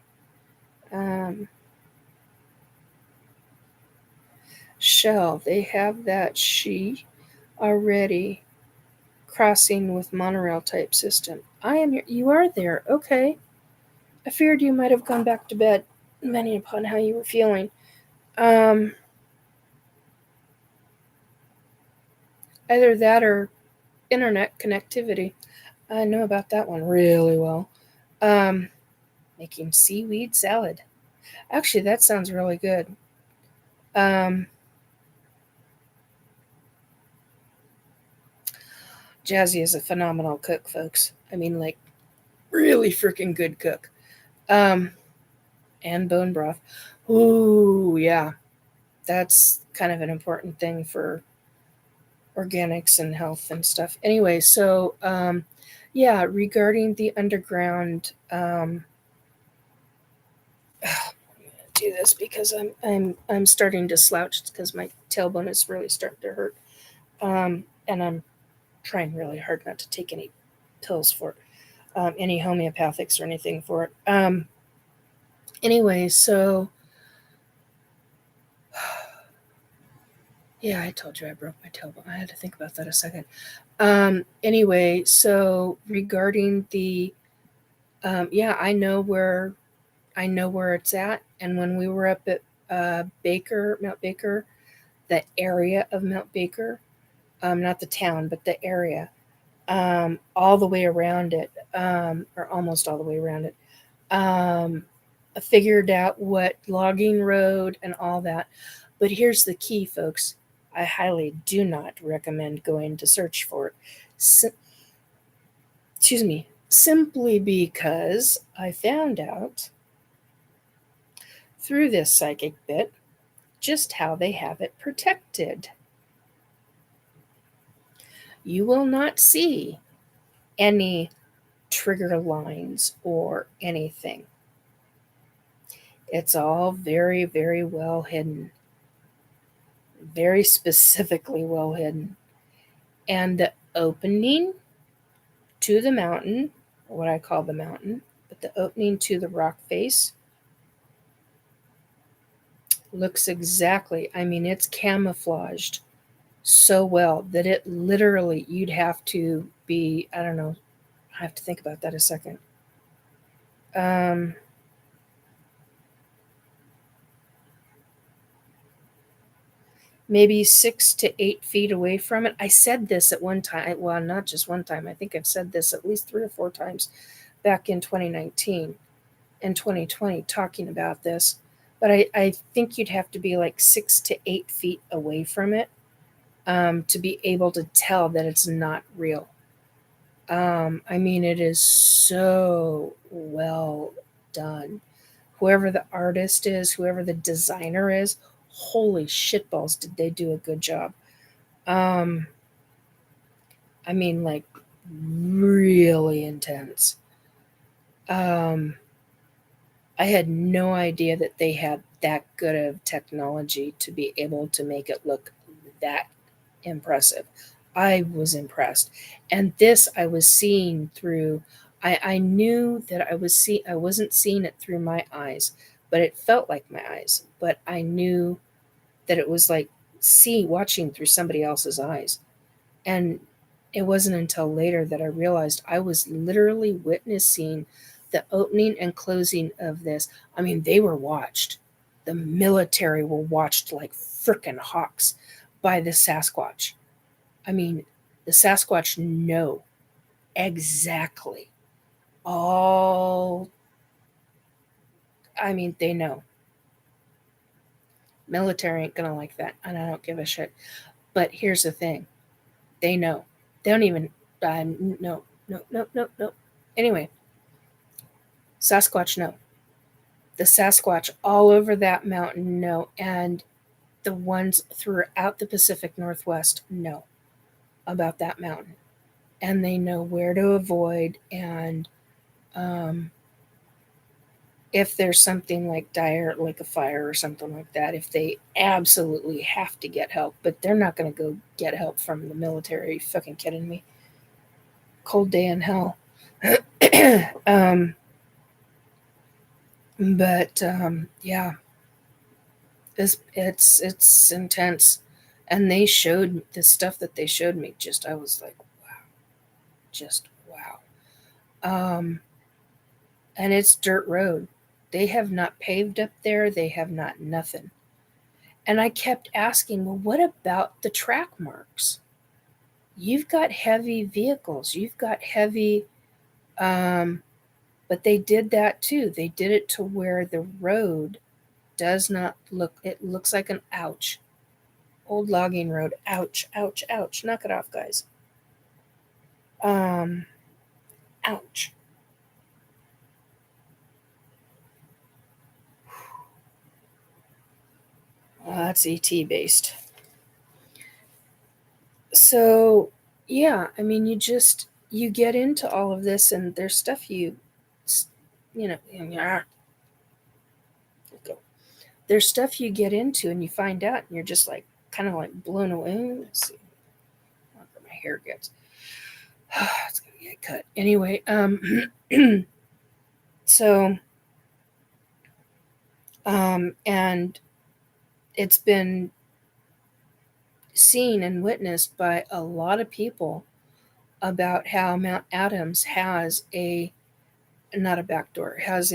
Shell, they have that she already crossing with monorail type system. I am here. You are there. Okay. I feared you might have gone back to bed, depending upon how you were feeling. Either that or internet connectivity. I know about that one really well. Making seaweed salad. Actually, that sounds really good. Jazzy is a phenomenal cook, folks. I mean, like, really freaking good cook. And bone broth. Ooh, yeah. That's kind of an important thing for organics and health and stuff. Anyway, so yeah, regarding the underground, I'm gonna do this because I'm starting to slouch because my tailbone is really starting to hurt, and I'm trying really hard not to take any pills for it, any homeopathics or anything for it. Anyway, so yeah, I told you I broke my tailbone. I had to think about that a second. Anyway, so regarding the, yeah, I know where it's at. And when we were up at Mount Baker, the area of Mount Baker, not the town, but the area, all the way around it, or almost all the way around it, I figured out what logging road and all that. But here's the key, folks. I highly do not recommend going to search for it. Excuse me. Simply because I found out through this psychic bit just how they have it protected. You will not see any trigger lines or anything. It's all very, very well hidden. Very specifically well hidden. And the opening to the mountain, what I call the mountain, but the opening to the rock face looks exactly, I mean, it's camouflaged so well that it literally, you'd have to be, I don't know, I have to think about that a second. Maybe 6 to 8 feet away from it. I said this at one time. Well, not just one time. I think I've said this at least 3 or 4 times back in 2019 and 2020 talking about this. But I think you'd have to be like 6 to 8 feet away from it to be able to tell that it's not real. I mean, it is so well done. Whoever the artist is, whoever the designer is, holy shitballs, did they do a good job. I mean, like, really intense. I had no idea that they had that good of technology to be able to make it look that impressive. I was impressed. And this I was seeing through, I knew that I wasn't seeing it through my eyes, but it felt like my eyes. But I knew that it was like watching through somebody else's eyes. And it wasn't until later that I realized I was literally witnessing the opening and closing of this. I mean, they were watched. The military were watched like frickin' hawks by the Sasquatch. I mean, the Sasquatch know exactly all. I mean, they know. Military ain't gonna like that, and I don't give a shit. But here's the thing. They know. They don't even, no. Anyway, Sasquatch know. The Sasquatch all over that mountain know, and the ones throughout the Pacific Northwest know about that mountain. And they know where to avoid, and if there's something like dire, like a fire or something like that, if they absolutely have to get help, but they're not going to go get help from the military. Are you fucking kidding me? Cold day in hell. Yeah, it's intense, and they showed the stuff that they showed me. Just I was like, wow, just wow. And it's dirt road. They have not paved up there. They have not nothing. And I kept asking, well, what about the track marks? You've got heavy vehicles. You've got heavy, but they did that too. They did it to where the road does not look, it looks like an ouch. Old logging road. Ouch, ouch, ouch. Knock it off, guys. Ouch. That's ET based. So, yeah, I mean, you get into all of this, and there's stuff there's stuff you get into and you find out, and you're just like, kind of like blown away. Let's see where my hair gets. It's going to get cut. Anyway, so, and it's been seen and witnessed by a lot of people about how Mount Adams has not a back door, has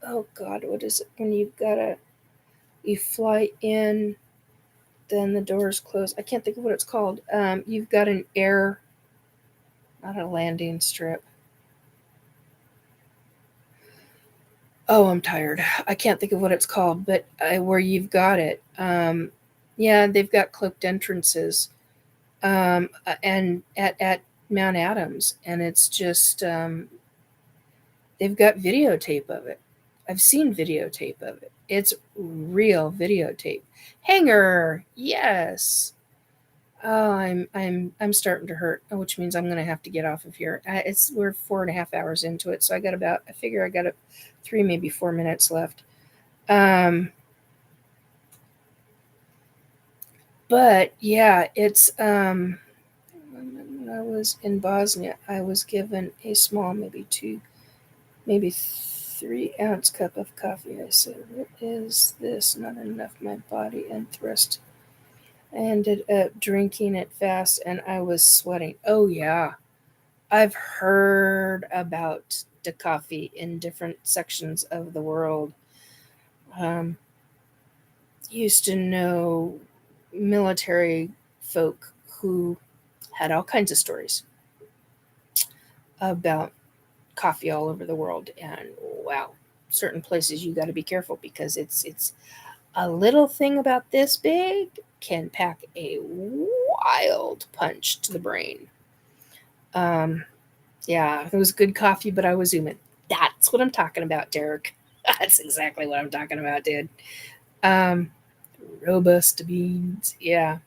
oh God, what is it when you fly in, then the doors close. I can't think of what it's called. You've got an air, not a landing strip. Oh, I'm tired. I can't think of what it's called, but where you've got it. Yeah, they've got cloaked entrances, and at Mount Adams, and it's just they've got videotape of it. I've seen videotape of it. It's real videotape. Hanger, yes. Oh, I'm starting to hurt, which means I'm gonna have to get off of here. We're 4.5 hours into it, so I figure I got 3, maybe 4 minutes left. But yeah, it's when I was in Bosnia, I was given a small, maybe 3 ounce cup of coffee. I said, "What is this? Not enough, my body," and thrust. I ended up drinking it fast, and I was sweating. Oh yeah, I've heard about the coffee in different sections of the world. Used to know military folk who had all kinds of stories about coffee all over the world, and wow, certain places you got to be careful, because it's a little thing about this big can pack a wild punch to the brain. Yeah, it was good coffee, but I was zooming. That's what I'm talking about, Derek. That's exactly what I'm talking about, dude. Robust beans, yeah.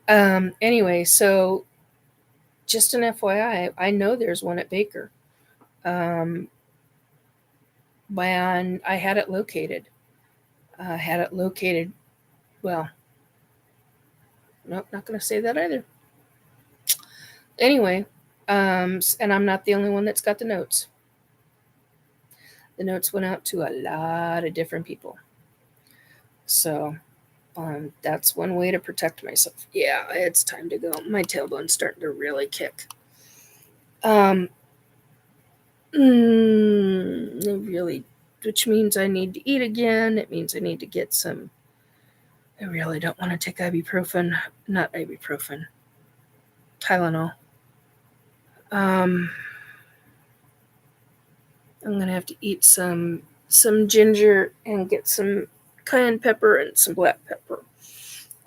Anyway, so just an FYI, I know there's one at Baker. And I had it located. Well, nope, not going to say that either. Anyway, and I'm not the only one that's got the notes. The notes went out to a lot of different people. So that's one way to protect myself. Yeah, it's time to go. My tailbone's starting to really kick. Really, which means I need to eat again. It means I need to get some. I really don't want to take ibuprofen. Not ibuprofen. Tylenol. I'm gonna have to eat some some ginger and get some cayenne pepper and some black pepper.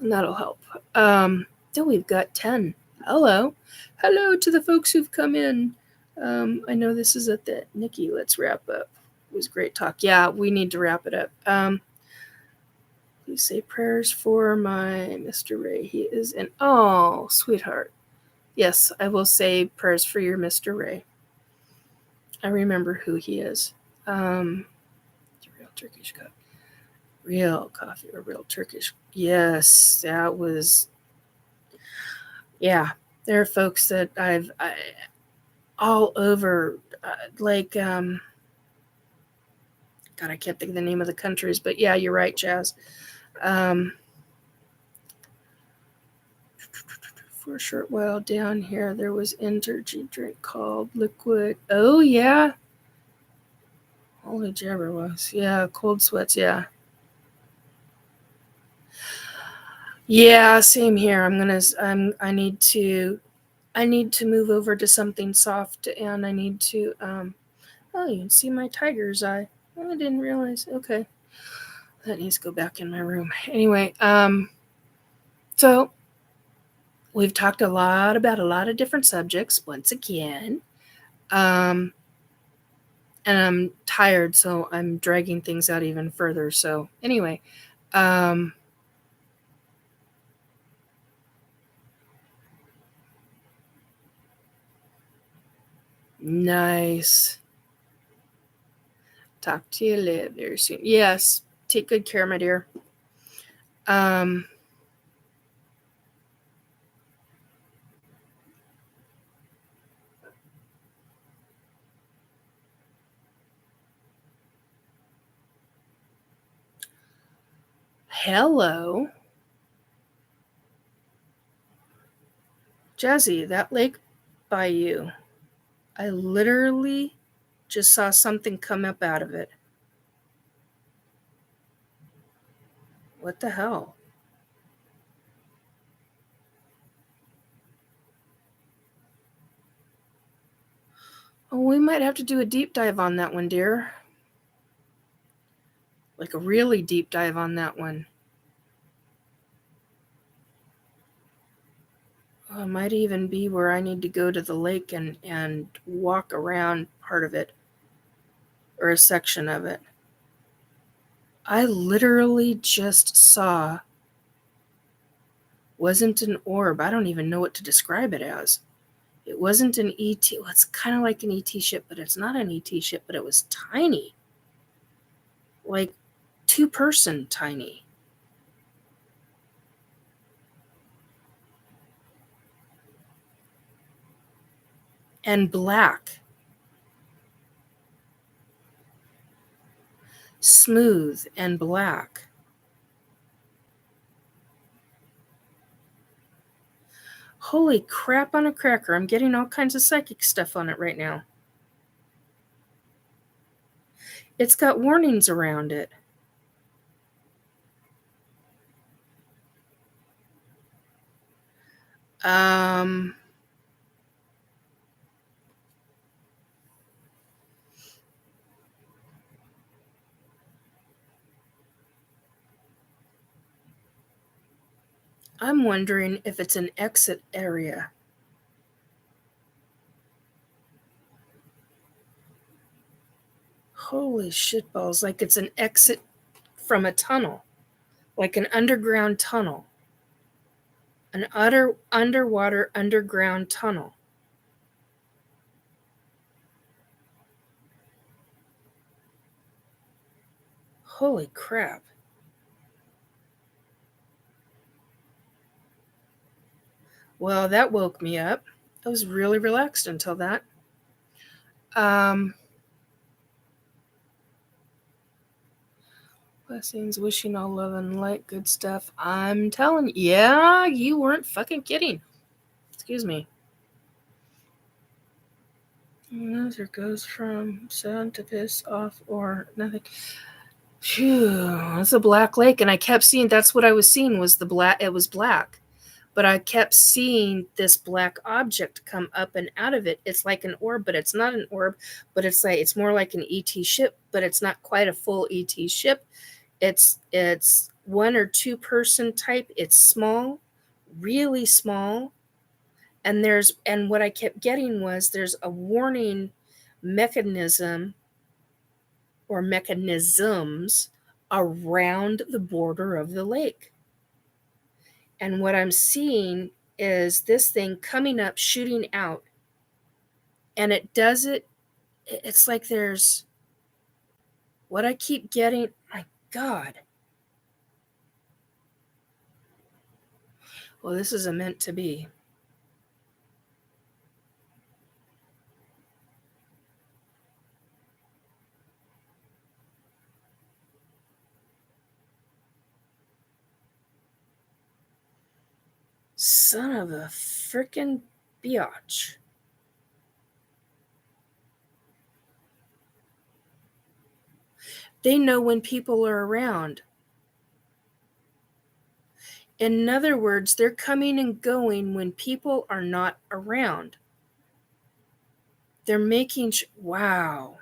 And that'll help. Then we've got 10. Hello. Hello to the folks who've come in. I know this is at the Nikki. Let's wrap up. It was great talk. Yeah, we need to wrap it up. Please say prayers for my Mr. Ray. He is an sweetheart. Yes, I will say prayers for your Mr. Ray. I remember who he is. Real Turkish coffee. Real coffee or real Turkish. Yes, that was. Yeah, there are folks that I all over, God, I can't think of the name of the countries, but yeah, you're right, Jazz. For a short while down here, there was energy drink called Liquid. Oh, yeah. Holy jabber was. Yeah, cold sweats, yeah. Yeah, same here. I need to move over to something soft, and I need to, you can see my tiger's eye. Oh, I didn't realize. Okay. That needs to go back in my room. Anyway, so we've talked a lot about a lot of different subjects once again. And I'm tired, so I'm dragging things out even further. So anyway, nice. Talk to you later very soon. Yes, take good care, my dear. Hello. Jazzy, that lake by you, I literally just saw something come up out of it. What the hell? Oh, we might have to do a deep dive on that one, dear. Like a really deep dive on that one. It might even be where I need to go to the lake and walk around part of it or a section of it. I literally just saw, wasn't an orb. I don't even know what to describe it as. It wasn't an ET. Well, it's kind of like an ET ship, but it's not an ET ship, but it was tiny. Like 2-person tiny. And black. Smooth and black. Holy crap on a cracker. I'm getting all kinds of psychic stuff on it right now. It's got warnings around it. I'm wondering if it's an exit area. Holy shitballs, like it's an exit from a tunnel, like an underground tunnel, an underwater underground tunnel. Holy crap. Well, that woke me up. I was really relaxed until that. Blessings, wishing all love and light, good stuff. I'm telling you, yeah, you weren't fucking kidding. Excuse me. There goes from sad to piss off or nothing. Phew, it's a black lake, and I kept seeing, that's what I was seeing was the black, it was black. but I kept seeing this black object come up and out of it. It's like an orb, but it's not an orb, but it's more like an ET ship, but it's not quite a full ET ship. It's 1 or 2 person type. It's small, really small. And what I kept getting was there's a warning mechanism or mechanisms around the border of the lake. And what I'm seeing is this thing coming up, shooting out. And it does it. It's like there's what I keep getting. My God. Well, this is a meant to be. Son of a frickin' biatch. They know when people are around. In other words, they're coming and going when people are not around. They're making wow.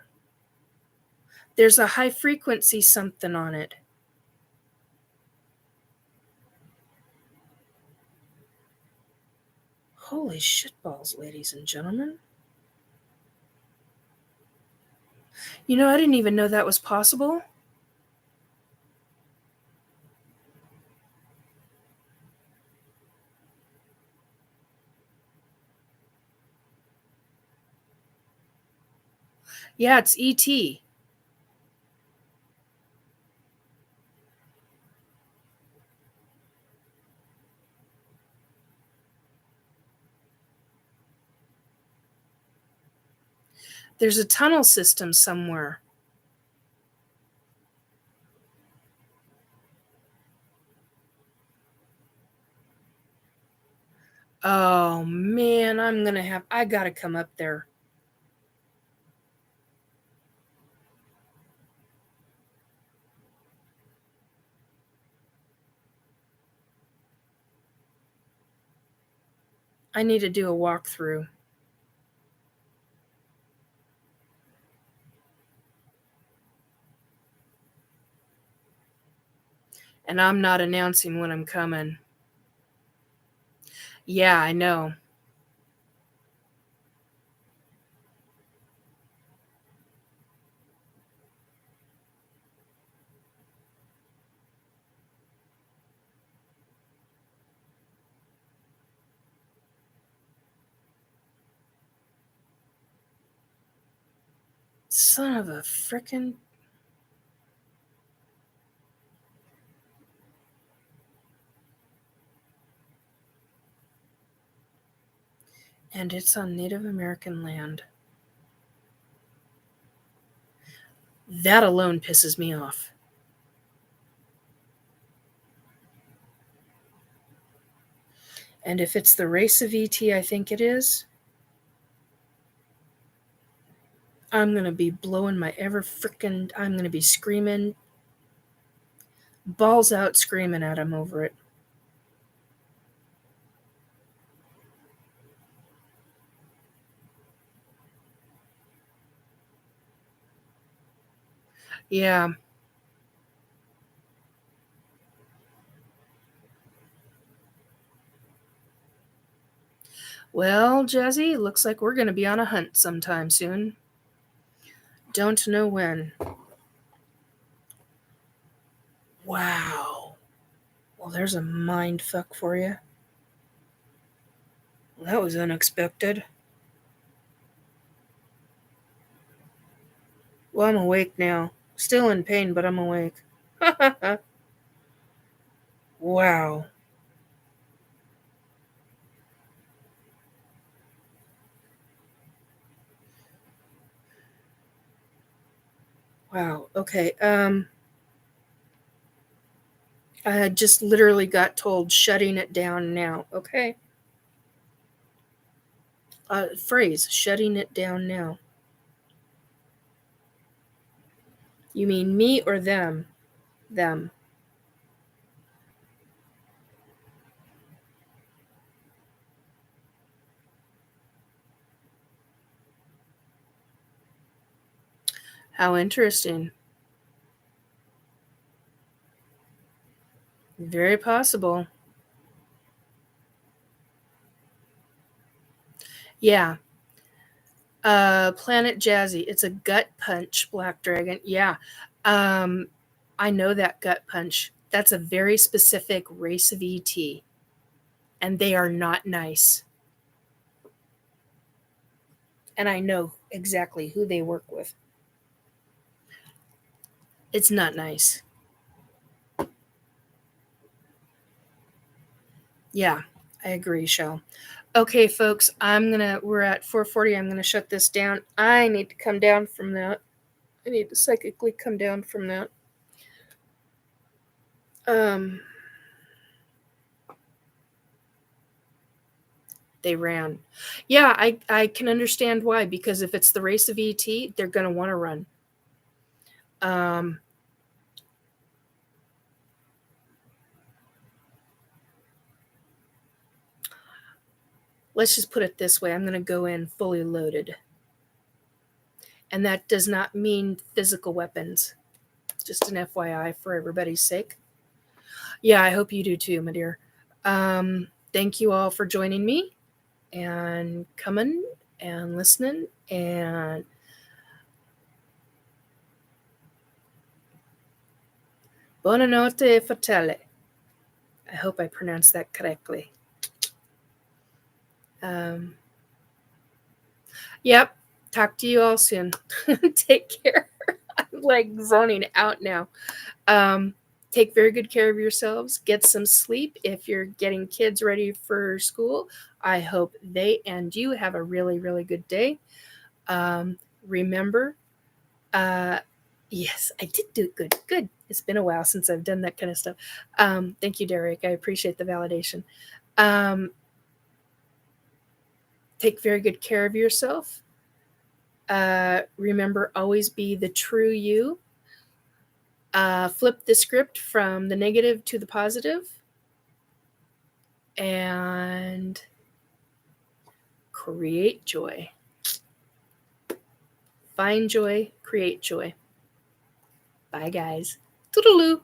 There's a high frequency something on it. Holy shitballs, ladies and gentlemen. You know, I didn't even know that was possible. Yeah, it's ET. There's a tunnel system somewhere. Oh man, I gotta come up there. I need to do a walkthrough. And I'm not announcing when I'm coming. Yeah, I know. Son of a frickin'. And it's on Native American land. That alone pisses me off. And if it's the race of ET I think it is, I'm going to be blowing my I'm going to be screaming, balls out screaming at him over it. Yeah. Well, Jazzy, looks like we're going to be on a hunt sometime soon. Don't know when. Wow. Well, there's a mind fuck for you. Well, that was unexpected. Well, I'm awake now. Still in pain, but I'm awake. Wow. Wow. Okay. I just literally got told shutting it down now. Okay. Phrase, shutting it down now. You mean me or them? Them. How interesting. Very possible. Yeah. Planet Jazzy. It's a gut punch, Black Dragon. Yeah. I know that gut punch. That's a very specific race of ET. And they are not nice. And I know exactly who they work with. It's not nice. Yeah, I agree, Shell. Okay, folks, we're at 4:40. I'm gonna shut this down. I need to come down from that. I need to psychically come down from that. They ran. Yeah, I can understand why, because if it's the race of ET, they're gonna want to run. Let's just put it this way. I'm gonna go in fully loaded. And that does not mean physical weapons. Just an FYI for everybody's sake. Yeah, I hope you do too, my dear. Thank you all for joining me and coming and listening. And buonanotte fatale. I hope I pronounced that correctly. Yep. Talk to you all soon. Take care. I'm like zoning out now. Take very good care of yourselves. Get some sleep. If you're getting kids ready for school, I hope they and you have a really, really good day. Remember, yes, I did do good. Good. It's been a while since I've done that kind of stuff. Thank you, Derek. I appreciate the validation. Take very good care of yourself. Remember, always be the true you. Flip the script from the negative to the positive. And create joy. Find joy, create joy. Bye, guys. Toodaloo.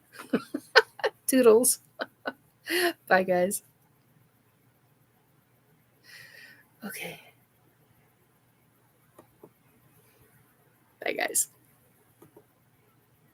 Toodles. Bye, guys. Okay. Bye, guys.